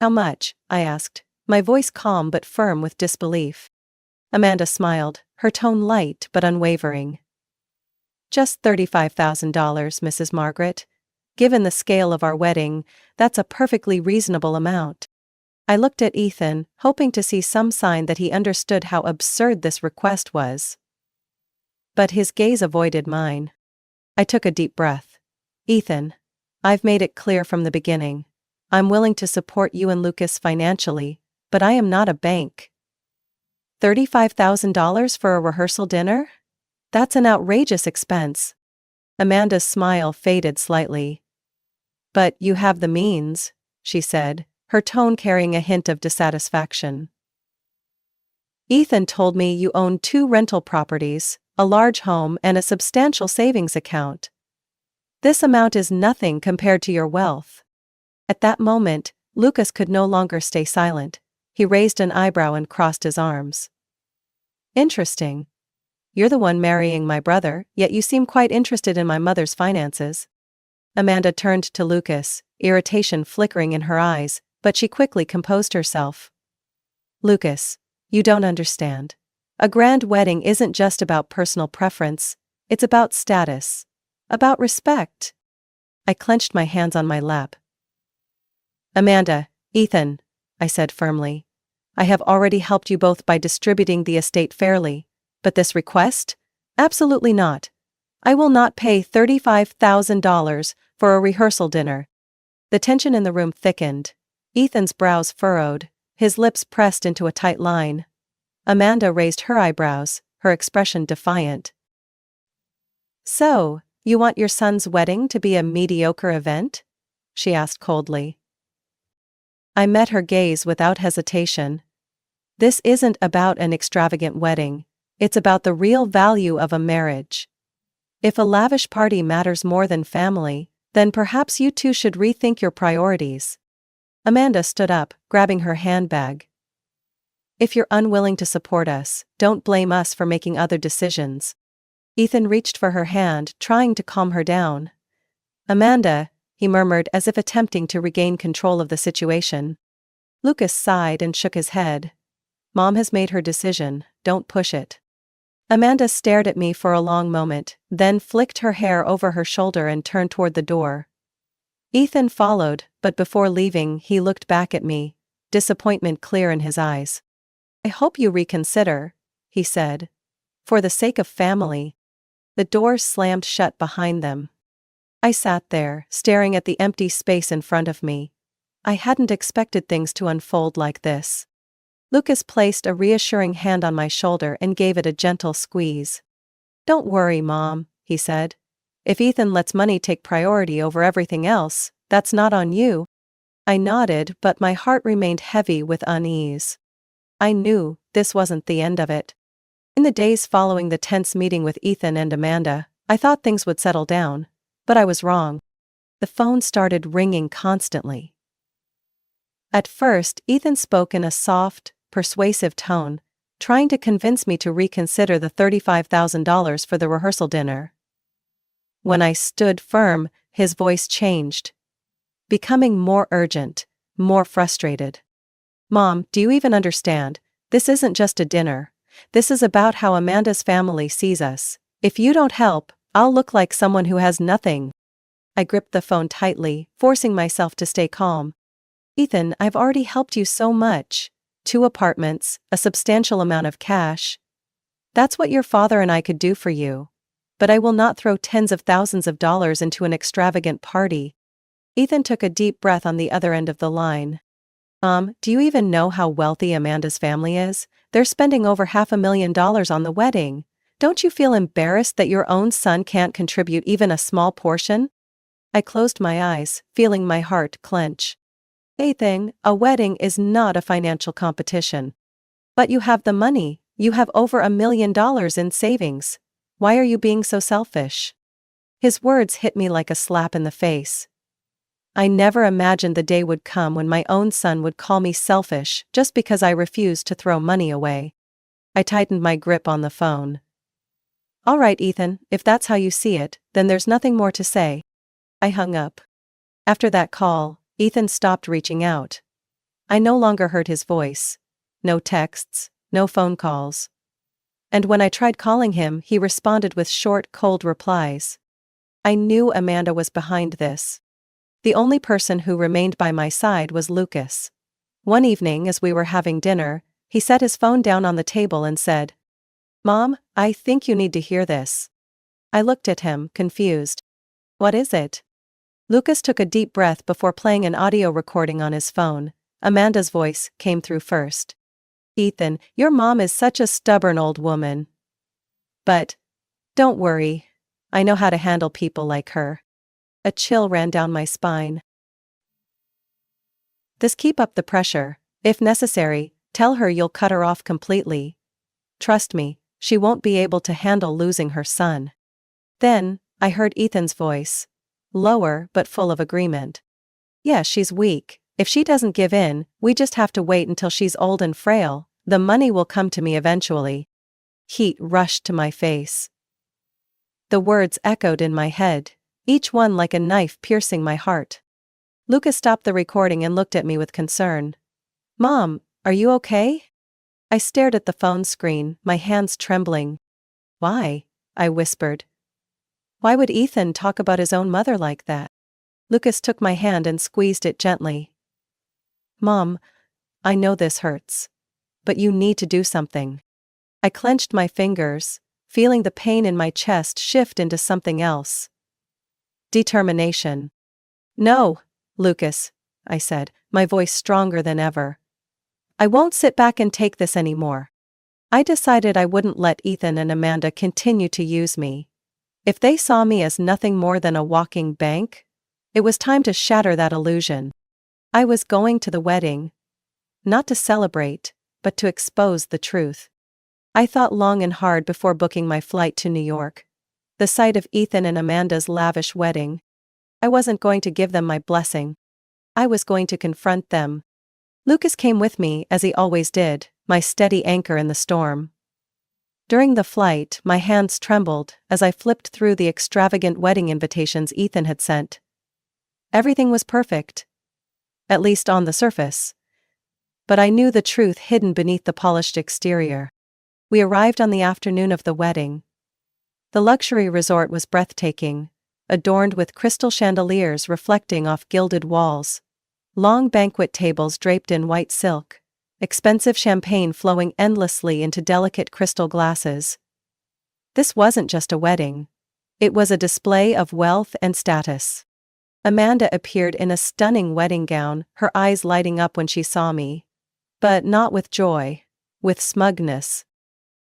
How much? I asked, my voice calm but firm with disbelief. Amanda smiled, her tone light but unwavering. Just $35,000, Mrs. Margaret. Given the scale of our wedding, that's a perfectly reasonable amount. I looked at Ethan, hoping to see some sign that he understood how absurd this request was. But his gaze avoided mine. I took a deep breath. Ethan, I've made it clear from the beginning. I'm willing to support you and Lucas financially, but I am not a bank. $35,000 for a rehearsal dinner? That's an outrageous expense. Amanda's smile faded slightly. But you have the means, she said, her tone carrying a hint of dissatisfaction. Ethan told me you own 2 rental properties, a large home and a substantial savings account. This amount is nothing compared to your wealth. At that moment, Lucas could no longer stay silent. He raised an eyebrow and crossed his arms. Interesting. You're the one marrying my brother, yet you seem quite interested in my mother's finances. Amanda turned to Lucas, irritation flickering in her eyes, but she quickly composed herself. Lucas, you don't understand. A grand wedding isn't just about personal preference, it's about status. About respect. I clenched my hands on my lap. Amanda, Ethan, I said firmly. I have already helped you both by distributing the estate fairly, but this request? Absolutely not. I will not pay $35,000 for a rehearsal dinner. The tension in the room thickened. Ethan's brows furrowed, his lips pressed into a tight line. Amanda raised her eyebrows, her expression defiant. So, you want your son's wedding to be a mediocre event? She asked coldly. I met her gaze without hesitation. This isn't about an extravagant wedding, it's about the real value of a marriage. If a lavish party matters more than family, then perhaps you two should rethink your priorities. Amanda stood up, grabbing her handbag. If you're unwilling to support us, don't blame us for making other decisions. Ethan reached for her hand, trying to calm her down. Amanda, he murmured as if attempting to regain control of the situation. Lucas sighed and shook his head. Mom has made her decision, don't push it. Amanda stared at me for a long moment, then flicked her hair over her shoulder and turned toward the door. Ethan followed, but before leaving he looked back at me, disappointment clear in his eyes. I hope you reconsider, he said. For the sake of family. The doors slammed shut behind them. I sat there, staring at the empty space in front of me. I hadn't expected things to unfold like this. Lucas placed a reassuring hand on my shoulder and gave it a gentle squeeze. Don't worry, Mom, he said. If Ethan lets money take priority over everything else, that's not on you. I nodded, but my heart remained heavy with unease. I knew this wasn't the end of it. In the days following the tense meeting with Ethan and Amanda, I thought things would settle down, but I was wrong. The phone started ringing constantly. At first, Ethan spoke in a soft, persuasive tone, trying to convince me to reconsider the $35,000 for the rehearsal dinner. When I stood firm, his voice changed, becoming more urgent, more frustrated. Mom, do you even understand? This isn't just a dinner. This is about how Amanda's family sees us. If you don't help, I'll look like someone who has nothing. I gripped the phone tightly, forcing myself to stay calm. Ethan, I've already helped you so much. 2 apartments, a substantial amount of cash. That's what your father and I could do for you. But I will not throw tens of thousands of dollars into an extravagant party. Ethan took a deep breath on the other end of the line. Do you even know how wealthy Amanda's family is? They're spending over $500,000 on the wedding. Don't you feel embarrassed that your own son can't contribute even a small portion? I closed my eyes, feeling my heart clench. Ethan, a wedding is not a financial competition. But you have the money, you have over $1 million in savings. Why are you being so selfish? His words hit me like a slap in the face. I never imagined the day would come when my own son would call me selfish just because I refused to throw money away. I tightened my grip on the phone. All right, Ethan, if that's how you see it, then there's nothing more to say. I hung up. After that call, Ethan stopped reaching out. I no longer heard his voice. No texts, no phone calls. And when I tried calling him, he responded with short, cold replies. I knew Amanda was behind this. The only person who remained by my side was Lucas. One evening as we were having dinner, he set his phone down on the table and said, Mom, I think you need to hear this. I looked at him, confused. What is it? Lucas took a deep breath before playing an audio recording on his phone. Amanda's voice came through first. Ethan, your mom is such a stubborn old woman. But don't worry. I know how to handle people like her. A chill ran down my spine. Just keep up the pressure. If necessary, tell her you'll cut her off completely. Trust me, she won't be able to handle losing her son. Then, I heard Ethan's voice. Lower but full of agreement. Yeah, she's weak. If she doesn't give in, we just have to wait until she's old and frail. The money will come to me eventually. Heat rushed to my face. The words echoed in my head, each one like a knife piercing my heart. Lucas stopped the recording and looked at me with concern. Mom, are you okay? I stared at the phone screen, my hands trembling. Why? I whispered. Why would Ethan talk about his own mother like that? Lucas took my hand and squeezed it gently. Mom, I know this hurts. But you need to do something. I clenched my fingers, feeling the pain in my chest shift into something else. Determination. "No, Lucas," I said, my voice stronger than ever. "I won't sit back and take this anymore." I decided I wouldn't let Ethan and Amanda continue to use me. If they saw me as nothing more than a walking bank, it was time to shatter that illusion. I was going to the wedding, not to celebrate, but to expose the truth. I thought long and hard before booking my flight to New York. The sight of Ethan and Amanda's lavish wedding. I wasn't going to give them my blessing. I was going to confront them. Lucas came with me, as he always did, my steady anchor in the storm. During the flight, my hands trembled as I flipped through the extravagant wedding invitations Ethan had sent. Everything was perfect. At least on the surface. But I knew the truth hidden beneath the polished exterior. We arrived on the afternoon of the wedding. The luxury resort was breathtaking, adorned with crystal chandeliers reflecting off gilded walls, long banquet tables draped in white silk, expensive champagne flowing endlessly into delicate crystal glasses. This wasn't just a wedding. It was a display of wealth and status. Amanda appeared in a stunning wedding gown, her eyes lighting up when she saw me. But not with joy, with smugness.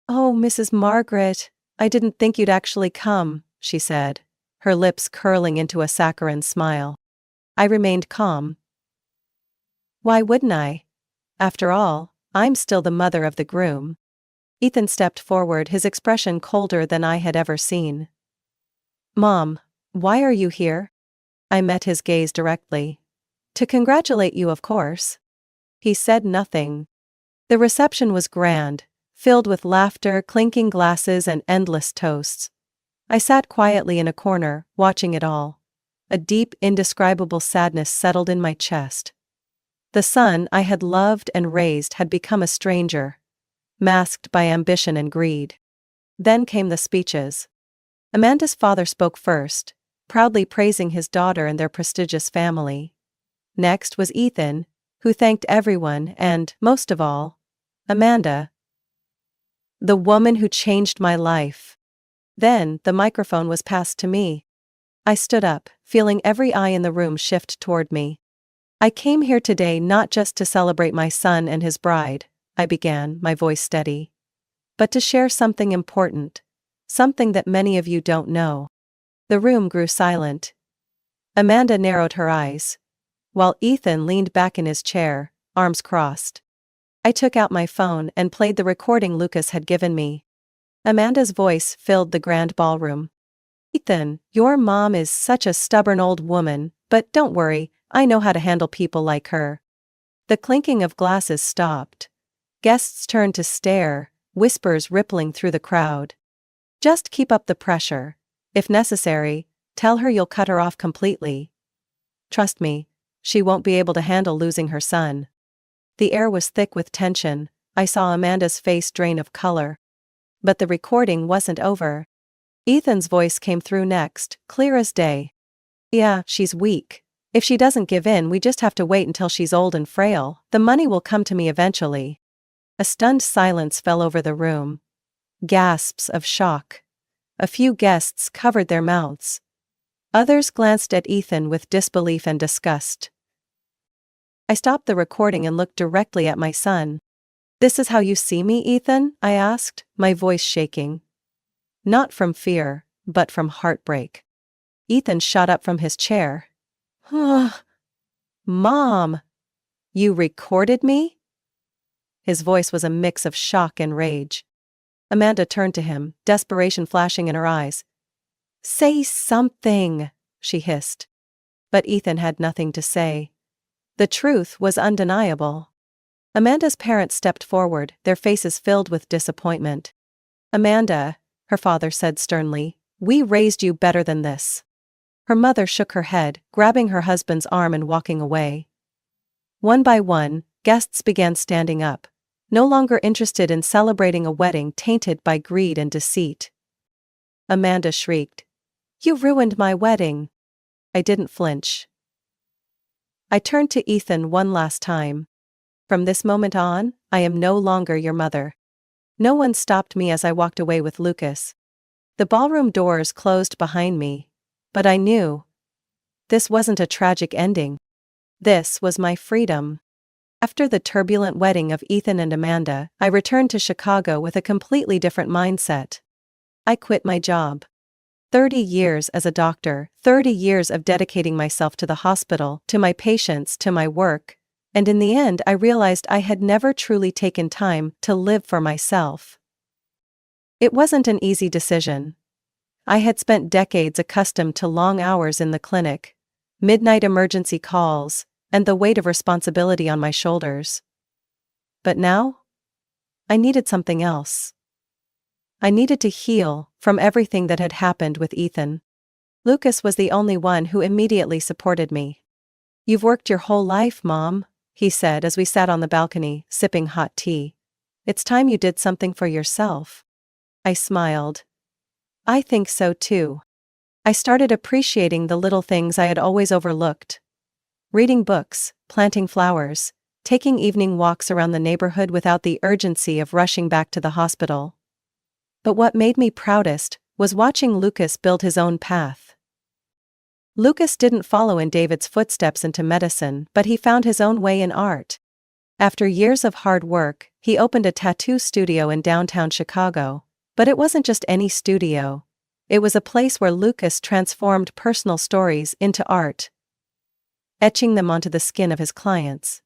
"Oh, Mrs. Margaret, I didn't think you'd actually come," she said, her lips curling into a saccharine smile. I remained calm. Why wouldn't I? After all, I'm still the mother of the groom. Ethan stepped forward, his expression colder than I had ever seen. "Mom, why are you here?" I met his gaze directly. "To congratulate you, of course." He said nothing. The reception was grand, filled with laughter, clinking glasses, and endless toasts. I sat quietly in a corner, watching it all. A deep, indescribable sadness settled in my chest. The son I had loved and raised had become a stranger, masked by ambition and greed. Then came the speeches. Amanda's father spoke first, proudly praising his daughter and their prestigious family. Next was Ethan, who thanked everyone and, most of all, Amanda. "The woman who changed my life." Then, the microphone was passed to me. I stood up, feeling every eye in the room shift toward me. "I came here today not just to celebrate my son and his bride," I began, my voice steady, "but to share something important, something that many of you don't know." The room grew silent. Amanda narrowed her eyes, while Ethan leaned back in his chair, arms crossed. I took out my phone and played the recording Lucas had given me. Amanda's voice filled the grand ballroom. "Ethan, your mom is such a stubborn old woman, but don't worry, I know how to handle people like her." The clinking of glasses stopped. Guests turned to stare, whispers rippling through the crowd. "Just keep up the pressure. If necessary, tell her you'll cut her off completely. Trust me, she won't be able to handle losing her son." The air was thick with tension. I saw Amanda's face drain of color. But the recording wasn't over. Ethan's voice came through next, clear as day. "Yeah, she's weak. If she doesn't give in, we just have to wait until she's old and frail. The money will come to me eventually." A stunned silence fell over the room. Gasps of shock. A few guests covered their mouths. Others glanced at Ethan with disbelief and disgust. I stopped the recording and looked directly at my son. "This is how you see me, Ethan?" I asked, my voice shaking. Not from fear, but from heartbreak. Ethan shot up from his chair. "Mom! You recorded me?" His voice was a mix of shock and rage. Amanda turned to him, desperation flashing in her eyes. "Say something," she hissed. But Ethan had nothing to say. The truth was undeniable. Amanda's parents stepped forward, their faces filled with disappointment. "Amanda," her father said sternly, "we raised you better than this." Her mother shook her head, grabbing her husband's arm and walking away. One by one, guests began standing up, no longer interested in celebrating a wedding tainted by greed and deceit. Amanda shrieked, "You ruined my wedding." I didn't flinch. I turned to Ethan one last time. "From this moment on, I am no longer your mother." No one stopped me as I walked away with Lucas. The ballroom doors closed behind me, but I knew this wasn't a tragic ending. This was my freedom. After the turbulent wedding of Ethan and Amanda, I returned to Chicago with a completely different mindset. I quit my job. 30 years as a doctor, 30 years of dedicating myself to the hospital, to my patients, to my work, and in the end I realized I had never truly taken time to live for myself. It wasn't an easy decision. I had spent decades accustomed to long hours in the clinic, midnight emergency calls, and the weight of responsibility on my shoulders. But now, I needed something else. I needed to heal from everything that had happened with Ethan. Lucas was the only one who immediately supported me. "You've worked your whole life, Mom," he said as we sat on the balcony, sipping hot tea. "It's time you did something for yourself." I smiled. I think so too. I started appreciating the little things I had always overlooked. Reading books, planting flowers, taking evening walks around the neighborhood without the urgency of rushing back to the hospital. But what made me proudest was watching Lucas build his own path. Lucas didn't follow in David's footsteps into medicine, but he found his own way in art. After years of hard work, he opened a tattoo studio in downtown Chicago. But it wasn't just any studio. It was a place where Lucas transformed personal stories into art, etching them onto the skin of his clients.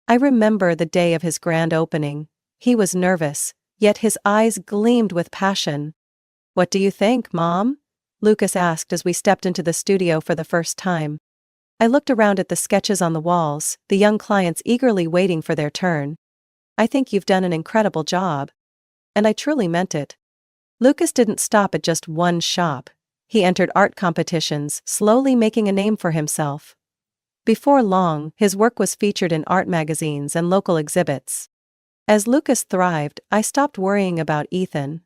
I remember the day of his grand opening. He was nervous, yet his eyes gleamed with passion. "What do you think, Mom?" Lucas asked as we stepped into the studio for the first time. I looked around at the sketches on the walls, the young clients eagerly waiting for their turn. "I think you've done an incredible job." And I truly meant it. Lucas didn't stop at just one shop. He entered art competitions, slowly making a name for himself. Before long, his work was featured in art magazines and local exhibits. As Lucas thrived, I stopped worrying about Ethan.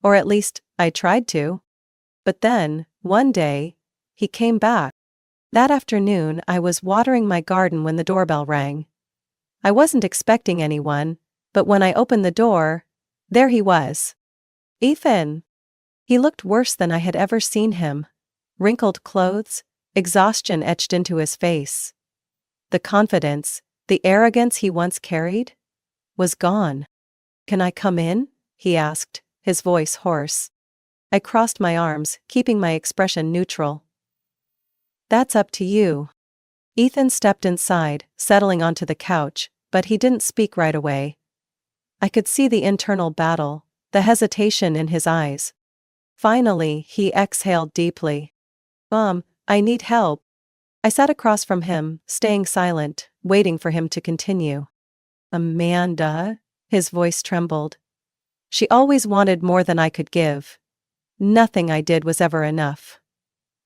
Or at least, I tried to. But then, one day, he came back. That afternoon, I was watering my garden when the doorbell rang. I wasn't expecting anyone, but when I opened the door, there he was. Ethan! He looked worse than I had ever seen him. Wrinkled clothes, exhaustion etched into his face. The confidence, the arrogance he once carried, was gone. "Can I come in?" he asked, his voice hoarse. I crossed my arms, keeping my expression neutral. "That's up to you." Ethan stepped inside, settling onto the couch, but he didn't speak right away. I could see the internal battle, the hesitation in his eyes. Finally, he exhaled deeply. "Mom, I need help." I sat across from him, staying silent, waiting for him to continue. "Amanda?" His voice trembled. "She always wanted more than I could give. Nothing I did was ever enough.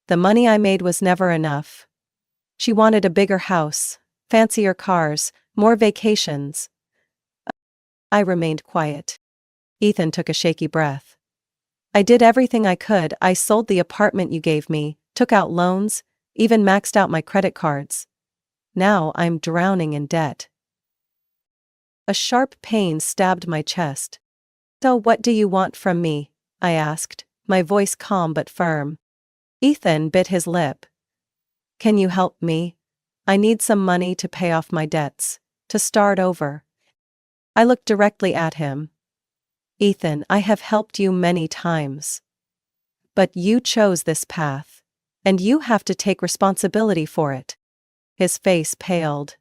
The money I made was never enough. She wanted a bigger house, fancier cars, more vacations." I remained quiet. Ethan took a shaky breath. "I did everything I could. I sold the apartment you gave me, took out loans, even maxed out my credit cards. Now I'm drowning in debt." A sharp pain stabbed my chest. "So what do you want from me?" I asked, my voice calm but firm. Ethan bit his lip. "Can you help me? I need some money to pay off my debts, to start over." I looked directly at him. "Ethan, I have helped you many times. But you chose this path, and you have to take responsibility for it." His face paled.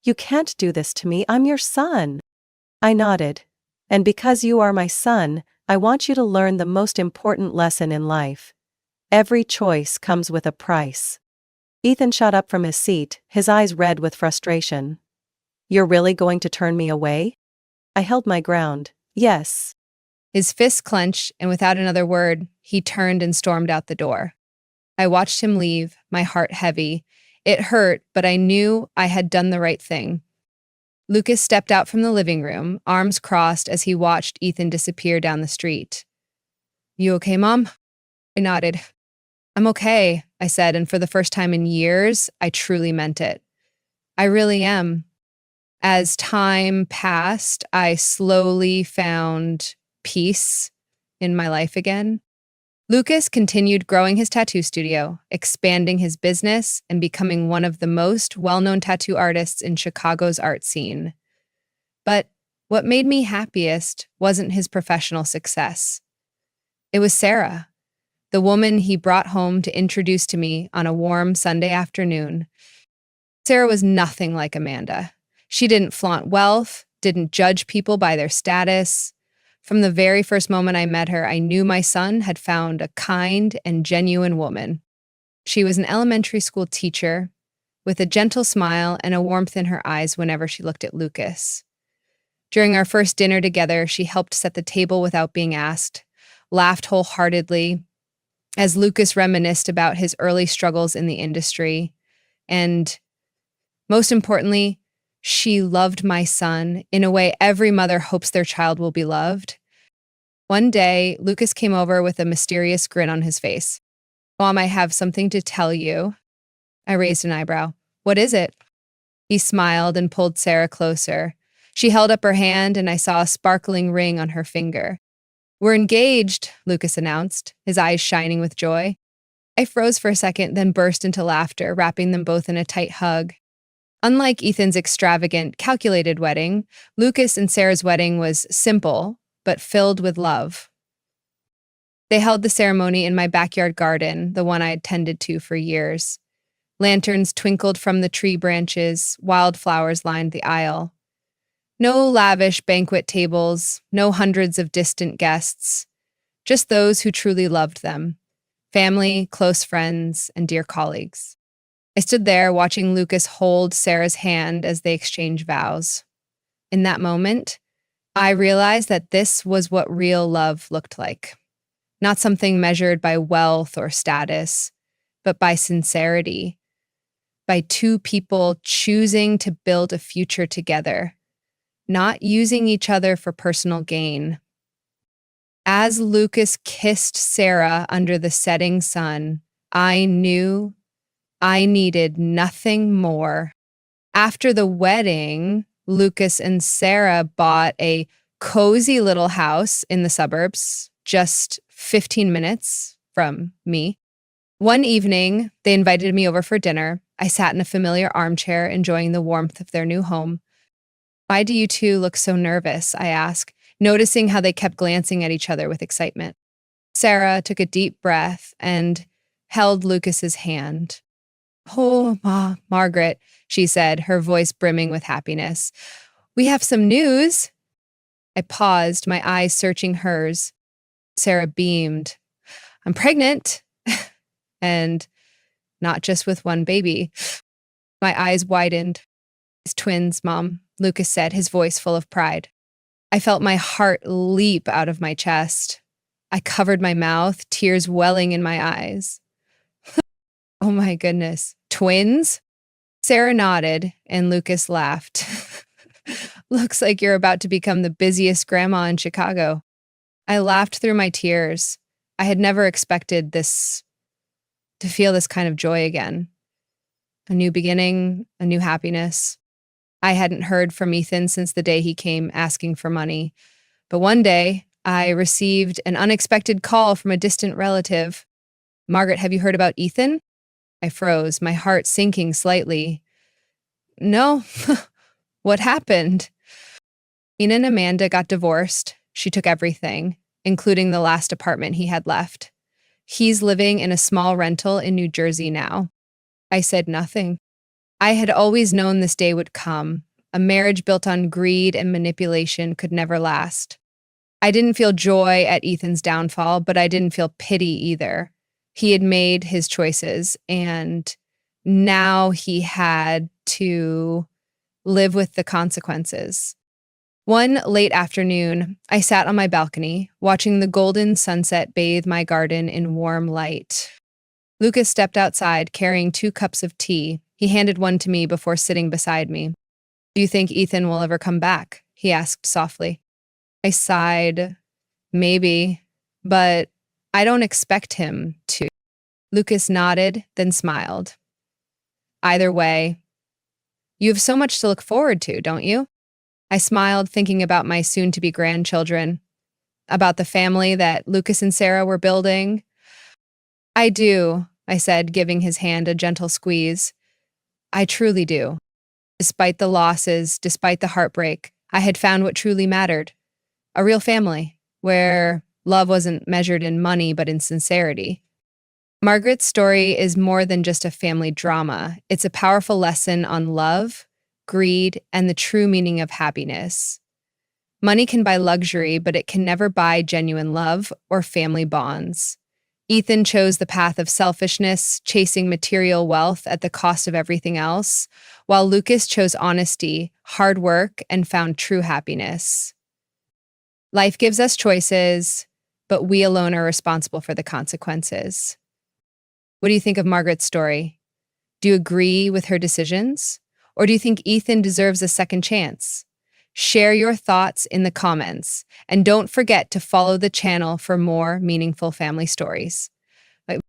"You can't do this to me. I'm your son." I nodded. "And because you are my son, I want you to learn the most important lesson in life. Every choice comes with a price." Ethan shot up from his seat, his eyes red with frustration. "You're really going to turn me away?" I held my ground. "Yes." His fists clenched, and without another word, he turned and stormed out the door. I watched him leave, my heart heavy. It hurt, but I knew I had done the right thing. Lucas stepped out from the living room, arms crossed as he watched Ethan disappear down the street. "You okay, Mom?" I nodded. "I'm okay," I said, and for the first time in years, I truly meant it. I really am. As time passed, I slowly found peace in my life again. Lucas continued growing his tattoo studio, expanding his business, and becoming one of the most well-known tattoo artists in Chicago's art scene. But what made me happiest wasn't his professional success. It was Sarah, the woman he brought home to introduce to me on a warm Sunday afternoon. Sarah was nothing like Amanda. She didn't flaunt wealth, didn't judge people by their status. From the very first moment I met her, I knew my son had found a kind and genuine woman. She was an elementary school teacher with a gentle smile and a warmth in her eyes whenever she looked at Lucas. During our first dinner together, she helped set the table without being asked, laughed wholeheartedly as Lucas reminisced about his early struggles in the industry, and most importantly, she loved my son in a way every mother hopes their child will be loved. One day, Lucas came over with a mysterious grin on his face. "Mom, I have something to tell you." I raised an eyebrow. "What is it?" He smiled and pulled Sarah closer. She held up her hand and I saw a sparkling ring on her finger. "We're engaged," Lucas announced, his eyes shining with joy. I froze for a second, then burst into laughter, wrapping them both in a tight hug. Unlike Ethan's extravagant, calculated wedding, Lucas and Sarah's wedding was simple, but filled with love. They held the ceremony in my backyard garden, the one I had tended to for years. Lanterns twinkled from the tree branches, wildflowers lined the aisle. No lavish banquet tables, no hundreds of distant guests, just those who truly loved them, family, close friends, and dear colleagues. I stood there watching Lucas hold Sarah's hand as they exchanged vows. In that moment, I realized that this was what real love looked like. Not something measured by wealth or status, but by sincerity, by two people choosing to build a future together, not using each other for personal gain. As Lucas kissed Sarah under the setting sun, I knew I needed nothing more. After the wedding, Lucas and Sarah bought a cozy little house in the suburbs, just 15 minutes from me. One evening, they invited me over for dinner. I sat in a familiar armchair, enjoying the warmth of their new home. "Why do you two look so nervous?" I asked, noticing how they kept glancing at each other with excitement. Sarah took a deep breath and held Lucas's hand. "Oh, Margaret," she said, her voice brimming with happiness. "We have some news." I paused, my eyes searching hers. Sarah beamed. "I'm pregnant." And not just with one baby. My eyes widened. "It's twins, Mom," Lucas said, his voice full of pride. I felt my heart leap out of my chest. I covered my mouth, tears welling in my eyes. "Oh my goodness, twins?" Sarah nodded and Lucas laughed. "Looks like you're about to become the busiest grandma in Chicago." I laughed through my tears. I had never expected to feel this kind of joy again. A new beginning, a new happiness. I hadn't heard from Ethan since the day he came asking for money. But one day, I received an unexpected call from a distant relative. "Margaret, have you heard about Ethan?" I froze, my heart sinking slightly. "No." "What happened?" Ina and Amanda got divorced. She took everything, including the last apartment he had left. He's living in a small rental in New Jersey now. I said nothing. I had always known this day would come. A marriage built on greed and manipulation could never last. I didn't feel joy at Ethan's downfall, but I didn't feel pity either. He had made his choices, and now he had to live with the consequences. One late afternoon, I sat on my balcony, watching the golden sunset bathe my garden in warm light. Lucas stepped outside, carrying 2 cups of tea. He handed one to me before sitting beside me. "Do you think Ethan will ever come back?" he asked softly. I sighed. "Maybe, but I don't expect him to." Lucas nodded, then smiled. "Either way, you have so much to look forward to, don't you?" I smiled, thinking about my soon-to-be grandchildren, about the family that Lucas and Sarah were building, I do, I said, giving his hand a gentle squeeze. I truly do. Despite the losses, despite the heartbreak, I had found what truly mattered. A real family, where love wasn't measured in money but in sincerity. Margaret's story is more than just a family drama. It's a powerful lesson on love, greed, and the true meaning of happiness. Money can buy luxury, but it can never buy genuine love or family bonds. Ethan chose the path of selfishness, chasing material wealth at the cost of everything else, while Lucas chose honesty, hard work, and found true happiness. Life gives us choices, but we alone are responsible for the consequences. What do you think of Margaret's story? Do you agree with her decisions? Or do you think Ethan deserves a second chance? Share your thoughts in the comments, and don't forget to follow the channel for more meaningful family stories.